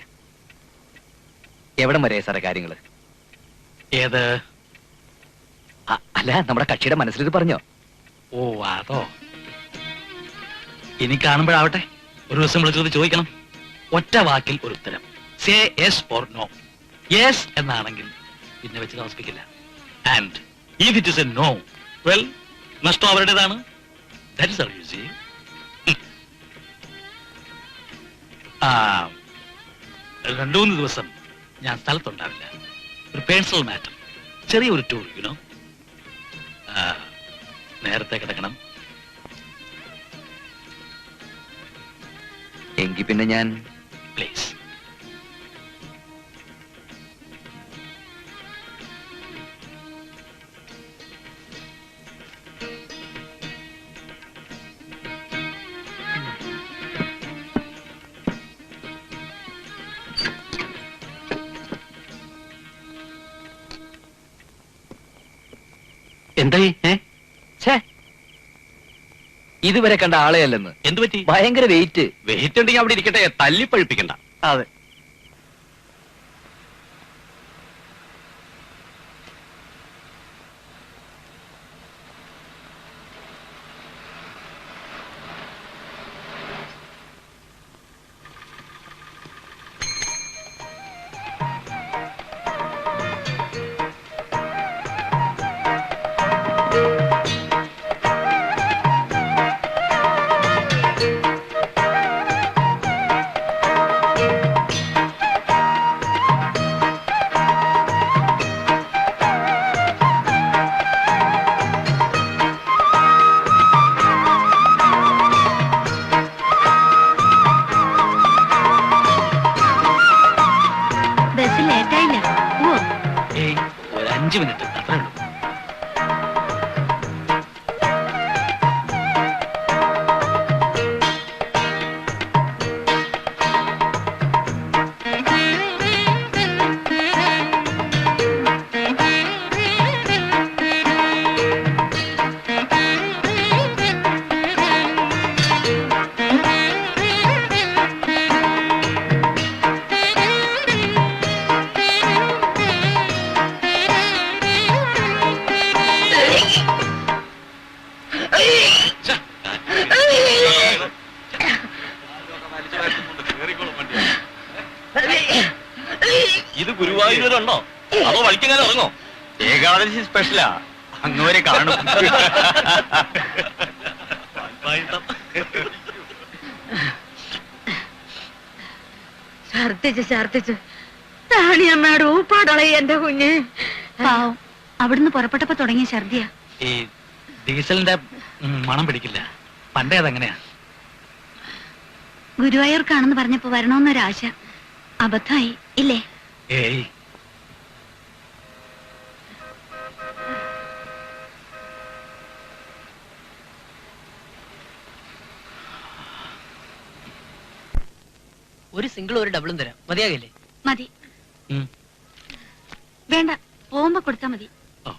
എവിടം വരെ സാറേ കാര്യങ്ങള്? ഏത്? അല്ല, നമ്മുടെ കക്ഷിയുടെ മനസ്സിലിത് പറഞ്ഞോ? ഓ, അതോ? ഇനി കാണുമ്പോഴാവട്ടെ, ഒരു ദിവസം വിളിച്ചത് ചോദിക്കണം. ഒറ്റ വാക്കിൽ ഒരു ഉത്തരം, say yes or no. Yes എന്നാണെങ്കിൽ പിന്നെ വെച്ച് താമസിപ്പിക്കില്ല. And if it is a no, well, നഷ്ടം അവരുടേതാണ്. That is how you see. രണ്ടു മൂന്ന് ദിവസം ഞാൻ സ്ഥലത്തുണ്ടാവില്ല. ഒരു പേഴ്സണൽ മാറ്റർ, ചെറിയൊരു ടൂർ, യുനോ. നേരത്തെ കിടക്കണം. എങ്കിൽ പിന്നെ ഞാൻ പ്ലീസ്. എന്തായി? ഇതുവരെ കണ്ട ആളെ അല്ലെന്ന്. എന്തു പറ്റി? ഭയങ്കര വെയിറ്റ്. വെയിറ്റ് ഉണ്ടെങ്കിൽ അവിടെ ഇരിക്കട്ടെ, തല്ലിപ്പഴിപ്പിക്കണ്ട. അതെ. ബസ് ലേറ്റായില്ല. ഓ, ഏയ്, ഒരു 5 മിനിറ്റ് അത്രേ ഉള്ളൂ. ഇത് ഗുരുവായൂരുണ്ടോ അതോ വഴിക്കെങ്ങനെ ഇറങ്ങോ? ഏകാദശി സ്പെഷ്യലാ, അങ്ങോരെ കാണും. ഛർദിച്ച് റാണിയമ്മയുടെ ഊപ്പാടളയി എന്റെ കുഞ്ഞ്. പാവം, അവിടുന്ന് പുറപ്പെട്ടപ്പോ തുടങ്ങിയ ഛർദിയാ. ഈ ഡീസലിന്റെ മണം പിടിക്കില്ല. പണ്ടേ അതങ്ങനെയാ. ഗുരുവായൂർക്കാണെന്ന് പറഞ്ഞപ്പോ വരണമെന്നൊരാശ. അബദ്ധമായി ഇല്ലേ? ഏയ്, ഒരു സിംഗിളും ഒരു ഡബിളും തരാം, മതിയാകില്ലേ? മതി. ഉം. വേണ്ട, പോകുമ്പോ കൊടുത്താ മതി. ഓ.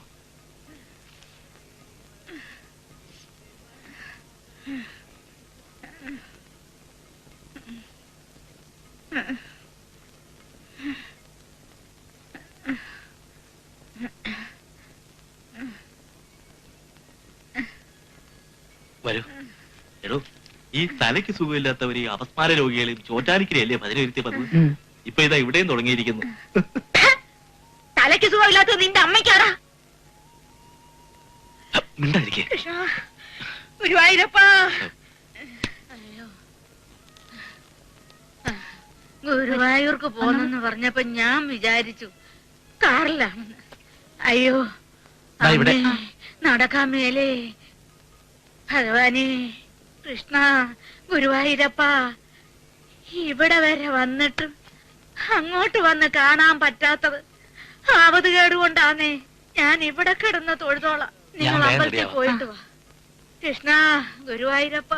വരൂ. എടോ, ഈ തലയ്ക്ക് സുഖമില്ലാത്തവര്, ഈ അപസ്മാര രോഗികളെയും ചോറ്റാനിക്കരയല്ലേ ഭജന ഇരുത്തി പതിവ്. ഇപ്പൊ ഇതാ ഇവിടെയും തുടങ്ങിയിരിക്കുന്നു. തലയ്ക്ക് സുഖമില്ലാത്തത് നിന്റെ അമ്മയ്ക്കാടാ. മിണ്ടായിരിക്കേ. ഗുരുവായൂരപ്പാ. ഗുരുവായൂർക്ക് പോന്നെന്ന് പറഞ്ഞപ്പോ ഞാൻ വിചാരിച്ചു കാറിലാണെന്ന്. അയ്യോ ദാ ഇവിടെ. അമ്മേ, നടക്കാൻ മേലേ. ഭഗവാനെ, കൃഷ്ണ, ഗുരുവായൂരപ്പ, ഇവിടെ വരെ വന്നിട്ടും അങ്ങോട്ട് വന്ന് കാണാൻ പറ്റാത്തത് ആവത് കേടുകൊണ്ടാന്നേ. ഞാൻ ഇവിടെ കിടന്ന് തൊഴുതോളാം. നിങ്ങൾ വേഗം അമ്പലത്തിൽ റെഡിയാവാം. പോയിട്ട് വാ. കൃഷ്ണ, ഗുരുവായൂരപ്പ.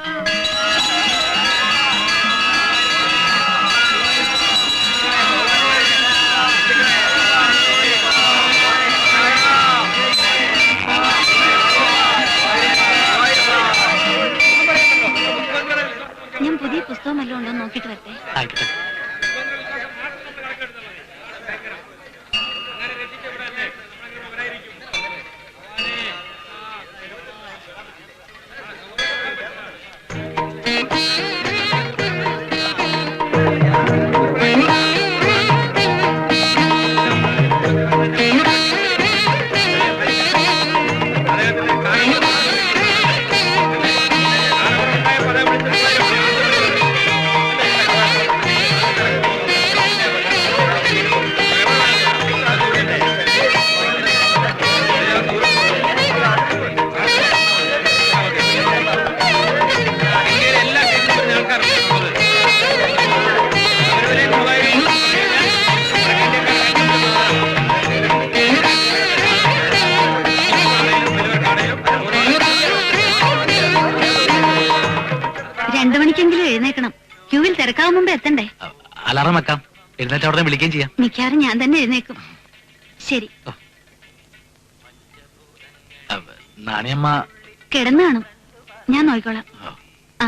ഞാൻ പുതിയ പുസ്തകം വല്ലതും ഉണ്ടോ നോക്കിട്ട് വരട്ടെ. ആയിക്കോട്ടെ. ക്യൂവിൽ തിരക്കാവും മുമ്പ് എത്തണ്ടേ? അലാറം വെക്കാം, എഴുന്നേറ്റ് അവിടെ വിളിക്കുകയും ചെയ്യാം. മിക്കവാറും ഞാൻ തന്നെ എഴുന്നേക്കും. ശരി. നാണിയമ്മ കിടന്നു കാണും, ഞാൻ നോക്കിക്കോളാം. ആ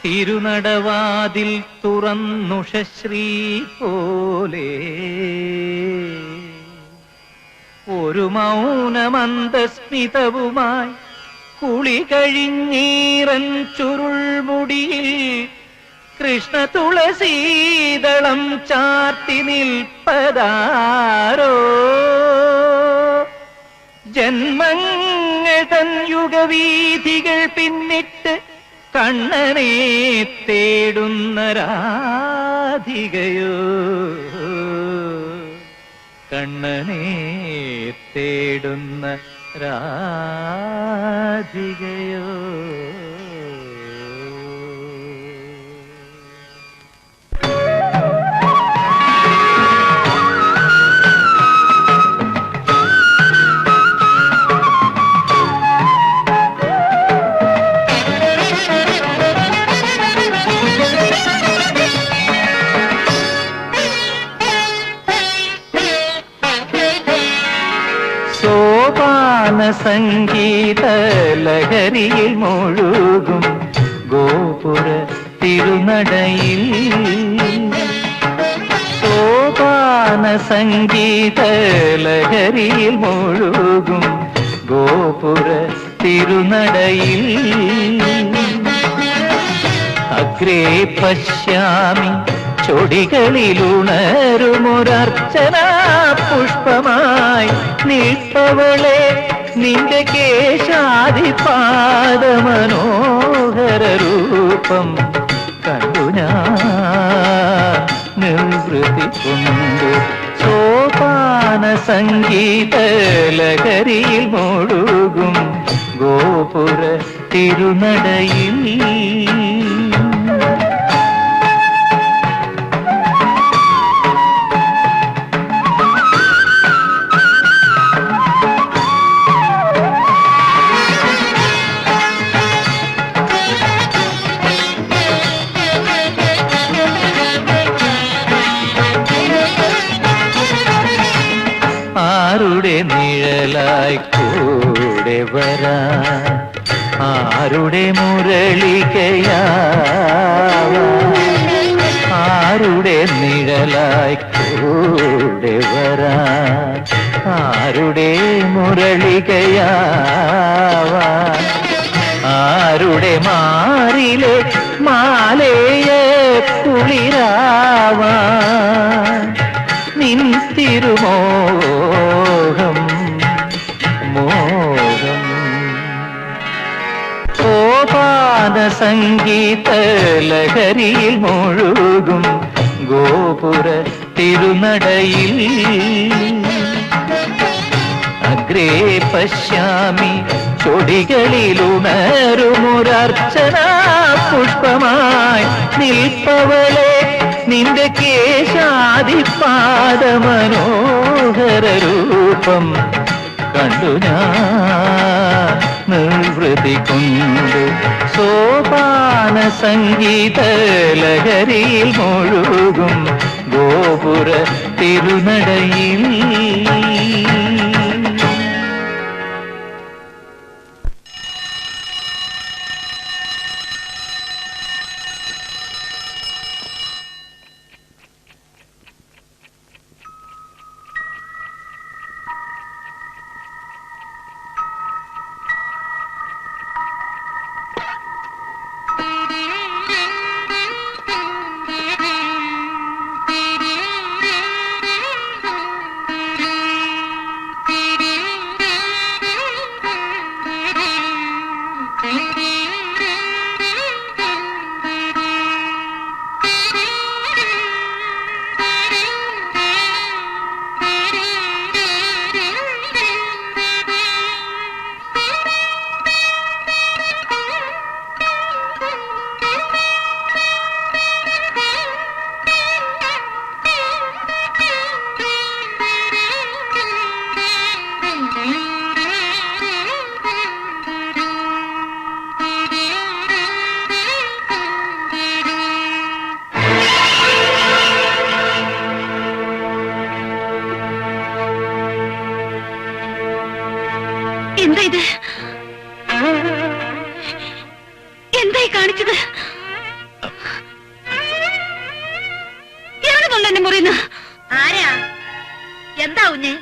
തിരുനടവാതിൽ തുറന്നുഷശ്രീ പോലെ ഒരു മൗനമന്ദസ്മിതവുമായി കുളി കഴിഞ്ഞീറൻ ചുരുൾമുടിയിൽ കൃഷ്ണ തുളസീദളം ചാർത്തി നിൽപ്പതാരോ ജന്മങ്ങൾ തൻ യുഗവീഥികൾ പിന്നിട്ട് കണ്ണനെ തേടുന്ന രാധികയോ കണ്ണനെ തേടുന്ന രാധികയോ സംഗീത ലഹരിയിൽ മുഴുകും ഗോപുര തിരുനടയിൽ സോപാന സംഗീത ലഹരിയിൽ മുഴുകും ഗോപുര തിരുനടയിൽ അഗ്രേ പശ്യാമി ചൊടികളിലുണരുമൊരർച്ചന പുഷ്പമായി നിൽപ്പവളെ നിന്റെ കേശാദിപാദ മനോഹര രൂപം കണ്ടു ഞാൻ നിർവൃതി കൊണ്ട് സോപാന സംഗീത ലഹരിയിൽ മുഴുകും ഗോപുര തിരുനടയിൽ. ആരുടെ നിഴലായി കൂടെ വരാൻ, ആരുടെ മുരളികയാവാൻ, ആരുടെ നിഴലായി കൂടെ വരാൻ, ആരുടെ മുരളികയാവാൻ, ആരുടെ മാറിലെ മാലയ കുളിരാവാൻ, നിൻ തിരുമോഹം മോഹം. സോപാന സംഗീത ലഹരിയിൽ മുഴുകും ഗോപുര തിരുനടയിൽ. അഗ്രേ പശ്യാമി ചൊടികളിലുണരുമൊരർച്ചന പുഷ്പമായി നിൽപ്പവളെ, നിന്റെ കേശാദിപാദ മനോഹര രൂപം കണ്ടു ഞാൻ നിർവൃതി കൊണ്ട് സോപാന സംഗീത ലഹരിയിൽ മുഴുകും ഗോപുര തിരുനടയിൽ. എന്താ ഇത്? എന്തായി കാണിച്ചത്? ഇറങ്ങുന്നുണ്ട് എന്നെ മുറിയുന്നു. ആരാ? എന്താ ഉന്നേ?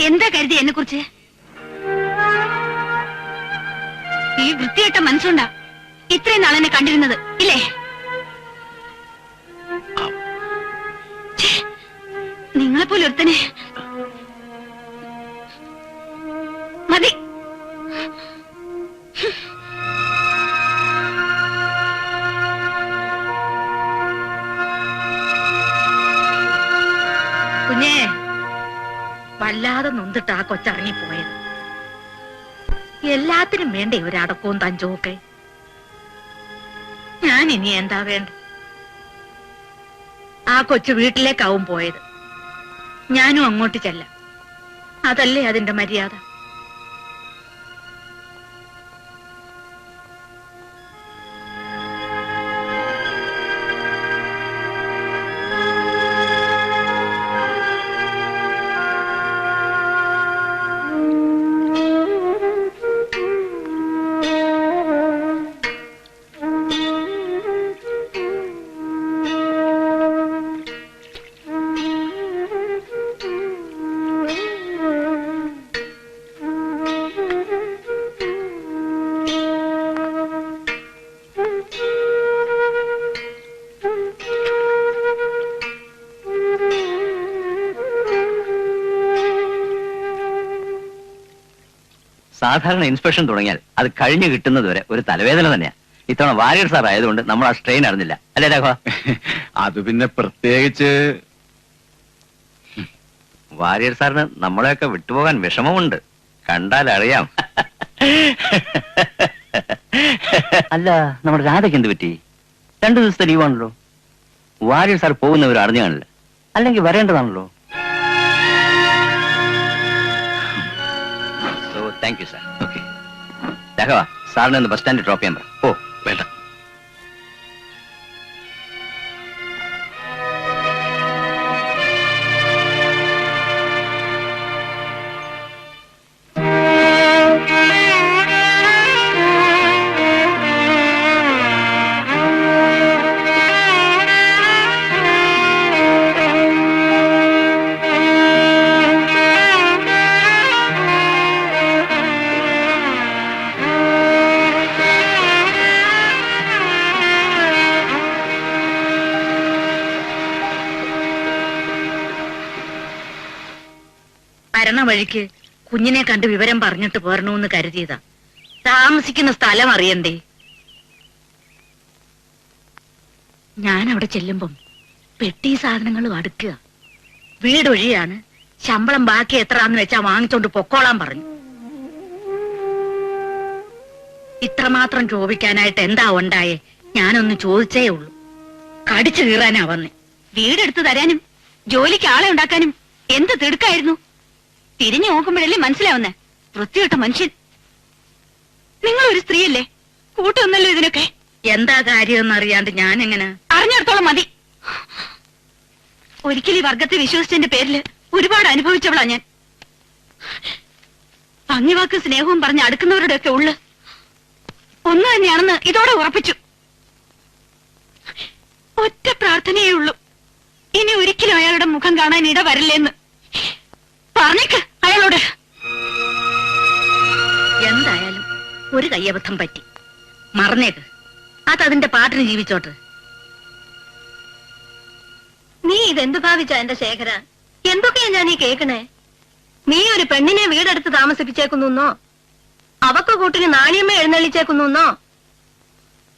എന്താ കരുതി എന്നെ കുറിച്ച്? ഈ വൃത്തിയായിട്ട മനസ്സുണ്ടാ ഇത്രയും നാൾ എന്നെ കണ്ടിരുന്നത് ഇല്ലേ? നിങ്ങളെപ്പോലെ ഒരുത്തനെ മതി. കുഞ്ഞേ, വല്ലാതെ നൊന്നിട്ട് ആ കൊച്ചിറങ്ങിപ്പോയത്. എല്ലാത്തിനും വേണ്ടേ ഒരടക്കവും തഞ്ചവും ഒക്കെ. ഞാൻ ഇനി എന്താ വേണ്ട? ആ കൊച്ചു വീട്ടിലേക്കാവും പോയത്. ഞാനും അങ്ങോട്ട് ചെല്ലാം. അതല്ലേ അതിന്റെ മര്യാദ. സാധാരണ ഇൻസ്പെക്ഷൻ തുടങ്ങിയാൽ അത് കഴിഞ്ഞു കിട്ടുന്നത് വരെ ഒരു തലവേദന തന്നെയാ. ഇത്തവണ വാര്യർ സാർ ആയതുകൊണ്ട് നമ്മൾ ആ സ്ട്രെയിൻ അറിഞ്ഞില്ല, അല്ലേ രാഘവ? അത് പിന്നെ പ്രത്യേകിച്ച് വാര്യർ സാറിന് നമ്മളെയൊക്കെ വിട്ടുപോകാൻ വിഷമമുണ്ട്, കണ്ടാൽ അറിയാം. അല്ല, നമ്മുടെ രാധയ്ക്ക് എന്ത് പറ്റി? 2 ദിവസത്തെ ലീവാണല്ലോ. വാര്യർ സാർ പോകുന്നവർ അറിഞ്ഞു കാണില്ല, അല്ലെങ്കിൽ വരേണ്ടതാണല്ലോ. Thank you sir. Okay Raghava, സാറിനെ ഒന്ന് ബസ് സ്റ്റാൻഡിൽ ഡ്രോപ്പ് ചെയ്യാൻ പറ. ഓ വേണ്ട. വരണ വഴിക്ക് കുഞ്ഞിനെ കണ്ട് വിവരം പറഞ്ഞിട്ട് പോരണോന്ന് കരുതിയതാ. താമസിക്കുന്ന സ്ഥലം അറിയണ്ടേ? ഞാൻ അവിടെ ചെല്ലുമ്പം പെട്ടി സാധനങ്ങളും അടുക്കുക. വീടൊഴിയാണ്. ശമ്പളം ബാക്കി എത്രയാന്ന് വെച്ചാ വാങ്ങിച്ചോണ്ട് പൊക്കോളാൻ പറഞ്ഞു. ഇത്രമാത്രം ചോദിക്കാനായിട്ട് എന്താ ഉണ്ടായേ? ഞാനൊന്ന് ചോദിച്ചേ ഉള്ളൂ. കടിച്ചു കീറാനാ വന്നേ. വീടെടുത്ത് തരാനും ജോലിക്ക് ആളെ ഉണ്ടാക്കാനും എന്ത് തിടുക്കായിരുന്നു. തിരിഞ്ഞു നോക്കുമ്പോഴല്ലേ മനസ്സിലാവുന്നേ. വൃത്തികെട്ട മനുഷ്യൻ. നിങ്ങൾ ഒരു സ്ത്രീയല്ലേ, കൂട്ടൊന്നല്ലോ ഇതിനൊക്കെ. എന്താ കാര്യമെന്ന് അറിയാണ്ട് ഞാൻ എങ്ങനെ? അറിഞ്ഞിടത്തോളം മതി. ഒരിക്കലും ഈ വർഗത്തെ വിശ്വസിച്ചതിന്റെ പേരില് ഒരുപാട് അനുഭവിച്ചവളാ ഞാൻ. ഭംഗിവാക്ക് സ്നേഹവും പറഞ്ഞ് അടുക്കുന്നവരുടെ ഒക്കെ ഉള്ളു ഒന്ന് തന്നെയാണെന്ന് ഇതോടെ ഉറപ്പിച്ചു. ഒറ്റ പ്രാർത്ഥനയേ ഉള്ളൂ, ഇനി ഒരിക്കലും അയാളുടെ മുഖം കാണാൻ ഇട വരില്ലെന്ന്. പറഞ്ഞേക്ക് അയാളോട്. എന്തായാലും ഒരു കയ്യബദ്ധം പറ്റി, മറന്നേക്ക്. അതതിന്റെ പാട്ടിന് ജീവിച്ചോട്ട്. നീ ഇതെന്ത് ഭാവിച്ച എന്റെ ശേഖര? എന്തൊക്കെയാ ഞാൻ ഈ കേക്കണേ? നീ ഒരു പെണ്ണിനെ വീടെടുത്ത് താമസിപ്പിച്ചേക്കുന്നോ? അവക്ക് കൂട്ടിന് നാണിയമ്മ എഴുന്നള്ളിച്ചേക്കുന്നോ?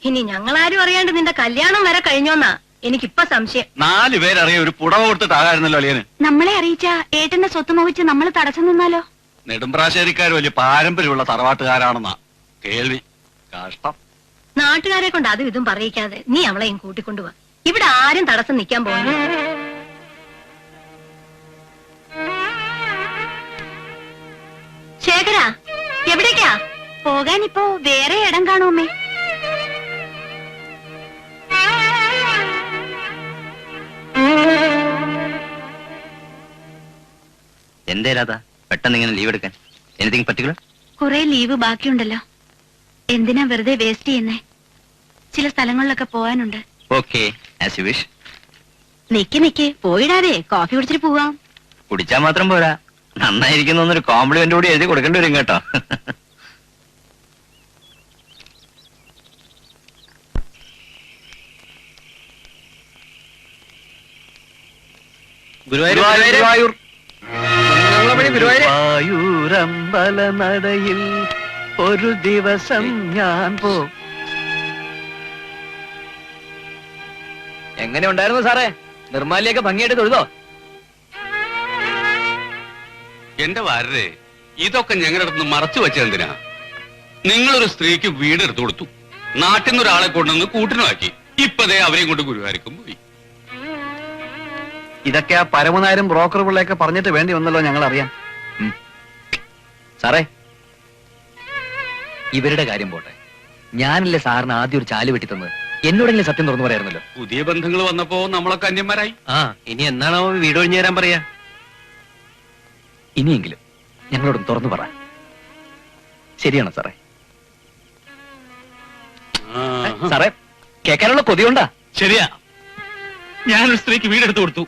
ഇനി ഞങ്ങളാരും അറിയാണ്ട് നിന്റെ കല്യാണം വരെ കഴിഞ്ഞോന്നാ എനിക്കിപ്പ സംശയം. 4 പേരറിയ ഒരു പുടവ കൊടുത്തിട്ടാകായിരുന്നല്ലോ അളിയന്. നമ്മളെ അറിയിച്ച ഏട്ടന്റെ സ്വത്ത് മോഹിച്ച് നമ്മൾ തടസ്സം നിന്നാലോ? നെടുമ്പ്രാശ്ശേരിക്കാർ വലിയ പാരമ്പര്യമുള്ള തറവാട്ടുകാരാണെന്നാ കേൾവി. കഷ്ടം. നാട്ടുകാരെ കൊണ്ട് അതും ഇതും പറയിക്കാതെ നീ അവളെയും കൂട്ടിക്കൊണ്ടുപോവാ. ഇവിടെ ആരും തടസ്സം നിൽക്കാൻ പോകുന്നു. ശേഖര, എവിടേക്കാ പോകാൻ ഇപ്പോ വേറെ ഇടം കാണുമേ. എന്തേ രാധ പെട്ടെന്ന് ഇങ്ങനെ ലീവ് എടുക്കാൻ? Anything particular? കുറെ ലീവ് ബാക്കിയുണ്ടല്ലോ, എന്തിനാ വെറുതെ വേസ്റ്റ് ചെയ്യുന്നേ? ചില സ്ഥലങ്ങളിലൊക്കെ പോകാനുണ്ട്. Okay, as you wish. നിക്ക് പോയിടാതെ കോഫി കുടിച്ചിട്ട് പോവാം. കുടിച്ചാൽ മാത്രം പോരാ, നന്നായിരിക്കുന്നു എന്നൊരു കോംപ്ലിമെന്റ് കൂടി എഴുതി കൊടുക്കേണ്ടി വരും കേട്ടോ. ഗുരുവായൂർ ഗുരുവായൂരമ്പല നടയിൽ ഒരു ദിവസം ഞാൻ പോ. എങ്ങനെ ഉണ്ടായിരുന്നു സാറേ? നിർമ്മാലിയൊക്കെ ഭംഗിയായിട്ട് തൊഴുതോ? എന്റെ വാരരെ, ഇതൊക്കെ ഞങ്ങളുടെ അടുത്ത് മറച്ചു വെച്ചെന്തിനാ? നിങ്ങളൊരു സ്ത്രീക്ക് വീട് എടുത്തു കൊടുത്തു, നാട്ടിൽ നിന്ന് ഒരാളെ കൊണ്ടുവന്ന് കൂട്ടിനുമാക്കി, ഇപ്പതേ അവരെയും കൊണ്ട് ഗുരുവായൂർക്കും പോയി. ഇതൊക്കെ ആ പരമനായരും ബ്രോക്കർ പിള്ളയൊക്കെ പറഞ്ഞിട്ട് വേണ്ടി വന്നല്ലോ ഞങ്ങൾ അറിയാൻ. സാറേ, ഇവരുടെ കാര്യം പോട്ടെ. ഞാനല്ലേ സാറിന് ആദ്യം ഒരു ചാല് വെട്ടി തന്നത്. എന്നോടെങ്കിലും സത്യം തുറന്നു പറയാറുന്നല്ലോ. പുതിയ ബന്ധങ്ങൾ വന്നപ്പോ നമ്മളൊക്കെ അന്യന്മാരായി. ഇനി എന്നാണോ വീട് ഒഴിഞ്ഞു തരാൻ പറയാ? ഇനിയെങ്കിലും ഞങ്ങളോടും തുറന്നു പറ. ശരിയാണോ സാറേ? സാറേ, കേൾക്കാനുള്ള കൊതിയുണ്ടാ? ശരിയാ, ഞാനൊരു സ്ത്രീക്ക് വീടെടുത്തു കൊടുത്തു.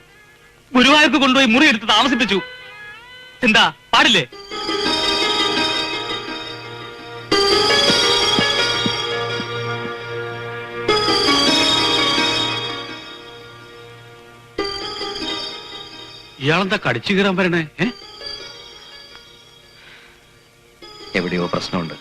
ഗുരുവായൂർക്ക് കൊണ്ടുപോയി മുറി എടുത്ത് താമസിപ്പിച്ചു. എന്താ പാടില്ലേ? ഇയാളെന്താ കടിച്ചു കീറാൻ പറയണേ? എവിടെയോ പ്രശ്നമുണ്ട്.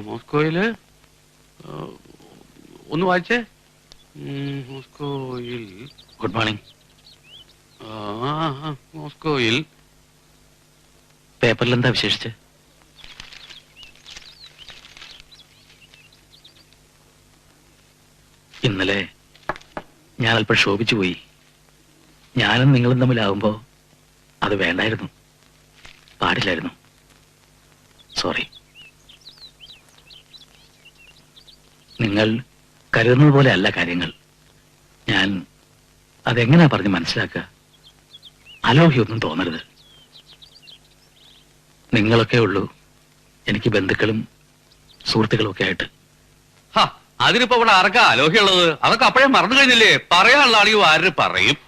മോസ്കോയില് ഒന്ന് വായിച്ചേ. മോസ്കോയിൽ. Good morning. മോസ്കോയിൽ പേപ്പറിൽ എന്താ വിശേഷിച്ച്? ഇന്നലെ ഞാൻ അല്പം ശോഭിച്ചു പോയി. ഞാനും നിങ്ങളും തമ്മിലാവുമ്പോ അത് വേണ്ടായിരുന്നു, പാടില്ലായിരുന്നു. സോറി. നിങ്ങൾ കരുതുന്നത് പോലെ അല്ല കാര്യങ്ങൾ. ഞാൻ അതെങ്ങനെയാ പറഞ്ഞ് മനസ്സിലാക്കുക? അലോഹ്യൊന്നും തോന്നരുത്. നിങ്ങളൊക്കെ ഉള്ളൂ എനിക്ക് ബന്ധുക്കളും സുഹൃത്തുക്കളും ഒക്കെ ആയിട്ട്. അതിനിപ്പോ ഇവിടെ ആർക്കാ അലോഹ്യുള്ളത്? അതൊക്കെ അപ്പോഴേ മറന്നു കഴിഞ്ഞില്ലേ? പറയാനുള്ള ആണെങ്കിൽ ആര് പറയും?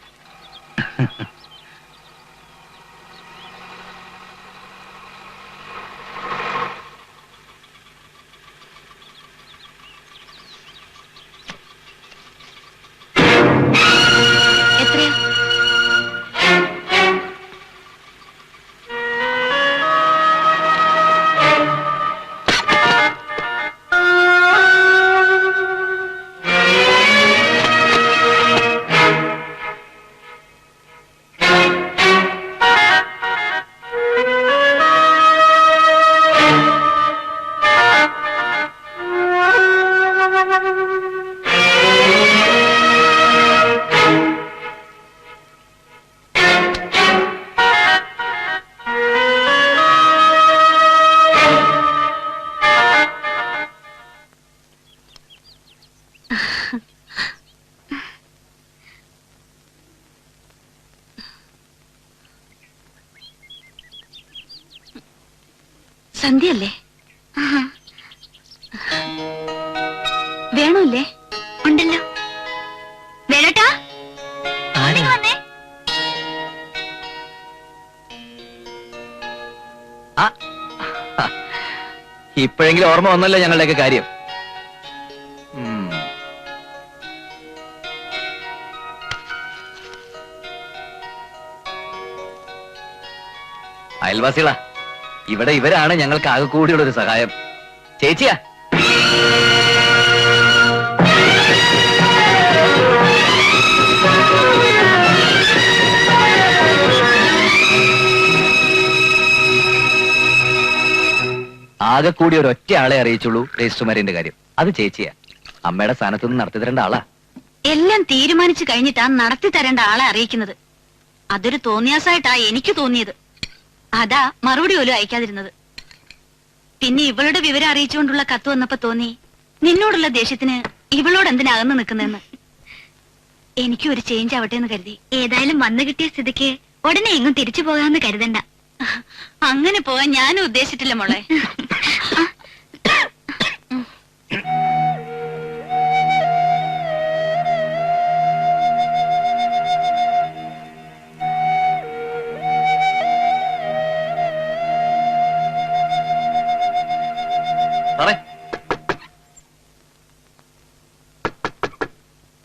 സന്ധ്യല്ലേ? വേണമില്ലേ? ഉണ്ടല്ലോ. വേണട്ടാ, വന്നേ. ഇപ്പോഴെങ്കിലും ഓർമ്മ വന്നല്ലോ ഞങ്ങളുടെയൊക്കെ കാര്യം. അയൽവാസികളാ, ഇവിടെ ഇവരാണ് ഞങ്ങൾക്ക് ആകെ കൂടിയുള്ള ഒരു സഹായം. ചേച്ചിയാ, ആകെ കൂടി ഒരു ഒറ്റ ആളെ അറിയിച്ചുള്ളൂ രജിസ്റ്റർമാരിന്റെ കാര്യം. അത് ചേച്ചിയാ. അമ്മയുടെ സ്ഥാനത്ത് നിന്ന് നടത്തി തരേണ്ട ആളാ. എല്ലാം തീരുമാനിച്ചു കഴിഞ്ഞിട്ടാ നടത്തി തരേണ്ട ആളെ അറിയിക്കുന്നത്. അതൊരു തോന്നിയാസായിട്ടാ എനിക്ക് തോന്നിയത്. അതാ മറുപടി പോലും അയക്കാതിരുന്നത്. പിന്നെ ഇവളുടെ വിവരം അറിയിച്ചുകൊണ്ടുള്ള കത്ത് വന്നപ്പോ തോന്നി നിന്നോടുള്ള ദേഷ്യത്തിന് ഇവളോട് എന്തിനാ അകന്ന് നിൽക്കുന്നെന്ന്. എനിക്കും ഒരു ചേഞ്ച് ആവട്ടെ എന്ന് കരുതി. ഏതായാലും വന്നു കിട്ടിയ സ്ഥിതിക്ക് ഉടനെ എങ്ങും തിരിച്ചു പോകാമെന്ന് കരുതണ്ട. അങ്ങനെ പോകാൻ ഞാനും ഉദ്ദേശിച്ചിട്ടില്ല മോളെ. സാറേ,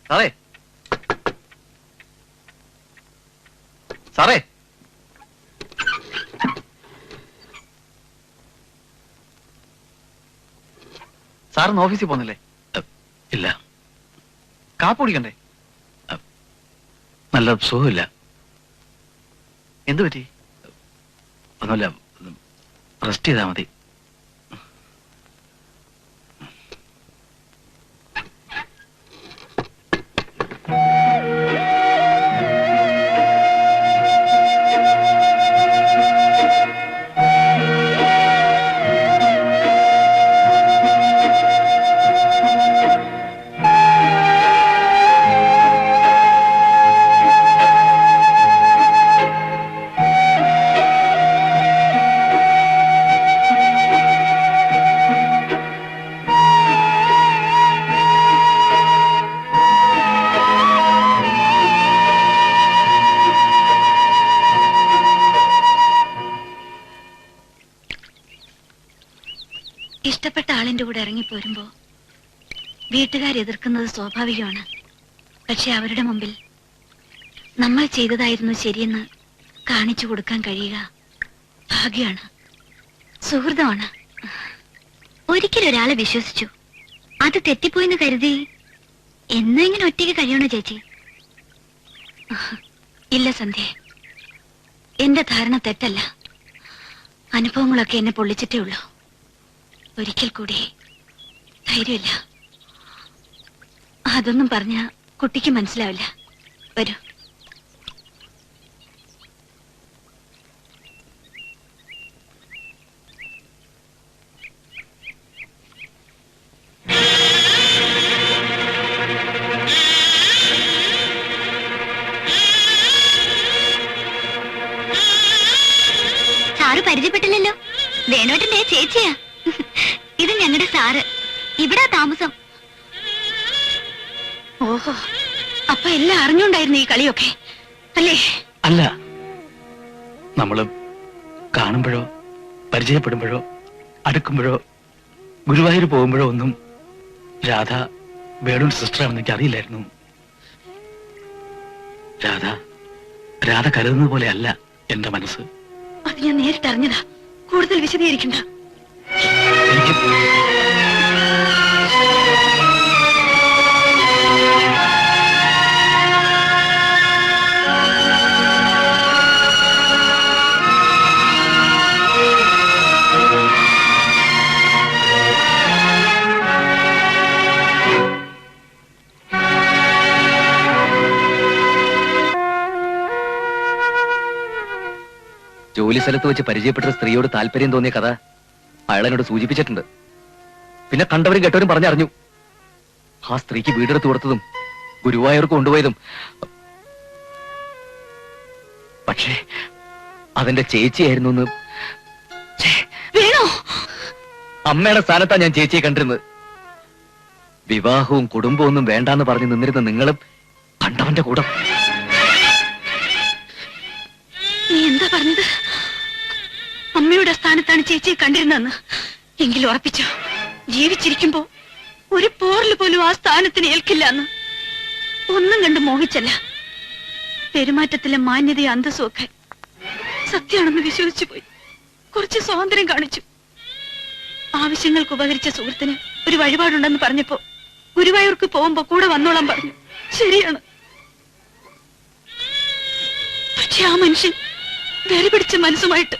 സാറേ, സാറേ, സാറിന് ഓഫീസിൽ പോന്നില്ലേ? ഇല്ല. കാപ്പ് കുടിക്കണ്ടേ? നല്ല സുഖമില്ല. എന്തു പറ്റി? ഒന്നുമില്ല, റെസ്റ്റ് ചെയ്താൽ മതി. ഇഷ്ടപ്പെട്ട ആളിന്റെ കൂടെ ഇറങ്ങിപ്പോരുമ്പോ വീട്ടുകാർ എതിർക്കുന്നത് സ്വാഭാവികമാണ്. പക്ഷെ അവരുടെ മുമ്പിൽ നമ്മൾ ചെയ്തതായിരുന്നു ശരിയെന്ന് കാണിച്ചു കൊടുക്കാൻ കഴിയുക ഭാഗ്യമാണ്, സുഹൃതമാണ്. ഒരിക്കലും ഒരാളെ വിശ്വസിച്ചു, അത് തെറ്റിപ്പോയെന്ന് കരുതി എന്നും ഇങ്ങനെ ഒറ്റയ്ക്ക് കഴിയണോ ചേച്ചി? ഇല്ല സന്ധ്യ, എന്റെ ധാരണ തെറ്റല്ല. അനുഭവങ്ങളൊക്കെ എന്നെ പൊള്ളിച്ചിട്ടേ ഉള്ളൂ. ഒരിക്കൽ കൂടി ധൈര്യമില്ല. അതൊന്നും പറഞ്ഞ കുട്ടിക്ക് മനസ്സിലാവില്ല. വരൂ. സാറ് പരിചയപ്പെട്ടില്ലല്ലോ. വേണോട്ടന്റെ ചേച്ചിയാ. ഇത് ഞങ്ങളുടെ സാറ്. ഇവിടെ താമസം. ഓഹോ, അപ്പൊ എല്ലാം അറിഞ്ഞോണ്ടായിരുന്നു ഈ കളിയൊക്കെ അല്ലേ? അല്ല, നമ്മള് കാണുമ്പോഴോ പരിചയപ്പെടുമ്പോഴോ അടുക്കുമ്പോഴോ ഗുരുവായൂർ പോകുമ്പോഴോ ഒന്നും രാധ വേണു സിസ്റ്ററാണെന്ന് എനിക്ക് അറിയില്ലായിരുന്നു. രാധ കരുതുന്നത് പോലെ അല്ല എന്റെ മനസ്സ്. അത് ഞാൻ നേരിട്ട് അറിഞ്ഞതാ. കൂടുതൽ വിശദീകരിക്കണ്ട. എനിക്ക് ജോലി സ്ഥലത്ത് വെച്ച് പരിചയപ്പെട്ട സ്ത്രീയോട് താല്പര്യം തോന്നിയ കഥ അയാളെന്നോട് സൂചിപ്പിച്ചിട്ടുണ്ട്. പിന്നെ കണ്ടവരും കേട്ടവരും പറഞ്ഞറിഞ്ഞു. ആ സ്ത്രീക്ക് വീടെടുത്ത് കൊടുത്തതും ഗുരുവായൂർക്ക് കൊണ്ടുപോയതും. പക്ഷേ അതെന്റെ ചേച്ചിയായിരുന്നു എന്ന്. അമ്മയുടെ സ്ഥാനത്താ ഞാൻ ചേച്ചിയെ കണ്ടിരുന്നത്. വിവാഹവും കുടുംബവും ഒന്നും വേണ്ടാന്ന് പറഞ്ഞ് നിന്നിരുന്ന നിങ്ങളും കണ്ടവന്റെ കൂടെ. നീ എന്താ പറഞ്ഞത്? അമ്മയുടെ സ്ഥാനത്താണ് ചേച്ചിയെ കണ്ടിരുന്നെന്ന്. എങ്കിലും ഉറപ്പിച്ചോ, ജീവിച്ചിരിക്കുമ്പോ ഒരു പോറൽ പോലും ആ സ്ഥാനത്തിന് ഏൽക്കില്ല എന്ന്. ഒന്നും കണ്ട് മോഹിച്ചല്ല, പെരുമാറ്റത്തിലെ മാന്യതയും അന്തസ്സും ഒക്കെ സത്യമാണെന്ന് വിശ്വസിച്ചു പോയി. കുറച്ച് സ്വാതന്ത്ര്യം കാണിച്ചു. ആവശ്യങ്ങൾക്ക് ഉപകരിച്ച സുഹൃത്തിന് ഒരു വഴിപാടുണ്ടെന്ന് പറഞ്ഞപ്പോ ഗുരുവായൂർക്ക് പോകുമ്പോ കൂടെ വന്നോളാൻ പറഞ്ഞു. ശരിയാണ്. പക്ഷെ ആ മനുഷ്യൻ വെറുപിടിച്ച മനസ്സുമായിട്ട്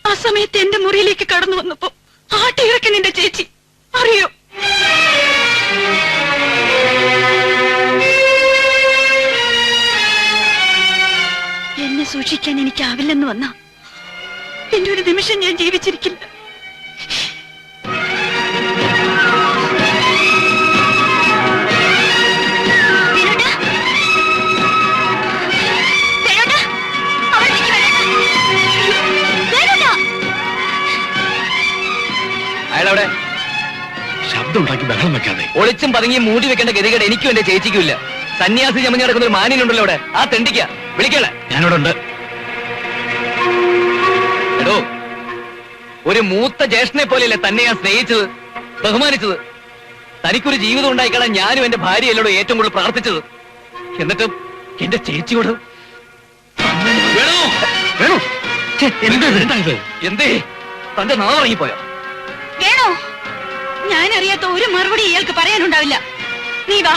ആ സമയത്ത് എന്റെ മുറിയിലേക്ക് കടന്നു വന്നപ്പോ ആട്ടിയിറക്കി നിന്റെ ചേച്ചി. അറിയോ? എന്നെ സൂക്ഷിക്കാൻ എനിക്കാവില്ലെന്ന് വന്ന എന്റെ ഒരു നിമിഷം ഞാൻ ജീവിച്ചിരിക്കില്ല. അയാളവിടെ ശബ്ദം ഉണ്ടാക്കി ബഹളം വെക്കാതെ. ഒളിച്ചും പതുങ്ങിയും മൂടി വെക്കേണ്ട ഗതികേട് എനിക്കും എന്റെ ചേച്ചിക്കും ഇല്ല. സന്യാസി ചമഞ്ഞ് നടക്കുന്ന ഒരു മാനിനുണ്ടല്ലോ അവിടെ, ആ തെണ്ടിക്ക വിളിക്കണേ. ഞാനിവിടെ ഉണ്ട്. എടോ, ഒരു മൂത്ത ജ്യേഷ്ഠനെ പോലെയല്ലേ തന്നെ ഞാൻ സ്നേഹിച്ചത്, ബഹുമാനിച്ചത്. തനിക്കൊരു ജീവിതം ഉണ്ടായിക്കളാൻ ഞാനും എന്റെ ഭാര്യയല്ലോടോ ഏറ്റവും കൂടുതൽ പ്രാർത്ഥിച്ചത്. എന്നിട്ട് എന്റെ ചേച്ചിയോട് എന്തേ തന്റെ നാവിറങ്ങിപ്പോയോ? വേണോ? ഞാനറിയാത്ത ഒരു മറുപടി ഇയാൾക്ക് പറയാനുണ്ടാവില്ല. നീ വാ.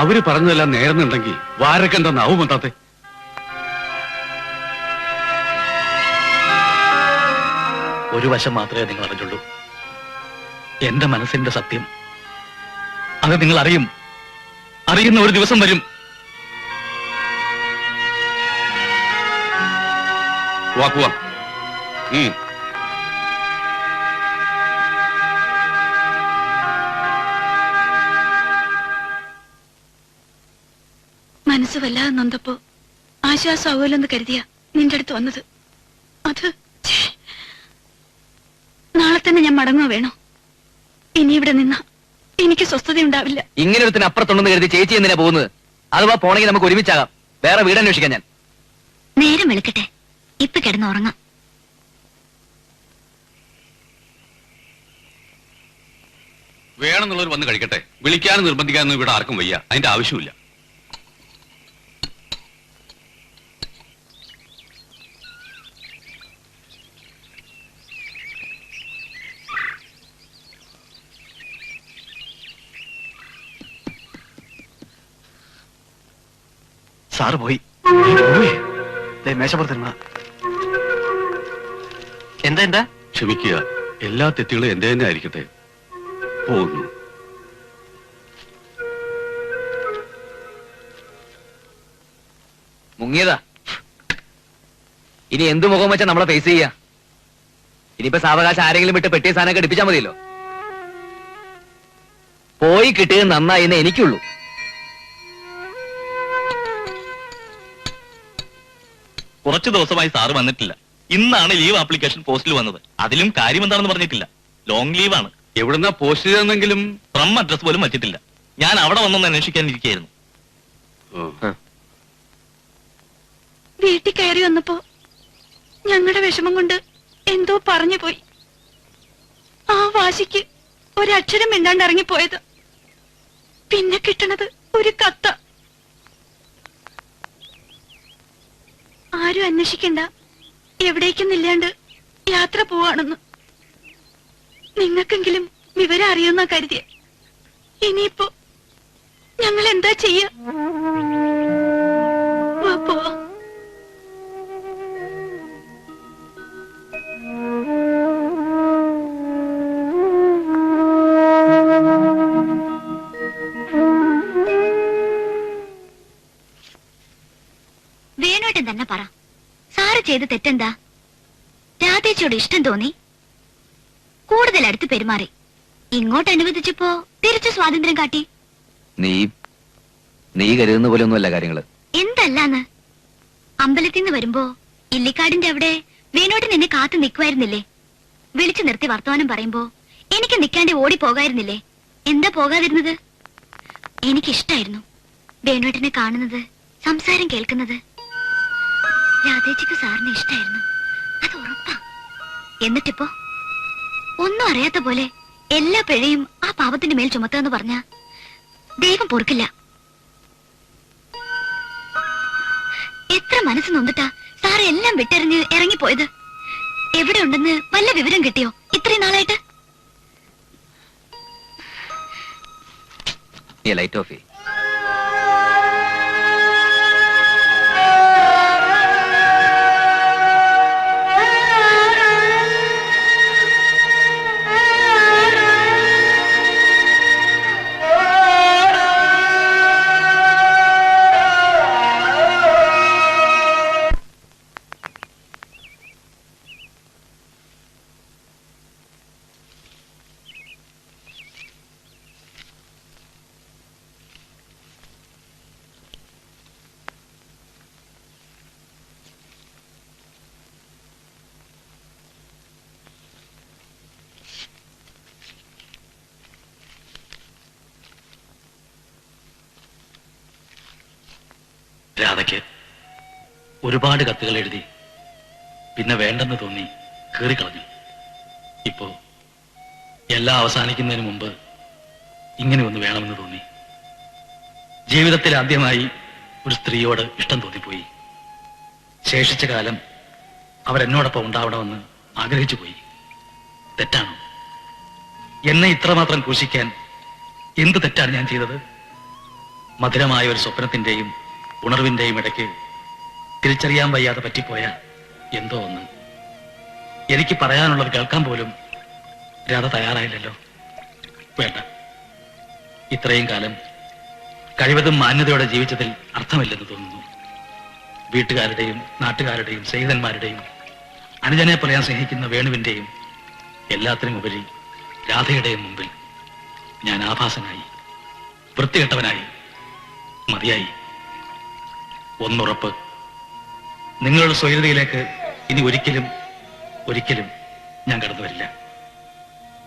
അവര് പറഞ്ഞതെല്ലാം നേർന്നുണ്ടെങ്കിൽ വാരൊക്കെ എന്താ നാവും വന്നാത്തെ? ഒരു വശം മാത്രമേ നിങ്ങൾ അറിഞ്ഞുള്ളൂ. എന്റെ മനസ്സിന്റെ സത്യം അത് നിങ്ങൾ അറിയും. അറിയുന്ന ഒരു ദിവസം വരും. വാക്കുവാ. മനസ്സ് വല്ലാതെ നൊന്തപ്പോ ആശ്വാസമാവുമല്ലെന്ന് കരുതിയ നിന്റെ അടുത്ത് വന്നത്. അത് നാളെ തന്നെ ഞാൻ മടങ്ങുക വേണോ? ഇനി ഇവിടെ നിന്ന എനിക്ക് സ്വസ്ഥതയുണ്ടാവില്ല. ഇങ്ങനെ ഒരുത്തിന് അപ്പുറത്തുണ്ടെന്ന് കരുതി ചേച്ചി എന്തിനാ പോകുന്നത്? അഥവാ പോണെങ്കിൽ നമുക്ക് ഒരുമിച്ചാകാം. വേറെ വീട് അന്വേഷിക്കാൻ ഞാൻ. നേരം വെളുക്കട്ടെ, ഇപ്പൊ കിടന്നുറങ്ങാം. വേണമെന്നുള്ളവർ വന്ന് കഴിക്കട്ടെ. വിളിക്കാനും നിർബന്ധിക്കാനൊന്നും ഇവിടെ ആർക്കും വയ്യ. അതിന്റെ ആവശ്യമില്ല. സാറ് പോയി. മേശപ്പുറത്തിരുന്ന എന്താ ക്ഷമിക്കുക. എല്ലാ തെറ്റുകളും എന്റെ തന്നെ ആയിരിക്കട്ടെ. പോകുന്നു. മുങ്ങിയതാ. ഇനി എന്ത് മുഖം വെച്ചാ നമ്മളെ ഫേസ് ചെയ്യാ? ഇനിയിപ്പോ സാവകാശം ആരെങ്കിലും വിട്ട് പെട്ടിയ സാധനമൊക്കെ എടുപ്പിച്ചാൽ മതിയല്ലോ. പോയി കിട്ടിയത് നന്നായി എന്നേ എനിക്കുള്ളൂ. കുറച്ചു ദിവസമായി സാറ് വന്നിട്ടില്ല. ഇന്നാണ് ലീവ് ആപ്ലിക്കേഷൻ പോസ്റ്റിൽ വന്നത്. അതിലും കാര്യം എന്താണെന്ന് പറഞ്ഞിട്ടില്ല. ലോങ് ലീവാണ്. എവിടുന്നാ പോസ്റ്റ് ചെയ്തെന്നെങ്കിലും ഫ്രം അഡ്രസ് പോലും വച്ചിട്ടില്ല. ഞാൻ അവിടെ വന്നൊന്ന് അന്വേഷിക്കാനിരിക്കുകയായിരുന്നു. വീട്ടിൽ കയറി വന്നപ്പോ ഞങ്ങളുടെ വിഷമം കൊണ്ട് എന്തോ പറഞ്ഞു പോയി. ആ വാശിക്ക് ഒരക്ഷരം മിണ്ടാണ്ട് ഇറങ്ങിപ്പോയത്. പിന്നെ കിട്ടണത് ഒരു കത്ത. ആരും അന്വേഷിക്കണ്ട, എവിടേക്കൊന്നില്ലാണ്ട് യാത്ര പോവാണെന്ന്. നിങ്ങൾക്കെങ്കിലും വിവരം അറിയുന്ന കരുതിയ. ഇനിയിപ്പോ ഞങ്ങൾ എന്താ ചെയ്യ? പോവാ. വേണോട്ടൻ തന്നെ പറ, സാറ് ചെയ്ത് തെറ്റെന്താ? രാധേച്ചിയോട് ഇഷ്ടം തോന്നി, കൂടുതൽ അടുത്ത് പെരുമാറി. ഇങ്ങോട്ട് അനുവദിച്ചപ്പോ തിരിച്ചു സ്വാതന്ത്ര്യം കാട്ടി. നീ കരുതുന്ന പോലെ ഒന്നുമല്ല കാര്യങ്ങള്. എന്തല്ലാന്ന്? അമ്പലത്തിൽ നിന്ന് വരുമ്പോ ഇല്ലിക്കാടിന്റെ അവിടെ വേണോട്ടൻ എന്നെ കാത്തു നിൽക്കുമായിരുന്നില്ലേ? വിളിച്ചു നിർത്തി വർത്തമാനം പറയുമ്പോ എനിക്ക് നിൽക്കാണ്ട് ഓടി പോകായിരുന്നില്ലേ? എന്താ പോകാതിരുന്നത്? എനിക്കിഷ്ടായിരുന്നു വേണോട്ടനെ കാണുന്നത്, സംസാരം കേൾക്കുന്നത്. രാധേച്ചിക്ക് സാറിന് ഇഷ്ടായിരുന്നു, അത് ഉറപ്പാ. എന്നിട്ടിപ്പോ ഒന്നും അറിയാത്ത പോലെ എല്ലാ പിഴയും ആ പാവത്തിന്റെ മേൽ ചുമത്താന്ന് പറഞ്ഞ ദൈവം പൊറുക്കില്ല. എത്ര മനസ്സ് നൊന്നിട്ടാ സാറ് എല്ലാം വിട്ടെറിഞ്ഞ് ഇറങ്ങിപ്പോയത്. എവിടെ ഉണ്ടെന്ന് വല്ല വിവരം കിട്ടിയോ ഇത്രയും നാളായിട്ട്? ലൈറ്റ് ഓഫ് ചെയ്യ്. രാധയ്ക്ക് ഒരുപാട് കത്തുകൾ എഴുതി, പിന്നെ വേണ്ടെന്ന് തോന്നി കീറിക്കളഞ്ഞു. ഇപ്പോ എല്ലാം അവസാനിക്കുന്നതിന് മുമ്പ് ഇങ്ങനെ ഒന്ന് വേണമെന്ന് തോന്നി. ജീവിതത്തിൽ ആദ്യമായി ഒരു സ്ത്രീയോട് ഇഷ്ടം തോന്നിപ്പോയി. ശേഷിച്ച കാലം അവരെന്നോടൊപ്പം ഉണ്ടാവണമെന്ന് ആഗ്രഹിച്ചു പോയി. തെറ്റാണോ? എന്നെ ഇത്രമാത്രം ക്രൂശിക്കാൻ എന്ത് തെറ്റാണ് ഞാൻ ചെയ്തത്? മധുരമായ ഒരു സ്വപ്നത്തിന്റെയും ഉണർവിന്റെയും ഇടയ്ക്ക് തിരിച്ചറിയാൻ വയ്യാതെ പറ്റിപ്പോയ എന്തോ ഒന്ന്. എനിക്ക് പറയാനുള്ളത് കേൾക്കാൻ പോലും രാധ തയ്യാറായില്ലല്ലോ. വേണ്ട, ഇത്രയും കാലം കഴിവതും മാന്യതയോടെ ജീവിച്ചതിൽ അർത്ഥമില്ലെന്ന് തോന്നുന്നു. വീട്ടുകാരുടെയും നാട്ടുകാരുടെയും സ്നേഹിതന്മാരുടെയും അനുജനെ പോലെ ഞാൻ സ്നേഹിക്കുന്ന വേണുവിന്റെയും എല്ലാത്തിനും ഉപരി രാധയുടെയും മുമ്പിൽ ഞാൻ ആഭാസനായി, വൃത്തികെട്ടവനായി. മതിയായി. ഒന്നുറപ്പ്, നിങ്ങളുടെ സ്വൈരതയിലേക്ക് ഇനി ഒരിക്കലും ഒരിക്കലും ഞാൻ കടന്നു വരില്ല.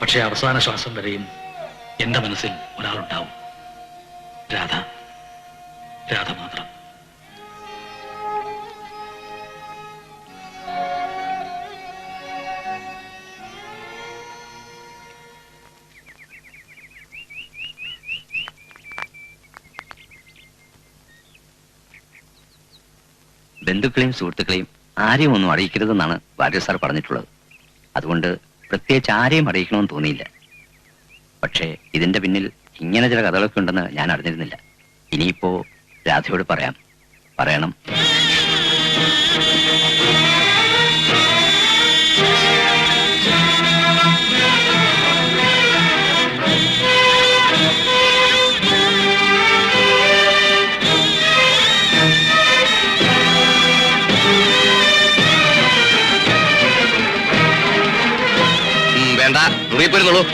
പക്ഷേ അവസാന ശ്വാസം വരെയും എന്റെ മനസ്സിൽ ഒരാളുണ്ടാവും. രാധ, രാധ മാത്രം. ബന്ധുക്കളെയും സുഹൃത്തുക്കളെയും ആരെയും ഒന്നും അറിയിക്കരുതെന്നാണ് വാര്യർ സാർ പറഞ്ഞിട്ടുള്ളത്. അതുകൊണ്ട് പ്രത്യേകിച്ച് ആരെയും അറിയിക്കണമെന്ന് തോന്നിയില്ല. പക്ഷേ ഇതിന്റെ പിന്നിൽ ഇങ്ങനെ ചില കഥകളൊക്കെ ഉണ്ടെന്ന് ഞാൻ അറിഞ്ഞിരുന്നില്ല. ഇനിയിപ്പോ രാധയോട് പറയണം. വേണ്ട, മുറിയിൽ പോയിരുന്നുള്ളൂ.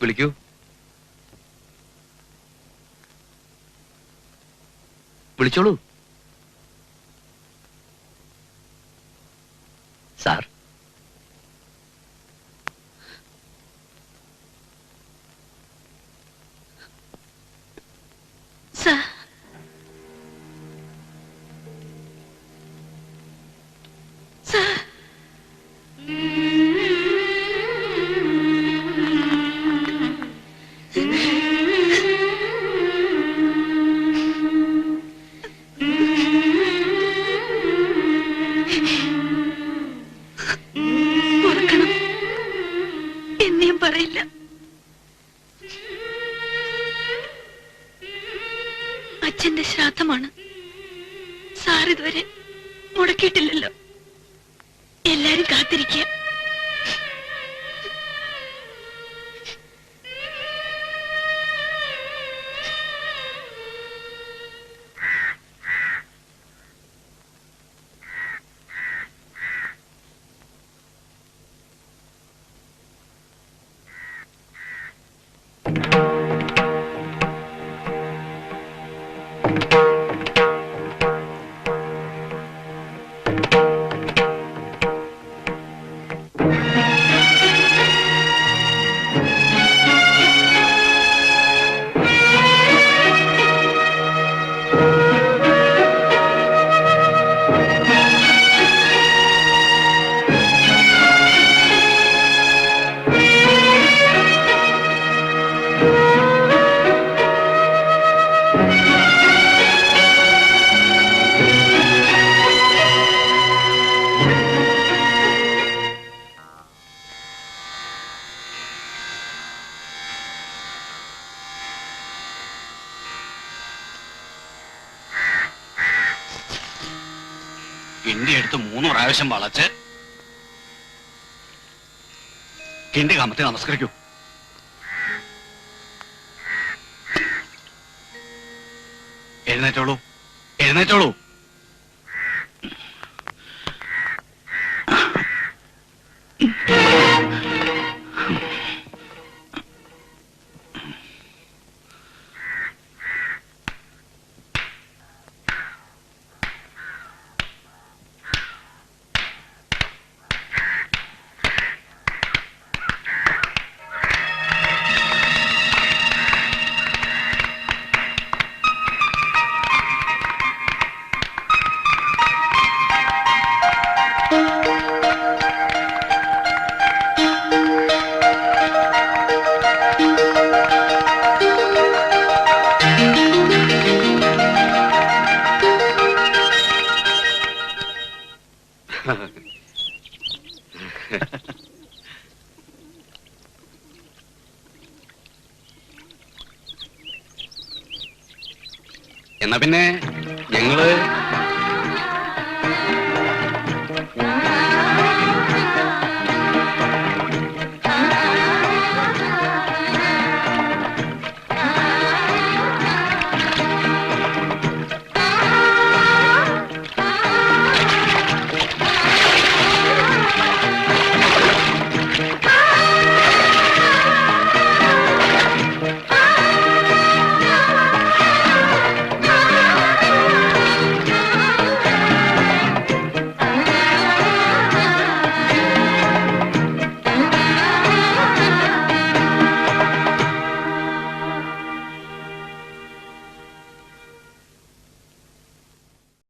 വിളിക്കൂ. വിളിച്ചോളൂ. സാർ, സാർ, സാർ, ഓർക്കണം, എന്നെയും പറയില്ല. അച്ഛന്റെ ശ്രാദ്ധമാണ് സാർ ഇതുവരെ മുടക്കിയിട്ടില്ലല്ലോ. എല്ലാരും കാത്തിരിക്കുക. കിണ്ടി എടുത്ത് 3 പ്രാവശ്യം വളച്ച് കിണ്ടി കമത്തി നമസ്കരിക്കൂ. എഴുന്നേറ്റോളൂ, എഴുന്നേറ്റോളൂ. എന്നാ പിന്നെ ഞങ്ങള്